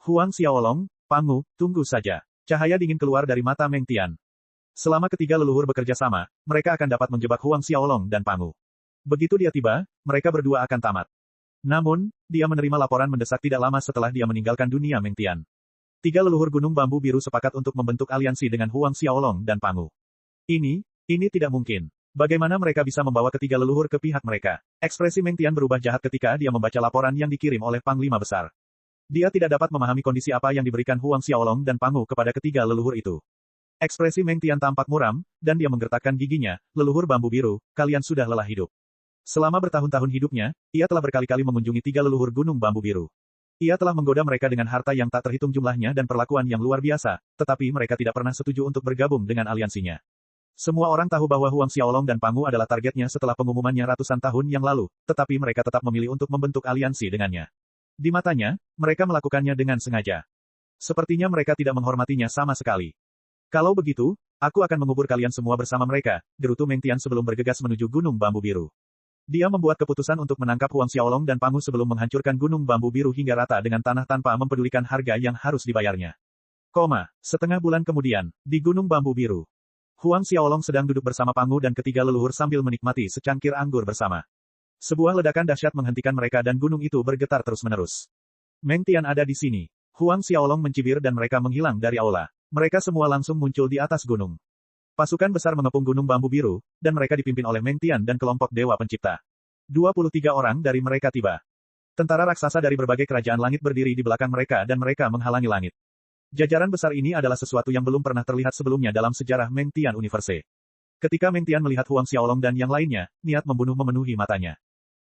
Huang Xiaolong, Pangu, tunggu saja. Cahaya dingin keluar dari mata Mengtian. Selama ketiga leluhur bekerja sama, mereka akan dapat menjebak Huang Xiaolong dan Pangu. Begitu dia tiba, mereka berdua akan tamat. Namun, dia menerima laporan mendesak tidak lama setelah dia meninggalkan dunia Meng Tian. Tiga leluhur Gunung Bambu Biru sepakat untuk membentuk aliansi dengan Huang Xiaolong dan Pangu. Ini tidak mungkin. Bagaimana mereka bisa membawa ketiga leluhur ke pihak mereka? Ekspresi Meng Tian berubah jahat ketika dia membaca laporan yang dikirim oleh Panglima Besar. Dia tidak dapat memahami kondisi apa yang diberikan Huang Xiaolong dan Pangu kepada ketiga leluhur itu. Ekspresi Meng Tian tampak muram, dan dia menggertakkan giginya, leluhur bambu biru, kalian sudah lelah hidup. Selama bertahun-tahun hidupnya, ia telah berkali-kali mengunjungi tiga leluhur gunung bambu biru. Ia telah menggoda mereka dengan harta yang tak terhitung jumlahnya dan perlakuan yang luar biasa, tetapi mereka tidak pernah setuju untuk bergabung dengan aliansinya. Semua orang tahu bahwa Huang Xiaolong dan Pangu adalah targetnya setelah pengumumannya ratusan tahun yang lalu, tetapi mereka tetap memilih untuk membentuk aliansi dengannya. Di matanya, mereka melakukannya dengan sengaja. Sepertinya mereka tidak menghormatinya sama sekali. Kalau begitu, aku akan mengubur kalian semua bersama mereka, gerutu Meng Tian sebelum bergegas menuju Gunung Bambu Biru. Dia membuat keputusan untuk menangkap Huang Xiaolong dan Pangu sebelum menghancurkan Gunung Bambu Biru hingga rata dengan tanah tanpa mempedulikan harga yang harus dibayarnya. Setengah bulan kemudian, di Gunung Bambu Biru, Huang Xiaolong sedang duduk bersama Pangu dan ketiga leluhur sambil menikmati secangkir anggur bersama. Sebuah ledakan dahsyat menghentikan mereka dan gunung itu bergetar terus-menerus. Meng Tian ada di sini. Huang Xiaolong mencibir dan mereka menghilang dari aula. Mereka semua langsung muncul di atas gunung. Pasukan besar mengepung Gunung Bambu Biru, dan mereka dipimpin oleh Meng Tian dan kelompok Dewa Pencipta. 23 orang dari mereka tiba. Tentara raksasa dari berbagai kerajaan langit berdiri di belakang mereka dan mereka menghalangi langit. Jajaran besar ini adalah sesuatu yang belum pernah terlihat sebelumnya dalam sejarah Meng Tian Universe. Ketika Meng Tian melihat Huang Xiaolong dan yang lainnya, niat membunuh memenuhi matanya.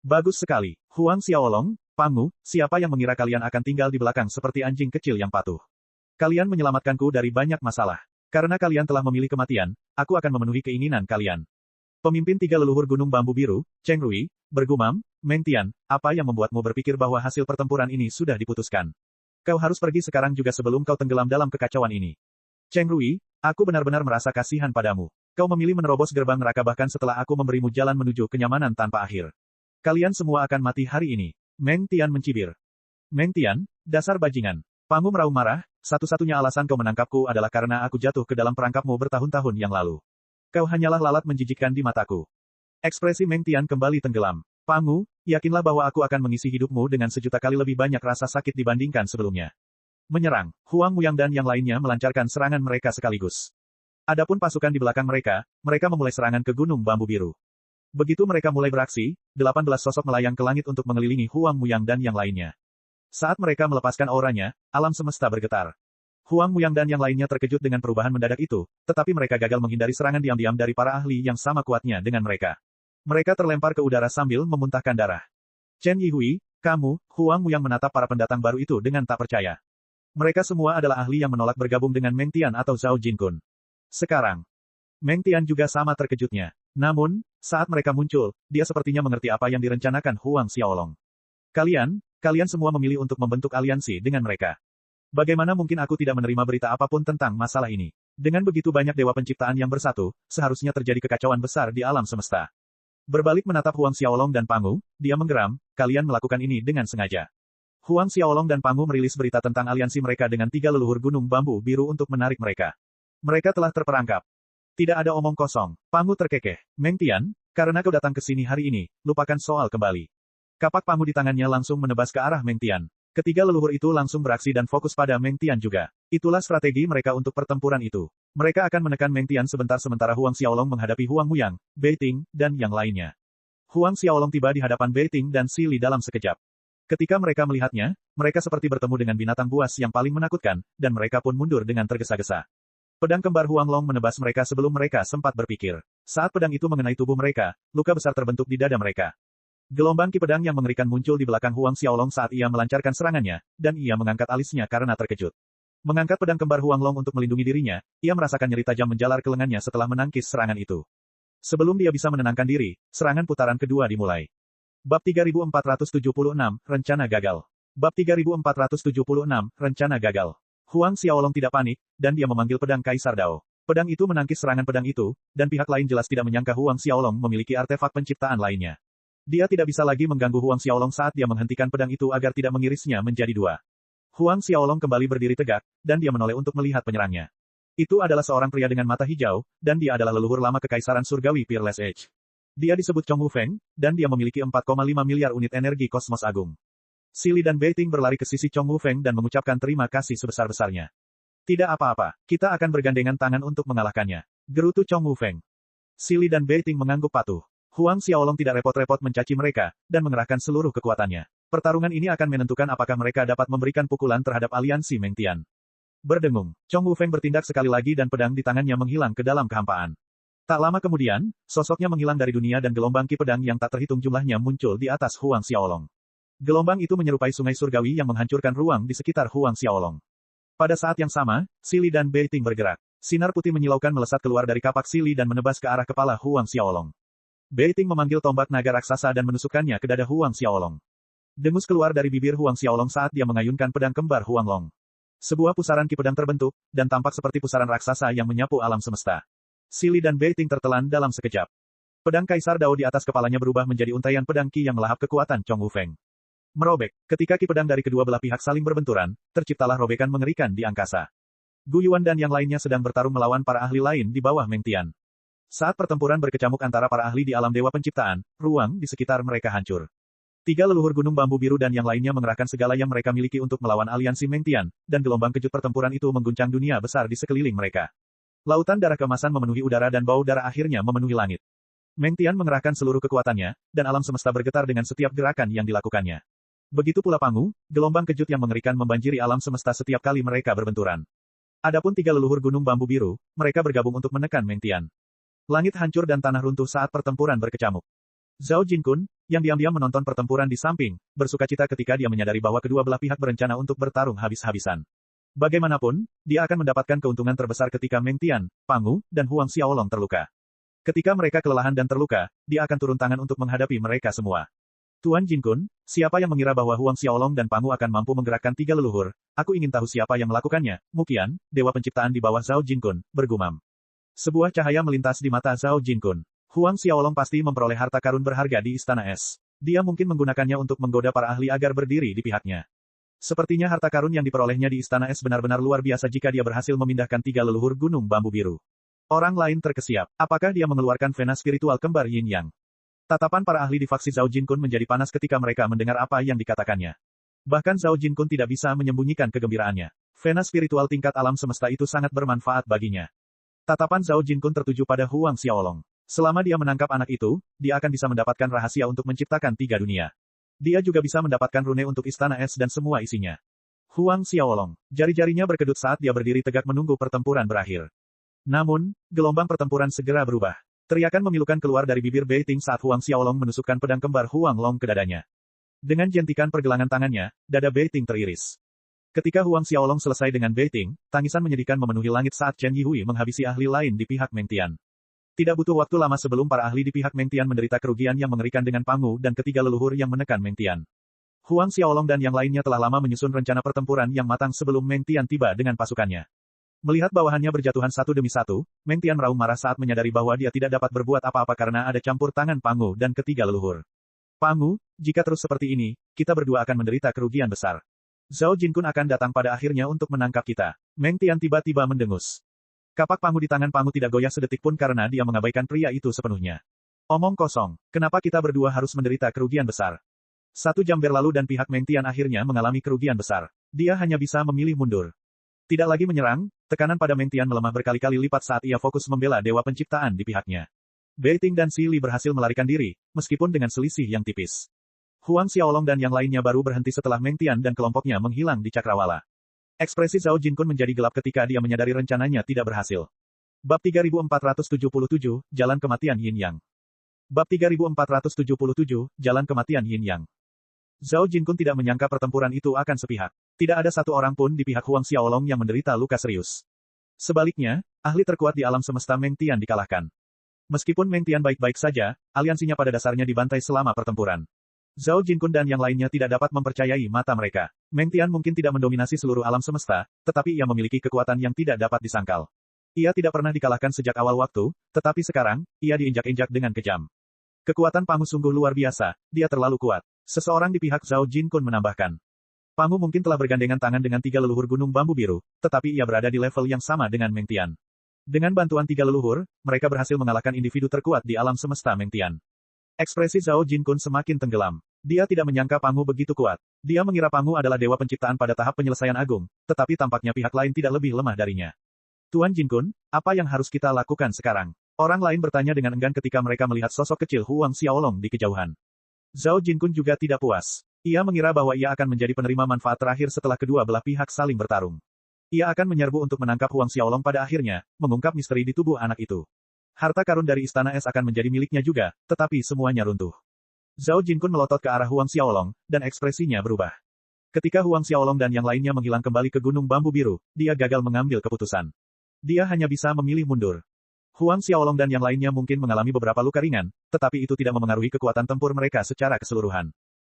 Bagus sekali. Huang Xiaolong, Pangu, siapa yang mengira kalian akan tinggal di belakang seperti anjing kecil yang patuh? Kalian menyelamatkanku dari banyak masalah. Karena kalian telah memilih kematian, aku akan memenuhi keinginan kalian. Pemimpin tiga leluhur Gunung Bambu Biru, Cheng Rui, bergumam, Meng Tian, apa yang membuatmu berpikir bahwa hasil pertempuran ini sudah diputuskan? Kau harus pergi sekarang juga sebelum kau tenggelam dalam kekacauan ini. Cheng Rui, aku benar-benar merasa kasihan padamu. Kau memilih menerobos gerbang neraka bahkan setelah aku memberimu jalan menuju kenyamanan tanpa akhir. Kalian semua akan mati hari ini. Meng Tian mencibir. Meng Tian, dasar bajingan. Pangu meraung marah, satu-satunya alasan kau menangkapku adalah karena aku jatuh ke dalam perangkapmu bertahun-tahun yang lalu. Kau hanyalah lalat menjijikkan di mataku. Ekspresi Meng Tian kembali tenggelam. Pangu, yakinlah bahwa aku akan mengisi hidupmu dengan sejuta kali lebih banyak rasa sakit dibandingkan sebelumnya. Menyerang, Huang Muyang dan yang lainnya melancarkan serangan mereka sekaligus. Adapun pasukan di belakang mereka memulai serangan ke Gunung Bambu Biru. Begitu mereka mulai beraksi, 18 sosok melayang ke langit untuk mengelilingi Huang Muyang dan yang lainnya. Saat mereka melepaskan auranya, alam semesta bergetar. Huang Muyang dan yang lainnya terkejut dengan perubahan mendadak itu, tetapi mereka gagal menghindari serangan diam-diam dari para ahli yang sama kuatnya dengan mereka. Mereka terlempar ke udara sambil memuntahkan darah. Chen Yihui, kamu, Huang Muyang menatap para pendatang baru itu dengan tak percaya. Mereka semua adalah ahli yang menolak bergabung dengan Meng Tian atau Zhao Jinkun. Sekarang, Meng Tian juga sama terkejutnya. Namun, saat mereka muncul, dia sepertinya mengerti apa yang direncanakan Huang Xiaolong. Kalian semua memilih untuk membentuk aliansi dengan mereka. Bagaimana mungkin aku tidak menerima berita apapun tentang masalah ini? Dengan begitu banyak dewa penciptaan yang bersatu, seharusnya terjadi kekacauan besar di alam semesta. Berbalik menatap Huang Xiaolong dan Pangu, dia menggeram, kalian melakukan ini dengan sengaja. Huang Xiaolong dan Pangu merilis berita tentang aliansi mereka dengan tiga leluhur Gunung Bambu Biru untuk menarik mereka. Mereka telah terperangkap. Tidak ada omong kosong. Pangu terkekeh. Meng Tian, karena kau datang ke sini hari ini, lupakan soal kembali. Kapak Pangu di tangannya langsung menebas ke arah Meng Tian. Ketiga leluhur itu langsung beraksi dan fokus pada Meng Tian juga. Itulah strategi mereka untuk pertempuran itu. Mereka akan menekan Meng Tian sementara Huang Xiaolong menghadapi Huang Muyang, Bei Ting, dan yang lainnya. Huang Xiaolong tiba di hadapan Bei Ting dan Si Li dalam sekejap. Ketika mereka melihatnya, mereka seperti bertemu dengan binatang buas yang paling menakutkan, dan mereka pun mundur dengan tergesa-gesa. Pedang kembar Huang Long menebas mereka sebelum mereka sempat berpikir. Saat pedang itu mengenai tubuh mereka, luka besar terbentuk di dada mereka. Gelombang ki pedang yang mengerikan muncul di belakang Huang Xiaolong saat ia melancarkan serangannya, dan ia mengangkat alisnya karena terkejut. Mengangkat pedang kembar Huang Long untuk melindungi dirinya, ia merasakan nyeri tajam menjalar ke lengannya setelah menangkis serangan itu. Sebelum dia bisa menenangkan diri, serangan putaran kedua dimulai. Bab 3476, Rencana Gagal. Bab 3476, Rencana Gagal. Huang Xiaolong tidak panik, dan dia memanggil pedang Kaisar Dao. Pedang itu menangkis serangan pedang itu, dan pihak lain jelas tidak menyangka Huang Xiaolong memiliki artefak penciptaan lainnya. Dia tidak bisa lagi mengganggu Huang Xiaolong saat dia menghentikan pedang itu agar tidak mengirisnya menjadi dua. Huang Xiaolong kembali berdiri tegak, dan dia menoleh untuk melihat penyerangnya. Itu adalah seorang pria dengan mata hijau, dan dia adalah leluhur lama Kekaisaran Surgawi Peerless Age. Dia disebut Chong Wufeng, dan dia memiliki 4,5 miliar unit energi kosmos agung. Sili dan Beiting berlari ke sisi Chong Wufeng dan mengucapkan terima kasih sebesar-besarnya. Tidak apa-apa, kita akan bergandengan tangan untuk mengalahkannya. Gerutu Chong Wufeng. Sili dan Beiting mengangguk patuh. Huang Xiaolong tidak repot-repot mencaci mereka, dan mengerahkan seluruh kekuatannya. Pertarungan ini akan menentukan apakah mereka dapat memberikan pukulan terhadap aliansi Mengtian. Berdengung, Chong Wufeng bertindak sekali lagi dan pedang di tangannya menghilang ke dalam kehampaan. Tak lama kemudian, sosoknya menghilang dari dunia dan gelombang ki pedang yang tak terhitung jumlahnya muncul di atas Huang Xiaolong. Gelombang itu menyerupai sungai surgawi yang menghancurkan ruang di sekitar Huang Xiaolong. Pada saat yang sama, Sili dan Beiting bergerak. Sinar putih menyilaukan melesat keluar dari kapak Sili dan menebas ke arah kepala Huang Xiaolong. Beiting memanggil tombak naga raksasa dan menusukkannya ke dada Huang Xiaolong. Dengus keluar dari bibir Huang Xiaolong saat dia mengayunkan pedang kembar Huang Long. Sebuah pusaran ki pedang terbentuk, dan tampak seperti pusaran raksasa yang menyapu alam semesta. Sili dan Beiting tertelan dalam sekejap. Pedang Kaisar Dao di atas kepalanya berubah menjadi untaian pedang ki yang melahap kekuatan Chong Wufeng. Merobek, ketika ki pedang dari kedua belah pihak saling berbenturan, terciptalah robekan mengerikan di angkasa. Gu Yuan dan yang lainnya sedang bertarung melawan para ahli lain di bawah Mengtian. Saat pertempuran berkecamuk antara para ahli di alam dewa penciptaan, ruang di sekitar mereka hancur. 3 leluhur gunung bambu biru dan yang lainnya mengerahkan segala yang mereka miliki untuk melawan aliansi Mengtian, dan gelombang kejut pertempuran itu mengguncang dunia besar di sekeliling mereka. Lautan darah kemasan memenuhi udara dan bau darah akhirnya memenuhi langit. Mengtian mengerahkan seluruh kekuatannya, dan alam semesta bergetar dengan setiap gerakan yang dilakukannya. Begitu pula Pangu, gelombang kejut yang mengerikan membanjiri alam semesta setiap kali mereka berbenturan. Adapun 3 leluhur gunung bambu biru, mereka bergabung untuk menekan Mengtian. Langit hancur dan tanah runtuh saat pertempuran berkecamuk. Zhao Jinkun, yang diam-diam menonton pertempuran di samping, bersukacita ketika dia menyadari bahwa kedua belah pihak berencana untuk bertarung habis-habisan. Bagaimanapun, dia akan mendapatkan keuntungan terbesar ketika Mengtian, Pangu, dan Huang Xiaolong terluka. Ketika mereka kelelahan dan terluka, dia akan turun tangan untuk menghadapi mereka semua. Tuan Jinkun, siapa yang mengira bahwa Huang Xiaolong dan Pangu akan mampu menggerakkan 3 leluhur? Aku ingin tahu siapa yang melakukannya. Muqian, dewa penciptaan di bawah Zhao Jinkun, bergumam. Sebuah cahaya melintas di mata Zhao Jinkun. Huang Xiaolong pasti memperoleh harta karun berharga di Istana Es. Dia mungkin menggunakannya untuk menggoda para ahli agar berdiri di pihaknya. Sepertinya harta karun yang diperolehnya di Istana Es benar-benar luar biasa jika dia berhasil memindahkan 3 leluhur gunung bambu biru. Orang lain terkesiap. Apakah dia mengeluarkan vena spiritual kembar Yin Yang? Tatapan para ahli di faksi Zhao Jinkun menjadi panas ketika mereka mendengar apa yang dikatakannya. Bahkan Zhao Jinkun tidak bisa menyembunyikan kegembiraannya. Vena spiritual tingkat alam semesta itu sangat bermanfaat baginya. Tatapan Zhao Jinkun tertuju pada Huang Xiaolong. Selama dia menangkap anak itu, dia akan bisa mendapatkan rahasia untuk menciptakan 3 dunia. Dia juga bisa mendapatkan rune untuk Istana Es dan semua isinya. Huang Xiaolong. Jari-jarinya berkedut saat dia berdiri tegak menunggu pertempuran berakhir. Namun, gelombang pertempuran segera berubah. Teriakan memilukan keluar dari bibir Beiting saat Huang Xiaolong menusukkan pedang kembar Huang Long ke dadanya. Dengan jentikan pergelangan tangannya, dada Beiting teriris. Ketika Huang Xiaolong selesai dengan Beiting, tangisan menyedihkan memenuhi langit saat Chen Yihui menghabisi ahli lain di pihak Mengtian. Tidak butuh waktu lama sebelum para ahli di pihak Mengtian menderita kerugian yang mengerikan dengan Pangu dan ketiga leluhur yang menekan Mengtian. Huang Xiaolong dan yang lainnya telah lama menyusun rencana pertempuran yang matang sebelum Mengtian tiba dengan pasukannya. Melihat bawahannya berjatuhan satu demi satu, Mengtian meraung marah saat menyadari bahwa dia tidak dapat berbuat apa-apa karena ada campur tangan Pangu dan ketiga leluhur. Pangu, jika terus seperti ini, kita berdua akan menderita kerugian besar. Zhao Jinkun akan datang pada akhirnya untuk menangkap kita. Mengtian tiba-tiba mendengus. Kapak Pangu di tangan Pangu tidak goyah sedetik pun karena dia mengabaikan pria itu sepenuhnya. Omong kosong, kenapa kita berdua harus menderita kerugian besar? 1 jam berlalu dan pihak Mengtian akhirnya mengalami kerugian besar. Dia hanya bisa memilih mundur. Tidak lagi menyerang, tekanan pada Mengtian melemah berkali-kali lipat saat ia fokus membela dewa penciptaan di pihaknya. Beiting dan Sili berhasil melarikan diri, meskipun dengan selisih yang tipis. Huang Xiaolong dan yang lainnya baru berhenti setelah Mengtian dan kelompoknya menghilang di cakrawala. Ekspresi Zhao Jinkun menjadi gelap ketika dia menyadari rencananya tidak berhasil. Bab 3477, Jalan Kematian Yin Yang. Bab 3477, Jalan Kematian Yin Yang. Zhao Jinkun tidak menyangka pertempuran itu akan sepihak. Tidak ada satu orang pun di pihak Huang Xiaolong yang menderita luka serius. Sebaliknya, ahli terkuat di alam semesta Mengtian dikalahkan. Meskipun Mengtian baik-baik saja, aliansinya pada dasarnya dibantai selama pertempuran. Zhao Jinkun dan yang lainnya tidak dapat mempercayai mata mereka. Mengtian mungkin tidak mendominasi seluruh alam semesta, tetapi ia memiliki kekuatan yang tidak dapat disangkal. Ia tidak pernah dikalahkan sejak awal waktu, tetapi sekarang, ia diinjak-injak dengan kejam. Kekuatan Pangu sungguh luar biasa, dia terlalu kuat. Seseorang di pihak Zhao Jinkun menambahkan. Pangu mungkin telah bergandengan tangan dengan tiga leluhur Gunung Bambu Biru, tetapi ia berada di level yang sama dengan Meng Tian. Dengan bantuan tiga leluhur, mereka berhasil mengalahkan individu terkuat di alam semesta Meng Tian. Ekspresi Zhao Jinkun semakin tenggelam. Dia tidak menyangka Pangu begitu kuat. Dia mengira Pangu adalah dewa penciptaan pada tahap penyelesaian agung, tetapi tampaknya pihak lain tidak lebih lemah darinya. Tuan Jinkun, apa yang harus kita lakukan sekarang? Orang lain bertanya dengan enggan ketika mereka melihat sosok kecil Huang Xiaolong di kejauhan. Zhao Jinkun juga tidak puas. Ia mengira bahwa ia akan menjadi penerima manfaat terakhir setelah kedua belah pihak saling bertarung. Ia akan menyerbu untuk menangkap Huang Xiaolong pada akhirnya, mengungkap misteri di tubuh anak itu. Harta karun dari Istana Es akan menjadi miliknya juga, tetapi semuanya runtuh. Zhao Jinkun melotot ke arah Huang Xiaolong, dan ekspresinya berubah. Ketika Huang Xiaolong dan yang lainnya menghilang kembali ke Gunung Bambu Biru, dia gagal mengambil keputusan. Dia hanya bisa memilih mundur. Huang Xiaolong dan yang lainnya mungkin mengalami beberapa luka ringan, tetapi itu tidak memengaruhi kekuatan tempur mereka secara keseluruhan.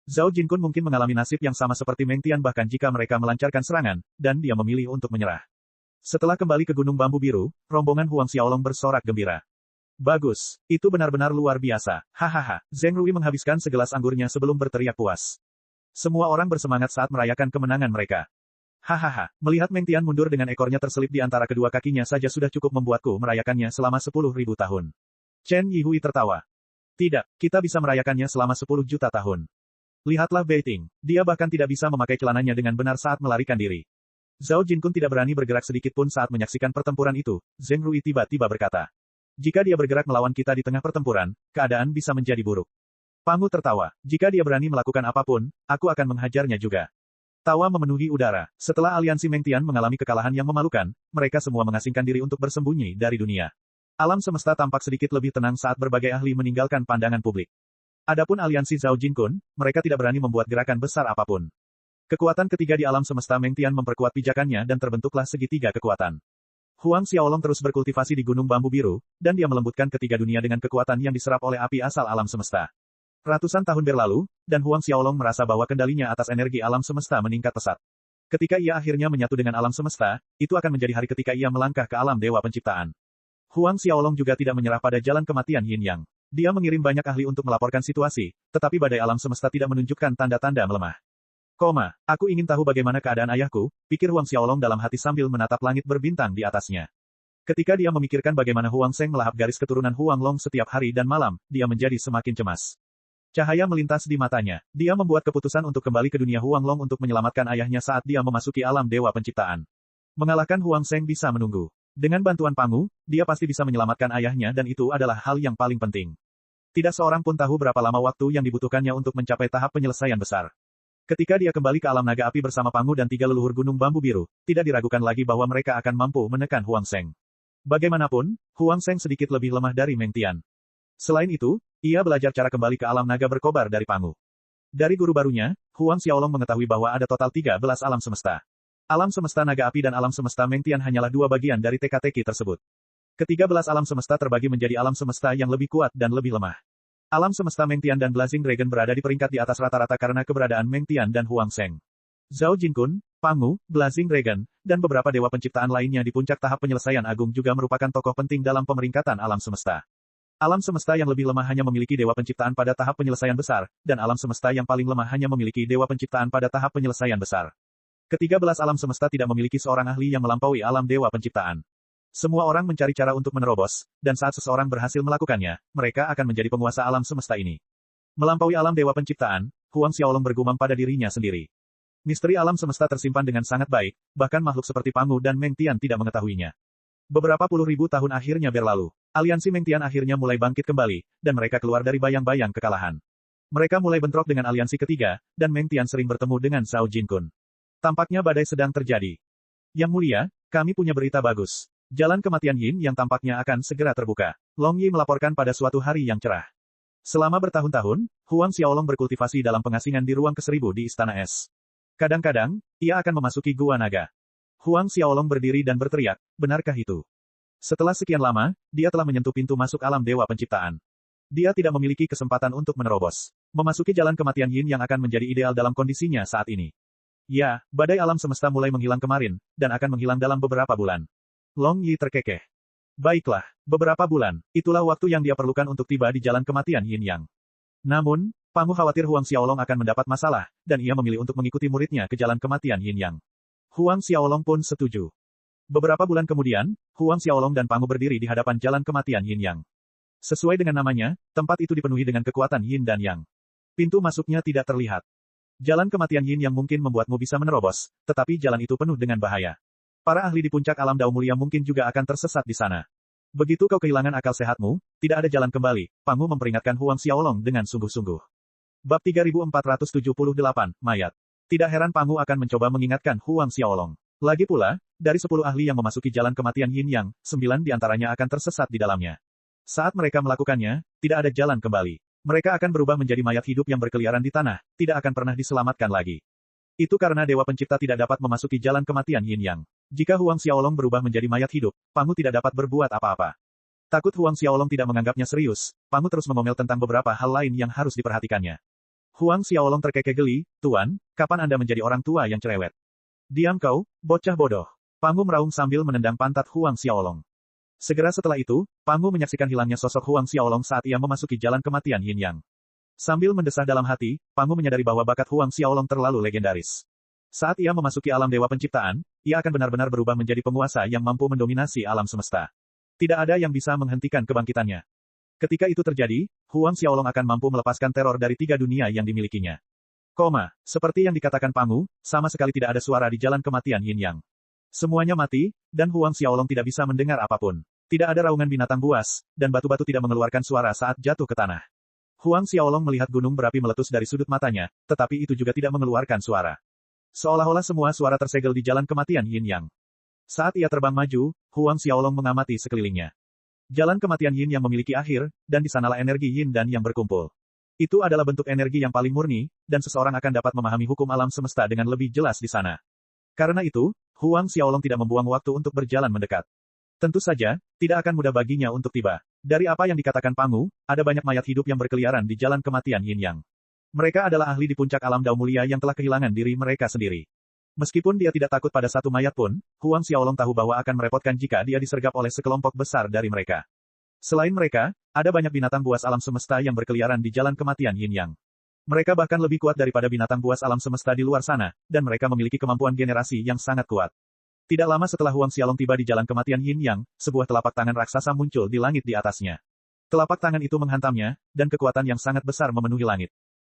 Zhao Jinkun mungkin mengalami nasib yang sama seperti Meng Tian bahkan jika mereka melancarkan serangan, dan dia memilih untuk menyerah. Setelah kembali ke Gunung Bambu Biru, rombongan Huang Xiaolong bersorak gembira. Bagus, itu benar-benar luar biasa, hahaha. Zheng Rui menghabiskan segelas anggurnya sebelum berteriak puas. Semua orang bersemangat saat merayakan kemenangan mereka. Hahaha, melihat Meng Tian mundur dengan ekornya terselip di antara kedua kakinya saja sudah cukup membuatku merayakannya selama 10.000 tahun. Chen Yihui tertawa. Tidak, kita bisa merayakannya selama 10 juta tahun. Lihatlah Beiting, dia bahkan tidak bisa memakai celananya dengan benar saat melarikan diri. Zhao Jinkun tidak berani bergerak sedikit pun saat menyaksikan pertempuran itu. Zheng Rui tiba-tiba berkata. Jika dia bergerak melawan kita di tengah pertempuran, keadaan bisa menjadi buruk. Pangu tertawa. Jika dia berani melakukan apapun, aku akan menghajarnya juga. Tawa memenuhi udara. Setelah aliansi Meng Tian mengalami kekalahan yang memalukan, mereka semua mengasingkan diri untuk bersembunyi dari dunia. Alam semesta tampak sedikit lebih tenang saat berbagai ahli meninggalkan pandangan publik. Adapun aliansi Zhao Jinkun, mereka tidak berani membuat gerakan besar apapun. Kekuatan ketiga di alam semesta Meng Tian memperkuat pijakannya dan terbentuklah segitiga kekuatan. Huang Xiaolong terus berkultivasi di Gunung Bambu Biru, dan dia melembutkan ketiga dunia dengan kekuatan yang diserap oleh api asal alam semesta. Ratusan tahun berlalu, dan Huang Xiaolong merasa bahwa kendalinya atas energi alam semesta meningkat pesat. Ketika ia akhirnya menyatu dengan alam semesta, itu akan menjadi hari ketika ia melangkah ke alam dewa penciptaan. Huang Xiaolong juga tidak menyerah pada jalan kematian Yin Yang. Dia mengirim banyak ahli untuk melaporkan situasi, tetapi badai alam semesta tidak menunjukkan tanda-tanda melemah. Aku ingin tahu bagaimana keadaan ayahku, pikir Huang Xiaolong dalam hati sambil menatap langit berbintang di atasnya. Ketika dia memikirkan bagaimana Huang Sheng melahap garis keturunan Huang Long setiap hari dan malam, dia menjadi semakin cemas. Cahaya melintas di matanya. Dia membuat keputusan untuk kembali ke dunia Huang Long untuk menyelamatkan ayahnya saat dia memasuki alam dewa penciptaan. Mengalahkan Huang Sheng bisa menunggu. Dengan bantuan Pangu, dia pasti bisa menyelamatkan ayahnya dan itu adalah hal yang paling penting. Tidak seorang pun tahu berapa lama waktu yang dibutuhkannya untuk mencapai tahap penyelesaian besar. Ketika dia kembali ke alam naga api bersama Pangu dan tiga leluhur Gunung Bambu Biru, tidak diragukan lagi bahwa mereka akan mampu menekan Huang Sheng. Bagaimanapun, Huang Sheng sedikit lebih lemah dari Meng Tian. Selain itu, ia belajar cara kembali ke alam naga berkobar dari Pangu. Dari guru barunya, Huang Xiaolong mengetahui bahwa ada total 13 alam semesta. Alam semesta naga api dan alam semesta Meng Tian hanyalah dua bagian dari teka-teki tersebut. Ke-13 alam semesta terbagi menjadi alam semesta yang lebih kuat dan lebih lemah. Alam semesta Meng Tian dan Blazing Dragon berada di peringkat di atas rata-rata karena keberadaan Meng Tian dan Huang Sheng. Zhao Jinkun, Pangu, Blazing Dragon, dan beberapa dewa penciptaan lainnya di puncak tahap penyelesaian agung juga merupakan tokoh penting dalam pemeringkatan alam semesta. Alam semesta yang lebih lemah hanya memiliki dewa penciptaan pada tahap penyelesaian besar, dan alam semesta yang paling lemah hanya memiliki dewa penciptaan pada tahap penyelesaian besar. Ke-13 alam semesta tidak memiliki seorang ahli yang melampaui alam dewa penciptaan. Semua orang mencari cara untuk menerobos, dan saat seseorang berhasil melakukannya, mereka akan menjadi penguasa alam semesta ini. Melampaui alam dewa penciptaan, Huang Xiaolong bergumam pada dirinya sendiri. Misteri alam semesta tersimpan dengan sangat baik, bahkan makhluk seperti Pangu dan Meng Tian tidak mengetahuinya. Beberapa puluh ribu tahun akhirnya berlalu. Aliansi Meng Tian akhirnya mulai bangkit kembali, dan mereka keluar dari bayang-bayang kekalahan. Mereka mulai bentrok dengan aliansi ketiga, dan Meng Tian sering bertemu dengan Zhao Jinkun. Tampaknya badai sedang terjadi. Yang mulia, kami punya berita bagus. Jalan kematian Yin yang tampaknya akan segera terbuka. Long Yi melaporkan pada suatu hari yang cerah. Selama bertahun-tahun, Huang Xiaolong berkultivasi dalam pengasingan di ruang ke-1000 di Istana Es. Kadang-kadang, ia akan memasuki Gua Naga. Huang Xiaolong berdiri dan berteriak, benarkah itu? Setelah sekian lama, dia telah menyentuh pintu masuk alam dewa penciptaan. Dia tidak memiliki kesempatan untuk menerobos. Memasuki jalan kematian Yin yang akan menjadi ideal dalam kondisinya saat ini. Ya, badai alam semesta mulai menghilang kemarin, dan akan menghilang dalam beberapa bulan. Long Yi terkekeh. Baiklah, beberapa bulan, itulah waktu yang dia perlukan untuk tiba di jalan kematian Yin Yang. Namun, Pangu khawatir Huang Xiaolong akan mendapat masalah, dan ia memilih untuk mengikuti muridnya ke jalan kematian Yin Yang. Huang Xiaolong pun setuju. Beberapa bulan kemudian, Huang Xiaolong dan Pangu berdiri di hadapan jalan kematian Yin Yang. Sesuai dengan namanya, tempat itu dipenuhi dengan kekuatan Yin dan Yang. Pintu masuknya tidak terlihat. Jalan kematian Yin Yang mungkin membuatmu bisa menerobos, tetapi jalan itu penuh dengan bahaya. Para ahli di puncak alam Dao Mulia mungkin juga akan tersesat di sana. Begitu kau kehilangan akal sehatmu, tidak ada jalan kembali, Pangu memperingatkan Huang Xiaolong dengan sungguh-sungguh. Bab 3478, Mayat. Tidak heran Pangu akan mencoba mengingatkan Huang Xiaolong. Lagi pula, dari 10 ahli yang memasuki jalan kematian Yin Yang, 9 di antaranya akan tersesat di dalamnya. Saat mereka melakukannya, tidak ada jalan kembali. Mereka akan berubah menjadi mayat hidup yang berkeliaran di tanah, tidak akan pernah diselamatkan lagi. Itu karena Dewa Pencipta tidak dapat memasuki jalan kematian Yin Yang. Jika Huang Xiaolong berubah menjadi mayat hidup, Pangu tidak dapat berbuat apa-apa. Takut Huang Xiaolong tidak menganggapnya serius, Pangu terus mengomel tentang beberapa hal lain yang harus diperhatikannya. Huang Xiaolong terkekeh geli, "Tuan, kapan Anda menjadi orang tua yang cerewet?" "Diam kau, bocah bodoh." Pangu meraung sambil menendang pantat Huang Xiaolong. Segera setelah itu, Pangu menyaksikan hilangnya sosok Huang Xiaolong saat ia memasuki jalan kematian Yin Yang. Sambil mendesah dalam hati, Pangu menyadari bahwa bakat Huang Xiaolong terlalu legendaris. Saat ia memasuki alam Dewa Penciptaan, ia akan benar-benar berubah menjadi penguasa yang mampu mendominasi alam semesta. Tidak ada yang bisa menghentikan kebangkitannya. Ketika itu terjadi, Huang Xiaolong akan mampu melepaskan teror dari 3 dunia yang dimilikinya. Seperti yang dikatakan Pangu, sama sekali tidak ada suara di jalan kematian Yin Yang. Semuanya mati, dan Huang Xiaolong tidak bisa mendengar apapun. Tidak ada raungan binatang buas, dan batu-batu tidak mengeluarkan suara saat jatuh ke tanah. Huang Xiaolong melihat gunung berapi meletus dari sudut matanya, tetapi itu juga tidak mengeluarkan suara. Seolah-olah semua suara tersegel di jalan kematian Yin Yang. Saat ia terbang maju, Huang Xiaolong mengamati sekelilingnya. Jalan kematian Yin Yang memiliki akhir, dan di sanalah energi Yin dan Yang berkumpul. Itu adalah bentuk energi yang paling murni, dan seseorang akan dapat memahami hukum alam semesta dengan lebih jelas di sana. Karena itu, Huang Xiaolong tidak membuang waktu untuk berjalan mendekat. Tentu saja, tidak akan mudah baginya untuk tiba. Dari apa yang dikatakan Pangu, ada banyak mayat hidup yang berkeliaran di jalan kematian Yin Yang. Mereka adalah ahli di puncak alam Dao Mulia yang telah kehilangan diri mereka sendiri. Meskipun dia tidak takut pada satu mayat pun, Huang Xiaolong tahu bahwa akan merepotkan jika dia disergap oleh sekelompok besar dari mereka. Selain mereka, ada banyak binatang buas alam semesta yang berkeliaran di jalan kematian Yin Yang. Mereka bahkan lebih kuat daripada binatang buas alam semesta di luar sana, dan mereka memiliki kemampuan generasi yang sangat kuat. Tidak lama setelah Huang Xiaolong tiba di jalan kematian Yin Yang, sebuah telapak tangan raksasa muncul di langit di atasnya. Telapak tangan itu menghantamnya, dan kekuatan yang sangat besar memenuhi langit.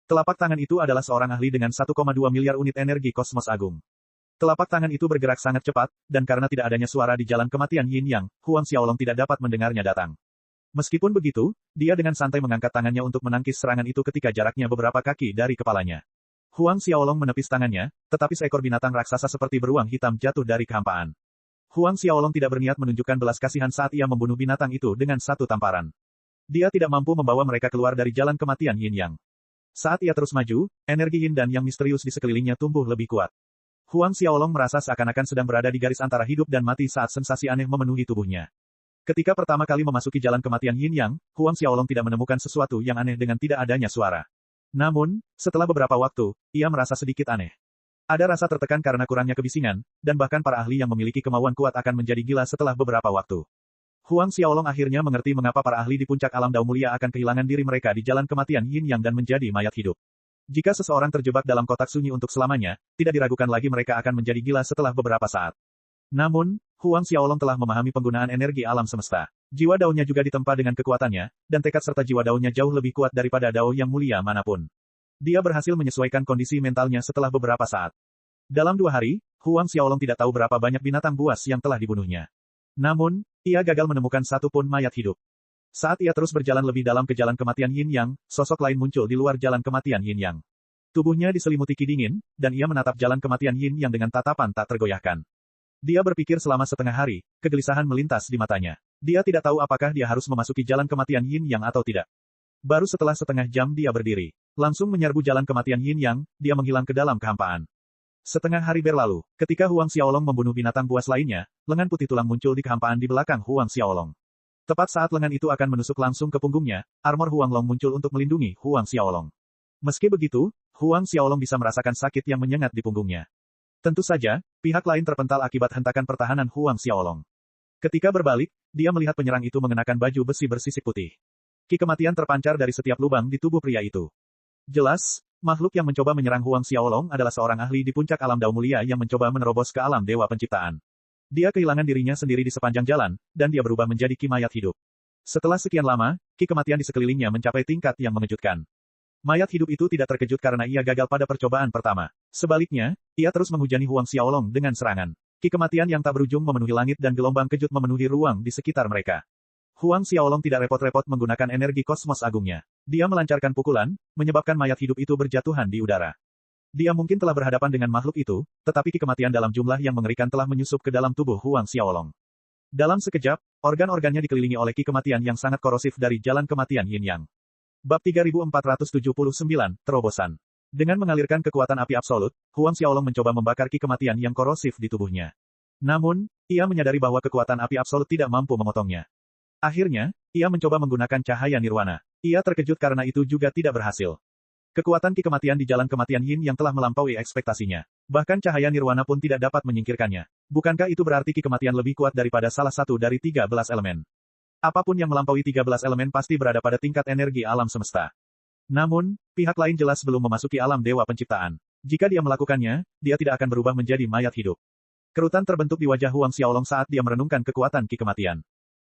Telapak tangan itu adalah seorang ahli dengan 1,2 miliar unit energi kosmos agung. Telapak tangan itu bergerak sangat cepat, dan karena tidak adanya suara di jalan kematian Yin Yang, Huang Xiaolong tidak dapat mendengarnya datang. Meskipun begitu, dia dengan santai mengangkat tangannya untuk menangkis serangan itu ketika jaraknya beberapa kaki dari kepalanya. Huang Xiaolong menepis tangannya, tetapi seekor binatang raksasa seperti beruang hitam jatuh dari kehampaan. Huang Xiaolong tidak berniat menunjukkan belas kasihan saat ia membunuh binatang itu dengan satu tamparan. Dia tidak mampu membawa mereka keluar dari jalan kematian Yin Yang. Saat ia terus maju, energi Yin dan Yang misterius di sekelilingnya tumbuh lebih kuat. Huang Xiaolong merasa seakan-akan sedang berada di garis antara hidup dan mati saat sensasi aneh memenuhi tubuhnya. Ketika pertama kali memasuki jalan kematian Yin Yang, Huang Xiaolong tidak menemukan sesuatu yang aneh dengan tidak adanya suara. Namun, setelah beberapa waktu, ia merasa sedikit aneh. Ada rasa tertekan karena kurangnya kebisingan, dan bahkan para ahli yang memiliki kemauan kuat akan menjadi gila setelah beberapa waktu. Huang Xiaolong akhirnya mengerti mengapa para ahli di puncak alam Dao Mulia akan kehilangan diri mereka di jalan kematian Yin Yang dan menjadi mayat hidup. Jika seseorang terjebak dalam kotak sunyi untuk selamanya, tidak diragukan lagi mereka akan menjadi gila setelah beberapa saat. Namun, Huang Xiaolong telah memahami penggunaan energi alam semesta. Jiwa daunnya juga ditempa dengan kekuatannya, dan tekad serta jiwa daunnya jauh lebih kuat daripada dao yang mulia manapun. Dia berhasil menyesuaikan kondisi mentalnya setelah beberapa saat. Dalam 2 hari, Huang Xiaolong tidak tahu berapa banyak binatang buas yang telah dibunuhnya. Namun, ia gagal menemukan satu pun mayat hidup. Saat ia terus berjalan lebih dalam ke jalan kematian Yin Yang, sosok lain muncul di luar jalan kematian Yin Yang. Tubuhnya diselimuti ki dingin, dan ia menatap jalan kematian Yin Yang dengan tatapan tak tergoyahkan. Dia berpikir selama setengah hari, kegelisahan melintas di matanya. Dia tidak tahu apakah dia harus memasuki jalan kematian Yin Yang atau tidak. Baru setelah setengah jam dia berdiri. Langsung menyerbu jalan kematian Yin Yang, dia menghilang ke dalam kehampaan. Setengah hari berlalu, ketika Huang Xiaolong membunuh binatang buas lainnya, lengan putih tulang muncul di kehampaan di belakang Huang Xiaolong. Tepat saat lengan itu akan menusuk langsung ke punggungnya, armor Huang Long muncul untuk melindungi Huang Xiaolong. Meski begitu, Huang Xiaolong bisa merasakan sakit yang menyengat di punggungnya. Tentu saja, pihak lain terpental akibat hentakan pertahanan Huang Xiaolong. Ketika berbalik, dia melihat penyerang itu mengenakan baju besi bersisik putih. Ki kematian terpancar dari setiap lubang di tubuh pria itu. Jelas, makhluk yang mencoba menyerang Huang Xiaolong adalah seorang ahli di puncak alam Dao Mulia yang mencoba menerobos ke alam Dewa Penciptaan. Dia kehilangan dirinya sendiri di sepanjang jalan, dan dia berubah menjadi ki mayat hidup. Setelah sekian lama, ki kematian di sekelilingnya mencapai tingkat yang mengejutkan. Mayat hidup itu tidak terkejut karena ia gagal pada percobaan pertama. Sebaliknya, ia terus menghujani Huang Xiaolong dengan serangan. Ki kematian yang tak berujung memenuhi langit dan gelombang kejut memenuhi ruang di sekitar mereka. Huang Xiaolong tidak repot-repot menggunakan energi kosmos agungnya. Dia melancarkan pukulan, menyebabkan mayat hidup itu berjatuhan di udara. Dia mungkin telah berhadapan dengan makhluk itu, tetapi ki kematian dalam jumlah yang mengerikan telah menyusup ke dalam tubuh Huang Xiaolong. Dalam sekejap, organ-organnya dikelilingi oleh ki kematian yang sangat korosif dari jalan kematian Yin Yang. Bab 3479, Terobosan. Dengan mengalirkan kekuatan api absolut, Huang Xiaolong mencoba membakar ki kematian yang korosif di tubuhnya. Namun, ia menyadari bahwa kekuatan api absolut tidak mampu memotongnya. Akhirnya, ia mencoba menggunakan cahaya nirwana. Ia terkejut karena itu juga tidak berhasil. Kekuatan ki kematian di jalan kematian Yin yang telah melampaui ekspektasinya. Bahkan cahaya nirwana pun tidak dapat menyingkirkannya. Bukankah itu berarti ki kematian lebih kuat daripada salah satu dari 13 elemen? Apapun yang melampaui 13 elemen pasti berada pada tingkat energi alam semesta. Namun, pihak lain jelas belum memasuki alam Dewa Penciptaan. Jika dia melakukannya, dia tidak akan berubah menjadi mayat hidup. Kerutan terbentuk di wajah Huang Xiaolong saat dia merenungkan kekuatan ki kematian.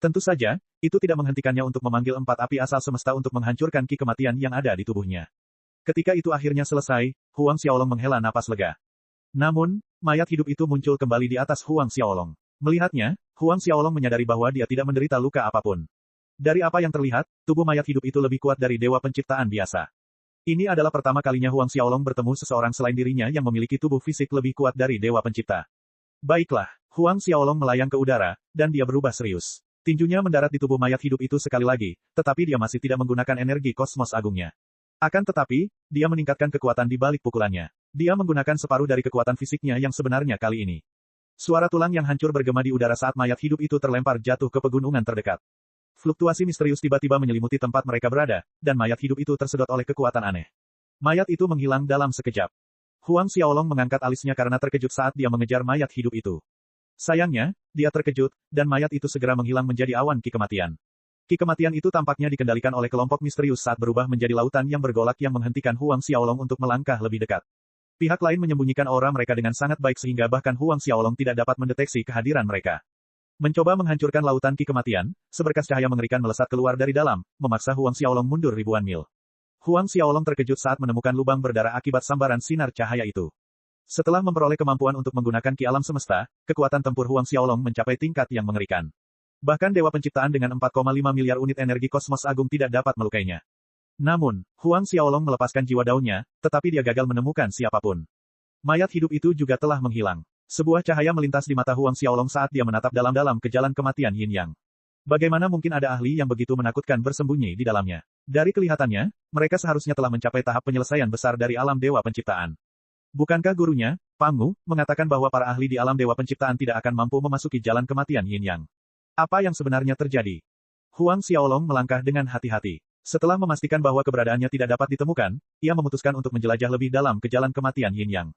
Tentu saja, itu tidak menghentikannya untuk memanggil 4 api asal semesta untuk menghancurkan ki kematian yang ada di tubuhnya. Ketika itu akhirnya selesai, Huang Xiaolong menghela napas lega. Namun, mayat hidup itu muncul kembali di atas Huang Xiaolong. Melihatnya, Huang Xiaolong menyadari bahwa dia tidak menderita luka apapun. Dari apa yang terlihat, tubuh mayat hidup itu lebih kuat dari Dewa Penciptaan biasa. Ini adalah pertama kalinya Huang Xiaolong bertemu seseorang selain dirinya yang memiliki tubuh fisik lebih kuat dari Dewa Pencipta. Baiklah, Huang Xiaolong melayang ke udara, dan dia berubah serius. Tinjunya mendarat di tubuh mayat hidup itu sekali lagi, tetapi dia masih tidak menggunakan energi kosmos agungnya. Akan tetapi, dia meningkatkan kekuatan di balik pukulannya. Dia menggunakan separuh dari kekuatan fisiknya yang sebenarnya kali ini. Suara tulang yang hancur bergema di udara saat mayat hidup itu terlempar jatuh ke pegunungan terdekat. Fluktuasi misterius tiba-tiba menyelimuti tempat mereka berada, dan mayat hidup itu tersedot oleh kekuatan aneh. Mayat itu menghilang dalam sekejap. Huang Xiaolong mengangkat alisnya karena terkejut saat dia mengejar mayat hidup itu. Sayangnya, dia terkejut, dan mayat itu segera menghilang menjadi awan ki kematian. Ki kematian itu tampaknya dikendalikan oleh kelompok misterius saat berubah menjadi lautan yang bergolak yang menghentikan Huang Xiaolong untuk melangkah lebih dekat. Pihak lain menyembunyikan aura mereka dengan sangat baik sehingga bahkan Huang Xiaolong tidak dapat mendeteksi kehadiran mereka. Mencoba menghancurkan lautan ki kematian, seberkas cahaya mengerikan melesat keluar dari dalam, memaksa Huang Xiaolong mundur ribuan mil. Huang Xiaolong terkejut saat menemukan lubang berdarah akibat sambaran sinar cahaya itu. Setelah memperoleh kemampuan untuk menggunakan ki alam semesta, kekuatan tempur Huang Xiaolong mencapai tingkat yang mengerikan. Bahkan Dewa Penciptaan dengan 4,5 miliar unit energi kosmos agung tidak dapat melukainya. Namun, Huang Xiaolong melepaskan jiwa daunnya, tetapi dia gagal menemukan siapapun. Mayat hidup itu juga telah menghilang. Sebuah cahaya melintas di mata Huang Xiaolong saat dia menatap dalam-dalam ke jalan kematian Yin Yang. Bagaimana mungkin ada ahli yang begitu menakutkan bersembunyi di dalamnya? Dari kelihatannya, mereka seharusnya telah mencapai tahap penyelesaian besar dari alam Dewa Penciptaan. Bukankah gurunya, Pangu, mengatakan bahwa para ahli di alam Dewa Penciptaan tidak akan mampu memasuki jalan kematian Yin Yang? Apa yang sebenarnya terjadi? Huang Xiaolong melangkah dengan hati-hati. Setelah memastikan bahwa keberadaannya tidak dapat ditemukan, ia memutuskan untuk menjelajah lebih dalam ke jalan kematian Yin Yang.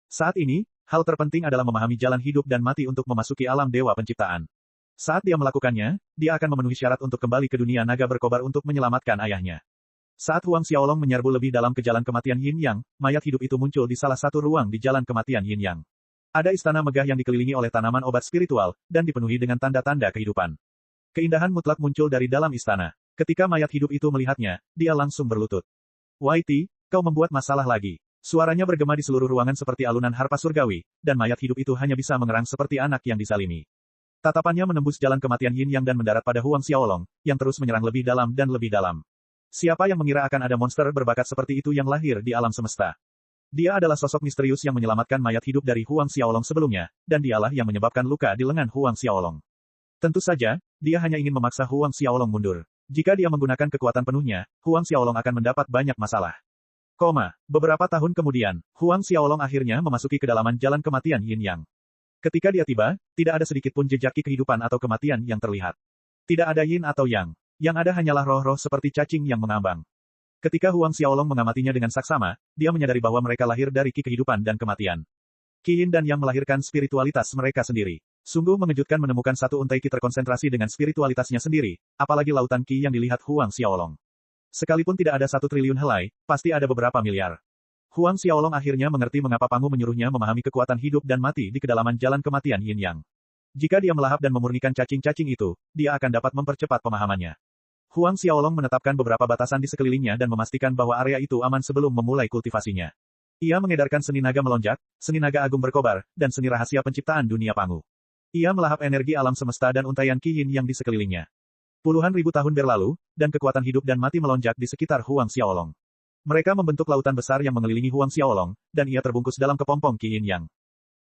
Saat ini, hal terpenting adalah memahami jalan hidup dan mati untuk memasuki alam Dewa Penciptaan. Saat dia melakukannya, dia akan memenuhi syarat untuk kembali ke dunia naga berkobar untuk menyelamatkan ayahnya. Saat Huang Xiaolong menyerbu lebih dalam ke jalan kematian Yin Yang, mayat hidup itu muncul di salah satu ruang di jalan kematian Yin Yang. Ada istana megah yang dikelilingi oleh tanaman obat spiritual, dan dipenuhi dengan tanda-tanda kehidupan. Keindahan mutlak muncul dari dalam istana. Ketika mayat hidup itu melihatnya, dia langsung berlutut. Waiti, kau membuat masalah lagi. Suaranya bergema di seluruh ruangan seperti alunan harpa surgawi, dan mayat hidup itu hanya bisa mengerang seperti anak yang disalimi. Tatapannya menembus jalan kematian Yin Yang dan mendarat pada Huang Xiaolong, yang terus menyerang lebih dalam dan lebih dalam. Siapa yang mengira akan ada monster berbakat seperti itu yang lahir di alam semesta? Dia adalah sosok misterius yang menyelamatkan mayat hidup dari Huang Xiaolong sebelumnya, dan dialah yang menyebabkan luka di lengan Huang Xiaolong. Tentu saja, dia hanya ingin memaksa Huang Xiaolong mundur. Jika dia menggunakan kekuatan penuhnya, Huang Xiaolong akan mendapat banyak masalah. Beberapa tahun kemudian, Huang Xiaolong akhirnya memasuki kedalaman jalan kematian Yin Yang. Ketika dia tiba, tidak ada sedikit pun jejak kehidupan atau kematian yang terlihat. Tidak ada yin atau yang. Yang ada hanyalah roh-roh seperti cacing yang mengambang. Ketika Huang Xiaolong mengamatinya dengan saksama, dia menyadari bahwa mereka lahir dari ki kehidupan dan kematian. Ki yin dan yang melahirkan spiritualitas mereka sendiri. Sungguh mengejutkan menemukan satu untai ki terkonsentrasi dengan spiritualitasnya sendiri, apalagi lautan ki yang dilihat Huang Xiaolong. Sekalipun tidak ada 1 triliun helai, pasti ada beberapa miliar. Huang Xiaolong akhirnya mengerti mengapa Pangu menyuruhnya memahami kekuatan hidup dan mati di kedalaman jalan kematian Yin Yang. Jika dia melahap dan memurnikan cacing-cacing itu, dia akan dapat mempercepat pemahamannya. Huang Xiaolong menetapkan beberapa batasan di sekelilingnya dan memastikan bahwa area itu aman sebelum memulai kultivasinya. Ia mengedarkan seni naga melonjak, seni naga agung berkobar, dan seni rahasia penciptaan dunia Pangu. Ia melahap energi alam semesta dan untaian Qi Yin yang di sekelilingnya. Puluhan ribu tahun berlalu, dan kekuatan hidup dan mati melonjak di sekitar Huang Xiaolong. Mereka membentuk lautan besar yang mengelilingi Huang Xiaolong, dan ia terbungkus dalam kepompong Qi Yin Yang.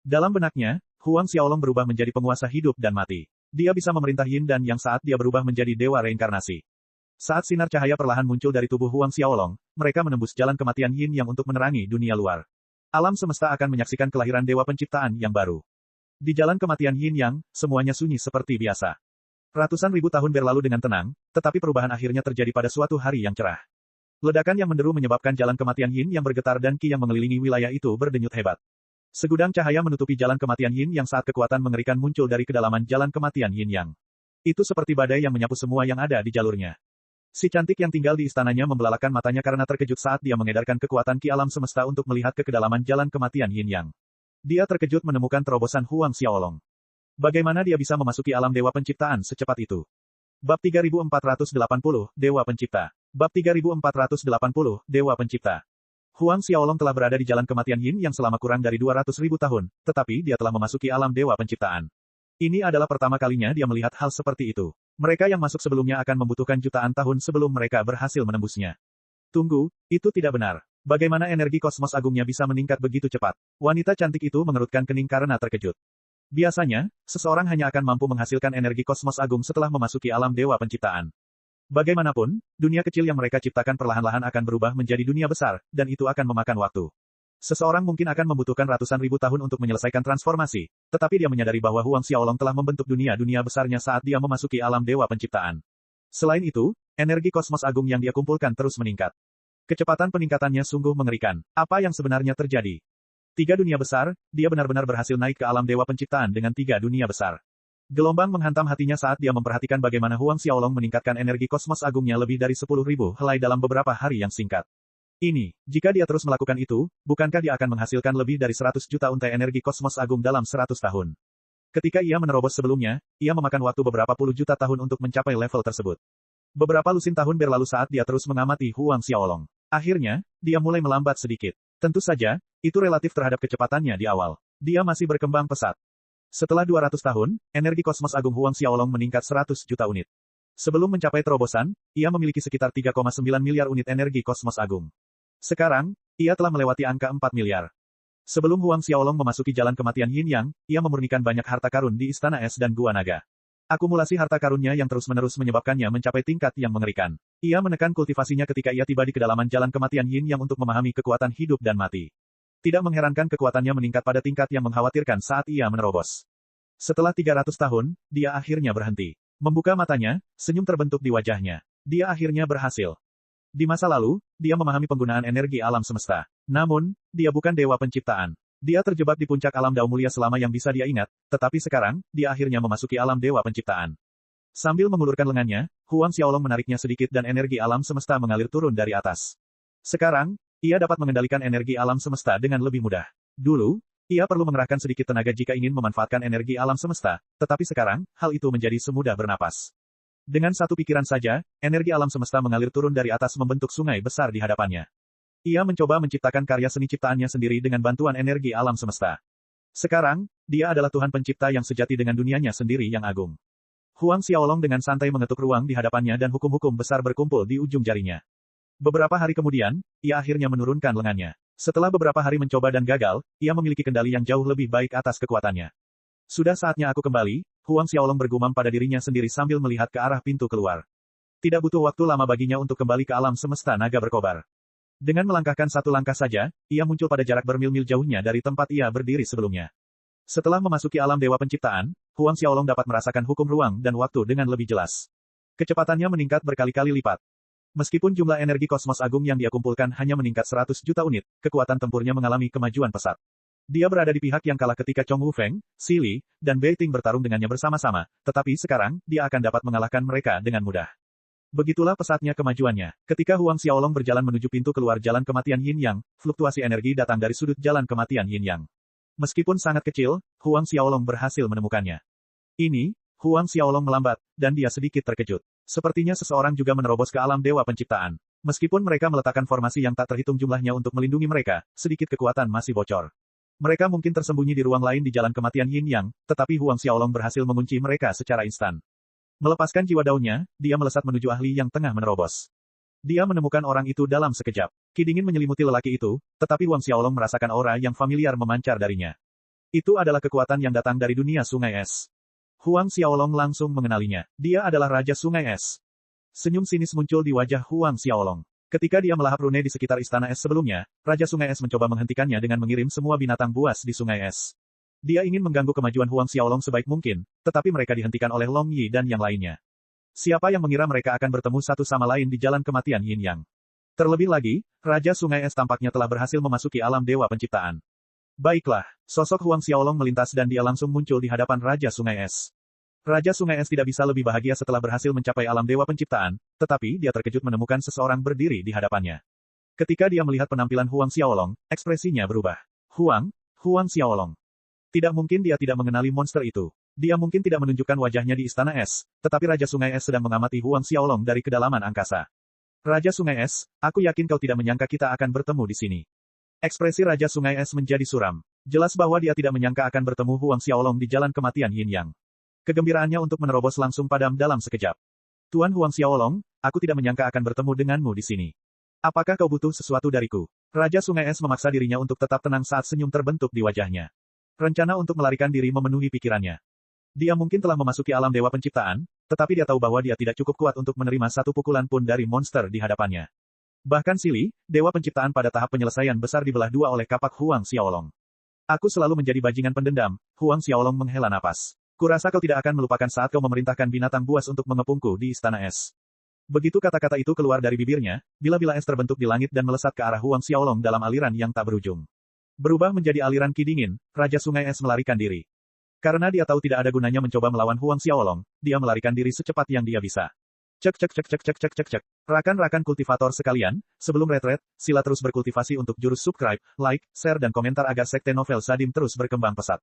Dalam benaknya, Huang Xiaolong berubah menjadi penguasa hidup dan mati. Dia bisa memerintah Yin dan Yang saat dia berubah menjadi dewa reinkarnasi. Saat sinar cahaya perlahan muncul dari tubuh Huang Xiaolong, mereka menembus jalan kematian Yin Yang untuk menerangi dunia luar. Alam semesta akan menyaksikan kelahiran dewa penciptaan yang baru. Di jalan kematian Yin Yang, semuanya sunyi seperti biasa. Ratusan ribu tahun berlalu dengan tenang, tetapi perubahan akhirnya terjadi pada suatu hari yang cerah. Ledakan yang menderu menyebabkan jalan kematian Yin yang bergetar dan Qi yang mengelilingi wilayah itu berdenyut hebat. Segudang cahaya menutupi jalan kematian Yin yang saat kekuatan mengerikan muncul dari kedalaman jalan kematian Yin Yang. Itu seperti badai yang menyapu semua yang ada di jalurnya. Si cantik yang tinggal di istananya membelalakan matanya karena terkejut saat dia mengedarkan kekuatan Qi alam semesta untuk melihat ke kedalaman jalan kematian Yin Yang. Dia terkejut menemukan terobosan Huang Xiaolong. Bagaimana dia bisa memasuki alam dewa penciptaan secepat itu? Bab 3480, Dewa Pencipta. Bab 3480, Dewa Pencipta. Huang Xiaolong telah berada di jalan kematian Yin yang selama kurang dari 200.000 tahun, tetapi dia telah memasuki alam dewa penciptaan. Ini adalah pertama kalinya dia melihat hal seperti itu. Mereka yang masuk sebelumnya akan membutuhkan jutaan tahun sebelum mereka berhasil menembusnya. Tunggu, itu tidak benar. Bagaimana energi kosmos agungnya bisa meningkat begitu cepat? Wanita cantik itu mengerutkan kening karena terkejut. Biasanya, seseorang hanya akan mampu menghasilkan energi kosmos agung setelah memasuki alam dewa penciptaan. Bagaimanapun, dunia kecil yang mereka ciptakan perlahan-lahan akan berubah menjadi dunia besar, dan itu akan memakan waktu. Seseorang mungkin akan membutuhkan ratusan ribu tahun untuk menyelesaikan transformasi, tetapi dia menyadari bahwa Huang Xiaolong telah membentuk dunia-dunia besarnya saat dia memasuki alam dewa penciptaan. Selain itu, energi kosmos agung yang dia kumpulkan terus meningkat. Kecepatan peningkatannya sungguh mengerikan. Apa yang sebenarnya terjadi? 3 dunia besar, dia benar-benar berhasil naik ke alam dewa penciptaan dengan 3 dunia besar. Gelombang menghantam hatinya saat dia memperhatikan bagaimana Huang Xiaolong meningkatkan energi kosmos agungnya lebih dari 10.000 helai dalam beberapa hari yang singkat. Ini, jika dia terus melakukan itu, bukankah dia akan menghasilkan lebih dari 100 juta untai energi kosmos agung dalam 100 tahun? Ketika ia menerobos sebelumnya, ia memakan waktu beberapa puluh juta tahun untuk mencapai level tersebut. Beberapa lusin tahun berlalu saat dia terus mengamati Huang Xiaolong. Akhirnya, dia mulai melambat sedikit. Tentu saja, itu relatif terhadap kecepatannya di awal. Dia masih berkembang pesat. Setelah 200 tahun, energi kosmos agung Huang Xiaolong meningkat 100 juta unit. Sebelum mencapai terobosan, ia memiliki sekitar 3,9 miliar unit energi kosmos agung. Sekarang, ia telah melewati angka 4 miliar. Sebelum Huang Xiaolong memasuki jalan kematian Yin Yang, ia memurnikan banyak harta karun di Istana Es dan Gua Naga. Akumulasi harta karunnya yang terus-menerus menyebabkannya mencapai tingkat yang mengerikan. Ia menekan kultivasinya ketika ia tiba di kedalaman jalan kematian Yin Yang untuk memahami kekuatan hidup dan mati. Tidak mengherankan kekuatannya meningkat pada tingkat yang mengkhawatirkan saat ia menerobos. Setelah 300 tahun, dia akhirnya berhenti. Membuka matanya, senyum terbentuk di wajahnya. Dia akhirnya berhasil. Di masa lalu, dia memahami penggunaan energi alam semesta. Namun, dia bukan dewa penciptaan. Dia terjebak di puncak alam dao mulia selama yang bisa dia ingat, tetapi sekarang, dia akhirnya memasuki alam dewa penciptaan. Sambil mengulurkan lengannya, Huang Xiaolong menariknya sedikit dan energi alam semesta mengalir turun dari atas. Sekarang, ia dapat mengendalikan energi alam semesta dengan lebih mudah. Dulu, ia perlu mengerahkan sedikit tenaga jika ingin memanfaatkan energi alam semesta, tetapi sekarang, hal itu menjadi semudah bernapas. Dengan satu pikiran saja, energi alam semesta mengalir turun dari atas membentuk sungai besar di hadapannya. Ia mencoba menciptakan karya seni ciptaannya sendiri dengan bantuan energi alam semesta. Sekarang, dia adalah Tuhan pencipta yang sejati dengan dunianya sendiri yang agung. Huang Xiaolong dengan santai mengetuk ruang di hadapannya dan hukum-hukum besar berkumpul di ujung jarinya. Beberapa hari kemudian, ia akhirnya menurunkan lengannya. Setelah beberapa hari mencoba dan gagal, ia memiliki kendali yang jauh lebih baik atas kekuatannya. Sudah saatnya aku kembali, Huang Xiaolong bergumam pada dirinya sendiri sambil melihat ke arah pintu keluar. Tidak butuh waktu lama baginya untuk kembali ke alam semesta naga berkobar. Dengan melangkahkan satu langkah saja, ia muncul pada jarak bermil-mil jauhnya dari tempat ia berdiri sebelumnya. Setelah memasuki alam dewa penciptaan, Huang Xiaolong dapat merasakan hukum ruang dan waktu dengan lebih jelas. Kecepatannya meningkat berkali-kali lipat. Meskipun jumlah energi kosmos agung yang dia kumpulkan hanya meningkat 100 juta unit, kekuatan tempurnya mengalami kemajuan pesat. Dia berada di pihak yang kalah ketika Chong Wufeng, Si Li, dan Bei Ting bertarung dengannya bersama-sama, tetapi sekarang, dia akan dapat mengalahkan mereka dengan mudah. Begitulah pesatnya kemajuannya. Ketika Huang Xiaolong berjalan menuju pintu keluar jalan kematian Yin Yang, fluktuasi energi datang dari sudut jalan kematian Yin Yang. Meskipun sangat kecil, Huang Xiaolong berhasil menemukannya. Ini, Huang Xiaolong melambat, dan dia sedikit terkejut. Sepertinya seseorang juga menerobos ke alam Dewa Penciptaan. Meskipun mereka meletakkan formasi yang tak terhitung jumlahnya untuk melindungi mereka, sedikit kekuatan masih bocor. Mereka mungkin tersembunyi di ruang lain di jalan kematian Yin Yang, tetapi Huang Xiaolong berhasil mengunci mereka secara instan. Melepaskan jiwa daunnya, dia melesat menuju ahli yang tengah menerobos. Dia menemukan orang itu dalam sekejap. Ki dingin menyelimuti lelaki itu, tetapi Huang Xiaolong merasakan aura yang familiar memancar darinya. Itu adalah kekuatan yang datang dari dunia Sungai Es. Huang Xiaolong langsung mengenalinya. Dia adalah Raja Sungai Es. Senyum sinis muncul di wajah Huang Xiaolong. Ketika dia melahap rune di sekitar Istana Es sebelumnya, Raja Sungai Es mencoba menghentikannya dengan mengirim semua binatang buas di Sungai Es. Dia ingin mengganggu kemajuan Huang Xiaolong sebaik mungkin, tetapi mereka dihentikan oleh Long Yi dan yang lainnya. Siapa yang mengira mereka akan bertemu satu sama lain di jalan kematian Yin Yang? Terlebih lagi, Raja Sungai Es tampaknya telah berhasil memasuki alam Dewa Penciptaan. Baiklah, sosok Huang Xiaolong melintas dan dia langsung muncul di hadapan Raja Sungai Es. Raja Sungai Es tidak bisa lebih bahagia setelah berhasil mencapai alam Dewa Penciptaan, tetapi dia terkejut menemukan seseorang berdiri di hadapannya. Ketika dia melihat penampilan Huang Xiaolong, ekspresinya berubah. Huang Xiaolong. Tidak mungkin dia tidak mengenali monster itu. Dia mungkin tidak menunjukkan wajahnya di Istana Es, tetapi Raja Sungai Es sedang mengamati Huang Xiaolong dari kedalaman angkasa. Raja Sungai Es, aku yakin kau tidak menyangka kita akan bertemu di sini. Ekspresi Raja Sungai Es menjadi suram. Jelas bahwa dia tidak menyangka akan bertemu Huang Xiaolong di jalan kematian Yin Yang. Kegembiraannya untuk menerobos langsung padam dalam sekejap. Tuan Huang Xiaolong, aku tidak menyangka akan bertemu denganmu di sini. Apakah kau butuh sesuatu dariku? Raja Sungai Es memaksa dirinya untuk tetap tenang saat senyum terbentuk di wajahnya. Rencana untuk melarikan diri memenuhi pikirannya. Dia mungkin telah memasuki alam Dewa Penciptaan, tetapi dia tahu bahwa dia tidak cukup kuat untuk menerima satu pukulan pun dari monster di hadapannya. Bahkan Sili, Dewa Penciptaan pada tahap penyelesaian besar dibelah dua oleh kapak Huang Xiaolong. Aku selalu menjadi bajingan pendendam, Huang Xiaolong menghela napas. Kurasa kau tidak akan melupakan saat kau memerintahkan binatang buas untuk mengepungku di Istana Es. Begitu kata-kata itu keluar dari bibirnya, bila-bila es terbentuk di langit dan melesat ke arah Huang Xiaolong dalam aliran yang tak berujung. Berubah menjadi aliran ki dingin, Raja Sungai Es melarikan diri. Karena dia tahu tidak ada gunanya mencoba melawan Huang Xiaolong, dia melarikan diri secepat yang dia bisa. Cek cek cek cek cek cek cek cek. Rakan-rakan kultivator sekalian, sebelum retret, sila terus berkultivasi untuk jurus subscribe, like, share dan komentar agar sekte novel Sadim terus berkembang pesat.